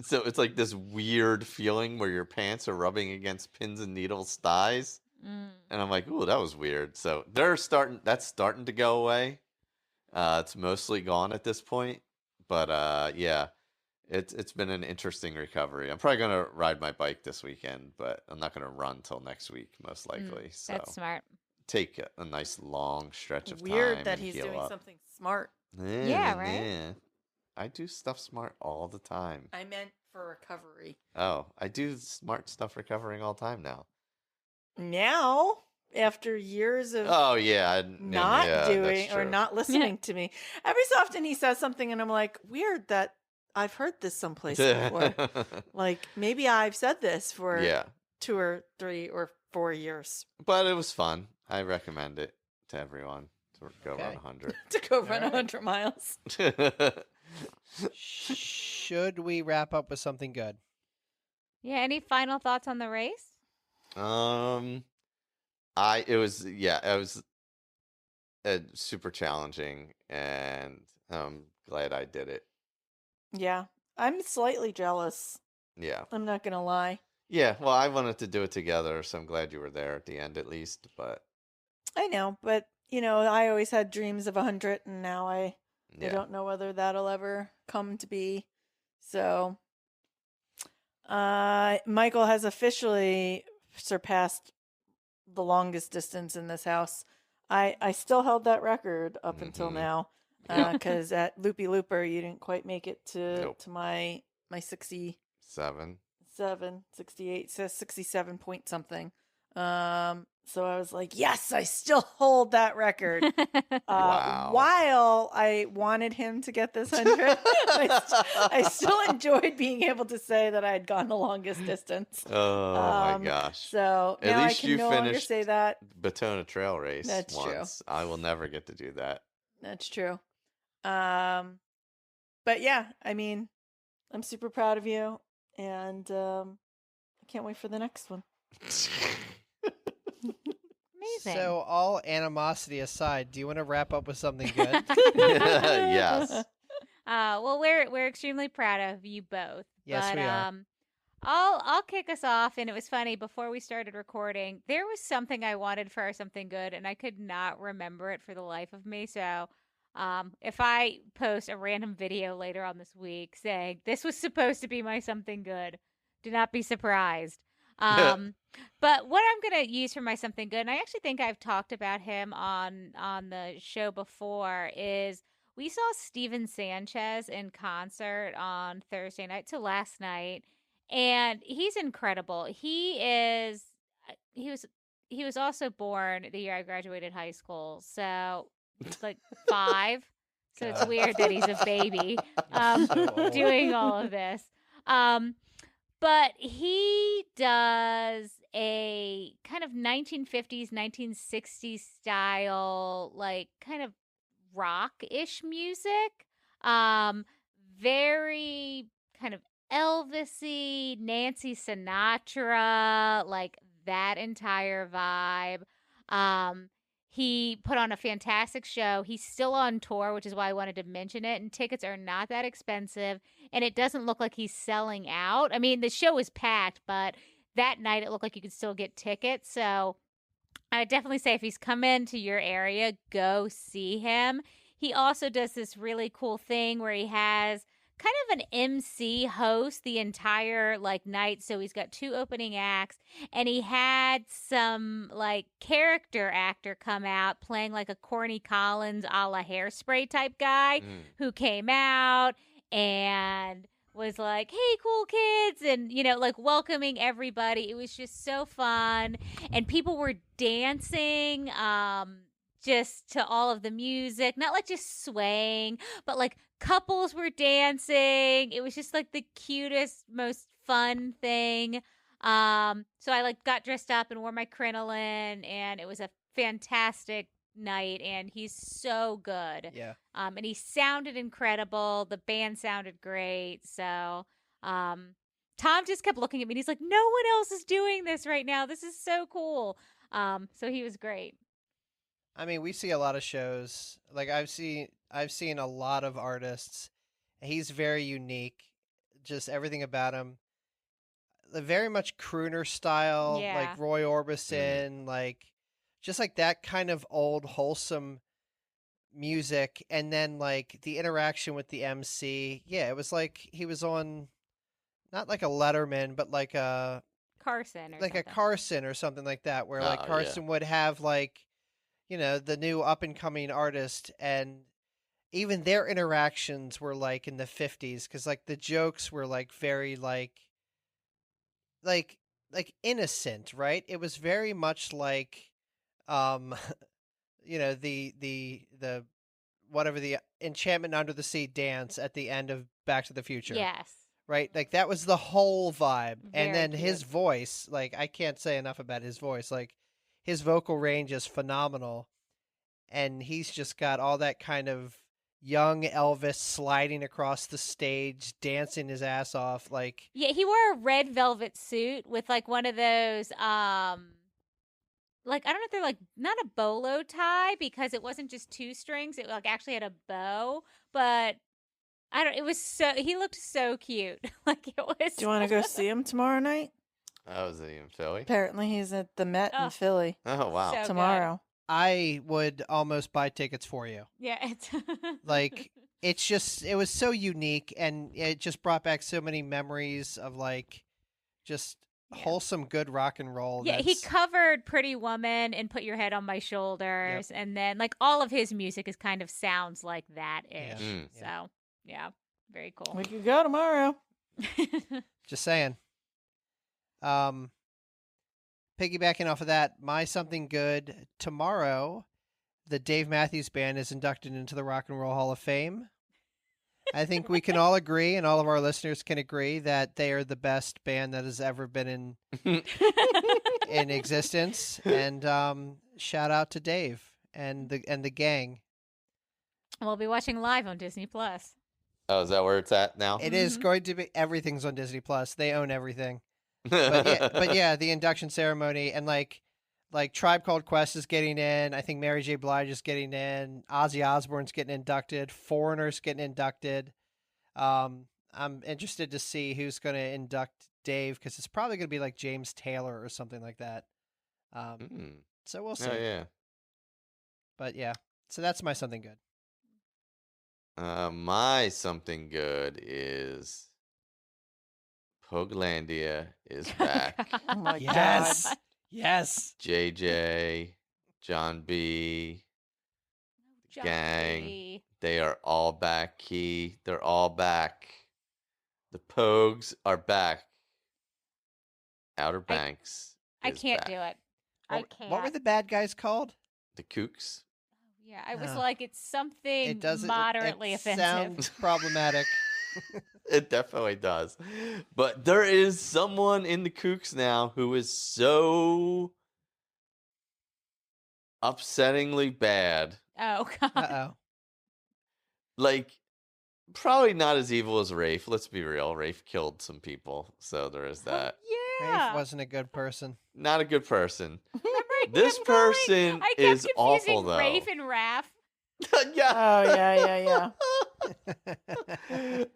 So it's like this weird feeling where your pants are rubbing against pins and needles thighs. Mm. And I'm like, ooh, that was weird. So that's starting to go away. It's mostly gone at this point. But yeah, it's been an interesting recovery. I'm probably gonna ride my bike this weekend, but I'm not gonna run till next week, most likely. So That's smart. take a nice long stretch of time. Weird that and he's heal doing up. something smart. Yeah, right? Yeah. I do stuff smart all the time. I meant for recovery. Oh, I do smart stuff recovering all the time now. Now, after years of Oh yeah, not yeah, doing that's or true. not listening to me, every so often he says something and I'm like, weird that I've heard this someplace before. Like, maybe I've said this for yeah, 2 or 3 or 4 years but it was fun. I recommend it to everyone to go Okay. run 100. to go run right. 100 miles. Should we wrap up with something good? Yeah, any final thoughts on the race? It was super challenging, and I'm glad I did it. Yeah. I'm slightly jealous. Yeah. I'm not gonna lie. Yeah, well, I wanted to do it together, so I'm glad you were there at the end at least, but I know, but I always had dreams of 100, and now I yeah. don't know whether that'll ever come to be. So, Michael has officially surpassed the longest distance in this house. I still held that record up until Mhm. now, Yep. because at Loopy Looper you didn't quite make it to Nope. my 67, 7. 68, says 67 point something. So I was like, yes, I still hold that record. Wow. While I wanted him to get this 100, I still enjoyed being able to say that I had gone the longest distance. Oh my gosh. So At now I least can you no longer finished say that. Batona Trail Race That's true. once. I will never get to do that. That's true. But yeah, I mean, I'm super proud of you, and I can't wait for the next one. Amazing. So, all animosity aside, do you want to wrap up with something good? Yes. Well, we're extremely proud of you both. Yes, but, we are. I'll kick us off, and it was funny before we started recording. There was something I wanted for our something good, and I could not remember it for the life of me. So, if I post a random video later on this week saying this was supposed to be my something good, do not be surprised. But what I'm gonna use for my something good, and I actually think I've talked about him on the show before, is we saw Steven Sanchez in concert on Thursday night, so last night, and he's incredible. He was also born the year I graduated high school, so it's like 5. So it's God. weird that he's a baby So old. doing all of this. But he does a kind of 1950s, 1960s style, like kind of rock-ish music. Very kind of Elvis-y, Nancy Sinatra, like that entire vibe. He put on a fantastic show. He's still on tour, which is why I wanted to mention it. And tickets are not that expensive. And it doesn't look like he's selling out. I mean, the show is packed, but that night it looked like you could still get tickets. So I definitely say if he's come into your area, go see him. He also does this really cool thing where he has kind of an MC host the entire like night. So he's got 2 opening acts, and he had some like character actor come out playing like a Corny Collins a la Hairspray type guy who came out and was like, hey, cool kids, and like welcoming everybody. It was just so fun, and people were dancing just to all of the music, not like just swaying, but like couples were dancing. It was just like the cutest, most fun thing. So I like got dressed up and wore my crinoline, and it was a fantastic night, and he's so good. Yeah. And he sounded incredible. The band sounded great. So, Tom just kept looking at me and he's like, no one else is doing this right now. This is so cool. So he was great. I mean, we see a lot of shows. Like I've seen a lot of artists. He's very unique. Just everything about him. Very much crooner style, Yeah. like Roy Orbison, like just like that kind of old wholesome music, and then like the interaction with the MC. Yeah, it was like he was on not like a Letterman, but like a Carson or like something. a Carson or something like that, where like Oh, yeah. Carson would have like the new up and coming artist, and even their interactions were like in the 50s, because like the jokes were like very like innocent, right? It was very much like um the whatever, the enchantment under the sea dance at the end of Back to the Future. Yes. Right? Like that was the whole vibe. And Very then cute. his voice, like I can't say enough about his voice. Like his vocal range is phenomenal. And he's just got all that kind of young Elvis sliding across the stage, dancing his ass off. Like, Yeah, he wore a red velvet suit with like one of those like, I don't know if they're like not a bolo tie because it wasn't just 2 strings. It like actually had a bow, but I don't. It was so he looked so cute. Like it was. Do you want to go see him tomorrow night? Oh, is he in Philly? Apparently, he's at the Met in Oh, Philly Oh, wow. so good. tomorrow. I would almost buy tickets for you. Yeah, it's Like, it was so unique, and it just brought back so many memories of like just Yeah. wholesome, good rock and roll. Yeah, he that's- covered Pretty Woman and Put Your Head on My Shoulders, and then like all of his music is kind of sounds like that ish. Yeah. Mm. So yeah, very cool. We could go tomorrow. Just saying. Piggybacking off of that, my something good tomorrow, the Dave Matthews Band is inducted into the Rock and Roll Hall of Fame. I think we can all agree, and all of our listeners can agree, that they are the best band that has ever been in existence. And shout out to Dave and the gang. We'll be watching live on Disney Plus. Oh, is that where it's at now? It is Mhm. going to be, everything's on Disney Plus. They own everything. But yeah, the induction ceremony, and like Tribe Called Quest is getting in. I think Mary J. Blige is getting in. Ozzy Osbourne's getting inducted. Foreigner's getting inducted. I'm interested to see who's going to induct Dave, because it's probably going to be like James Taylor or something like that. Mm. So we'll see. Oh, yeah. But yeah, so that's my something good. My something good is Pogelandia is back. Oh my Yes. god. Yes. JJ, John B, gang. Johnny. They are all back, Key. They're all back. The Pogues are back. Outer Banks. I is can't back. do it. I What, can't. what were the bad guys called? The Kooks. Yeah, I was Oh. like, it's something It doesn't moderately it offensive. sounds problematic. It definitely does. But there is someone in the Kooks now who is so upsettingly bad. Oh god. Uh-oh. Like, probably not as evil as Rafe. Let's be real. Rafe killed some people. So there is that. Yeah. Rafe wasn't a good person. Not a good person. Remember I This kept calling- person I kept is confusing awful, though. Rafe and Raph. Yeah. Oh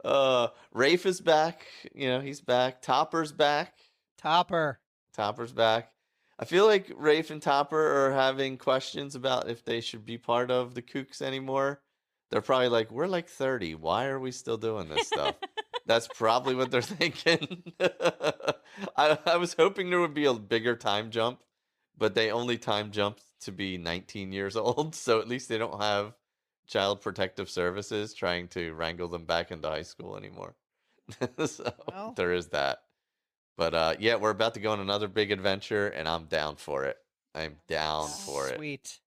yeah. Rafe is back. You know, he's back. Topper's back. Topper. Topper's back. I feel like Rafe and Topper are having questions about if they should be part of the Kooks anymore. They're probably like, we're like 30. Why are we still doing this stuff? That's probably what they're thinking. I was hoping there would be a bigger time jump, but they only time jumped to be 19 years old. So at least they don't have Child Protective Services trying to wrangle them back into high school anymore. So Well. there is that. But yeah, we're about to go on another big adventure, and I'm down for it. I'm down for it. Sweet.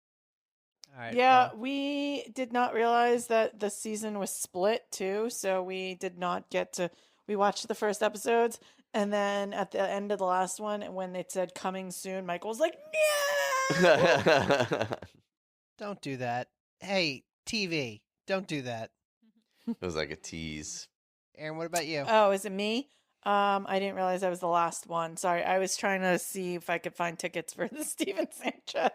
All right. Yeah, well, we did not realize that the season was split too, so we did not get to. We watched the first episodes, and then at the end of the last one, when it said "coming soon," Michael was like, "No!" It don't do that. Hey, TV, don't do that. was like a tease. Aaron, what about you? Oh, is it me? I didn't realize I was the last one. Sorry, I was trying to see if I could find tickets for the Steven Sanchez.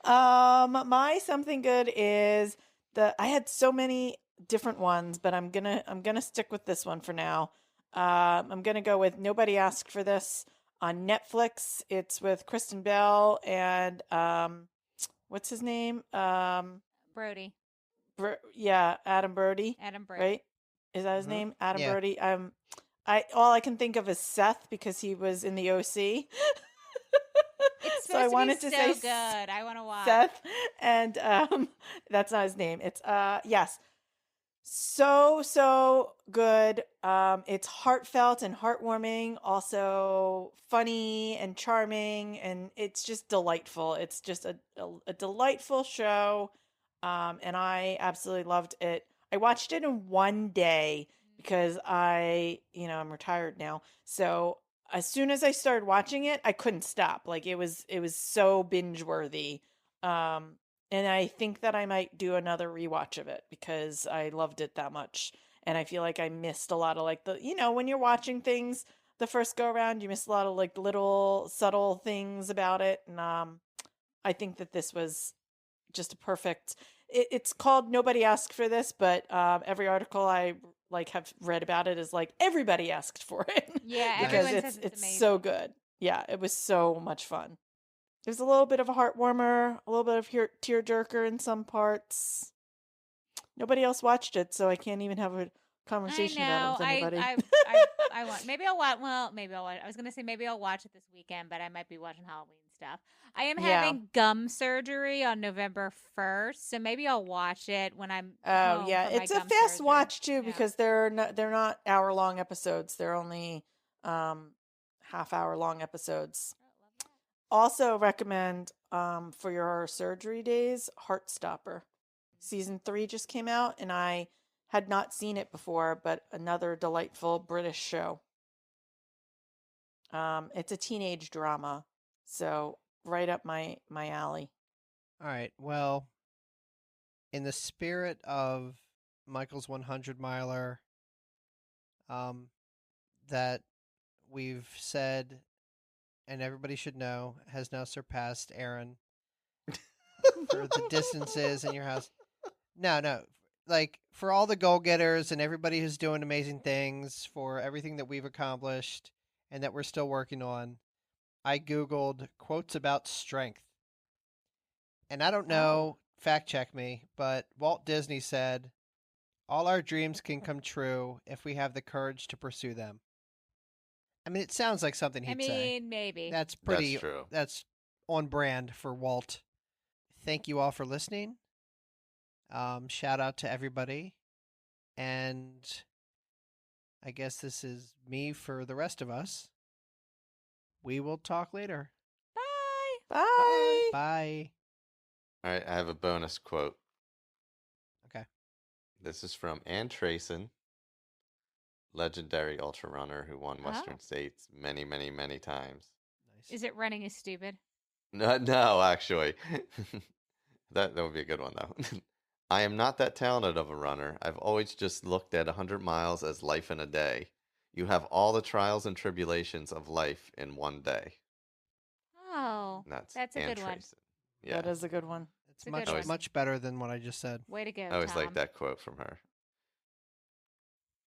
My something good is I had so many different ones, but I'm gonna stick with this one for now. I'm gonna go with Nobody Asked for This on Netflix. It's with Kristen Bell and what's his name? Brody. Yeah, Adam Brody. Adam Brody. Right? Is that his Mhm. name? Adam Yeah. Brody. All I can think of is Seth because he was in the OC. It's So I supposed wanted to to be so say good. I want to watch. Seth, and that's not his name. It's yes, so good. It's heartfelt and heartwarming, also funny and charming, and it's just delightful. It's just a delightful show, and I absolutely loved it. I watched it in one day because I'm retired now, so as soon as I started watching it, I couldn't stop. Like it was so binge worthy. And I think that I might do another rewatch of it because I loved it that much. And I feel like I missed a lot of like when you're watching things the first go around. You missed a lot of like little subtle things about it, and I think that this was just a perfect. It's called Nobody Asked for This, but every article I like have read about it is like everybody asked for it. Yeah, because everyone says it's amazing. so good. Yeah, it was so much fun. It was a little bit of a heart warmer, a little bit of tear jerker in some parts. Nobody else watched it, so I can't even have a conversation about it with anybody. I want. Maybe I'll watch. Well, maybe I'll watch. I was gonna say maybe I'll watch it this weekend, but I might be watching Halloween stuff. I am Yeah. having gum surgery on November 1st, so maybe I'll watch it when I'm. Oh home yeah, from my it's a gum fast surgery. watch too Yeah. because they're not hour-long episodes. They're only half-hour long episodes. Also recommend for your surgery days, Heartstopper. Season 3 just came out, and I had not seen it before, but another delightful British show. It's a teenage drama, so right up my alley. All right. Well, in the spirit of Michael's 100 miler, that we've said, and everybody should know, has now surpassed Erin for the distances in your house. No. Like, for all the goal-getters and everybody who's doing amazing things, for everything that we've accomplished and that we're still working on, I Googled quotes about strength. And I don't know, fact check me, but Walt Disney said, all our dreams can come true if we have the courage to pursue them. I mean, it sounds like something he'd say. Maybe. That's pretty. That's true. That's on brand for Walt. Thank you all for listening. Shout out to everybody. And I guess this is me for the rest of us. We will talk later. Bye. Bye. All right, I have a bonus quote. Okay. This is from Ann Trayson, legendary ultra runner who won Western States many, many, many times. Nice. Is it running is stupid? No, actually. That would be a good one, though. I am not that talented of a runner. I've always just looked at 100 miles as life in a day. You have all the trials and tribulations of life in one day. Oh, And that's a Ann good one. Trayson. Yeah. That is a good one. It's a good much one. much better than what I just said. Way to go, I always Tom. like that quote from her.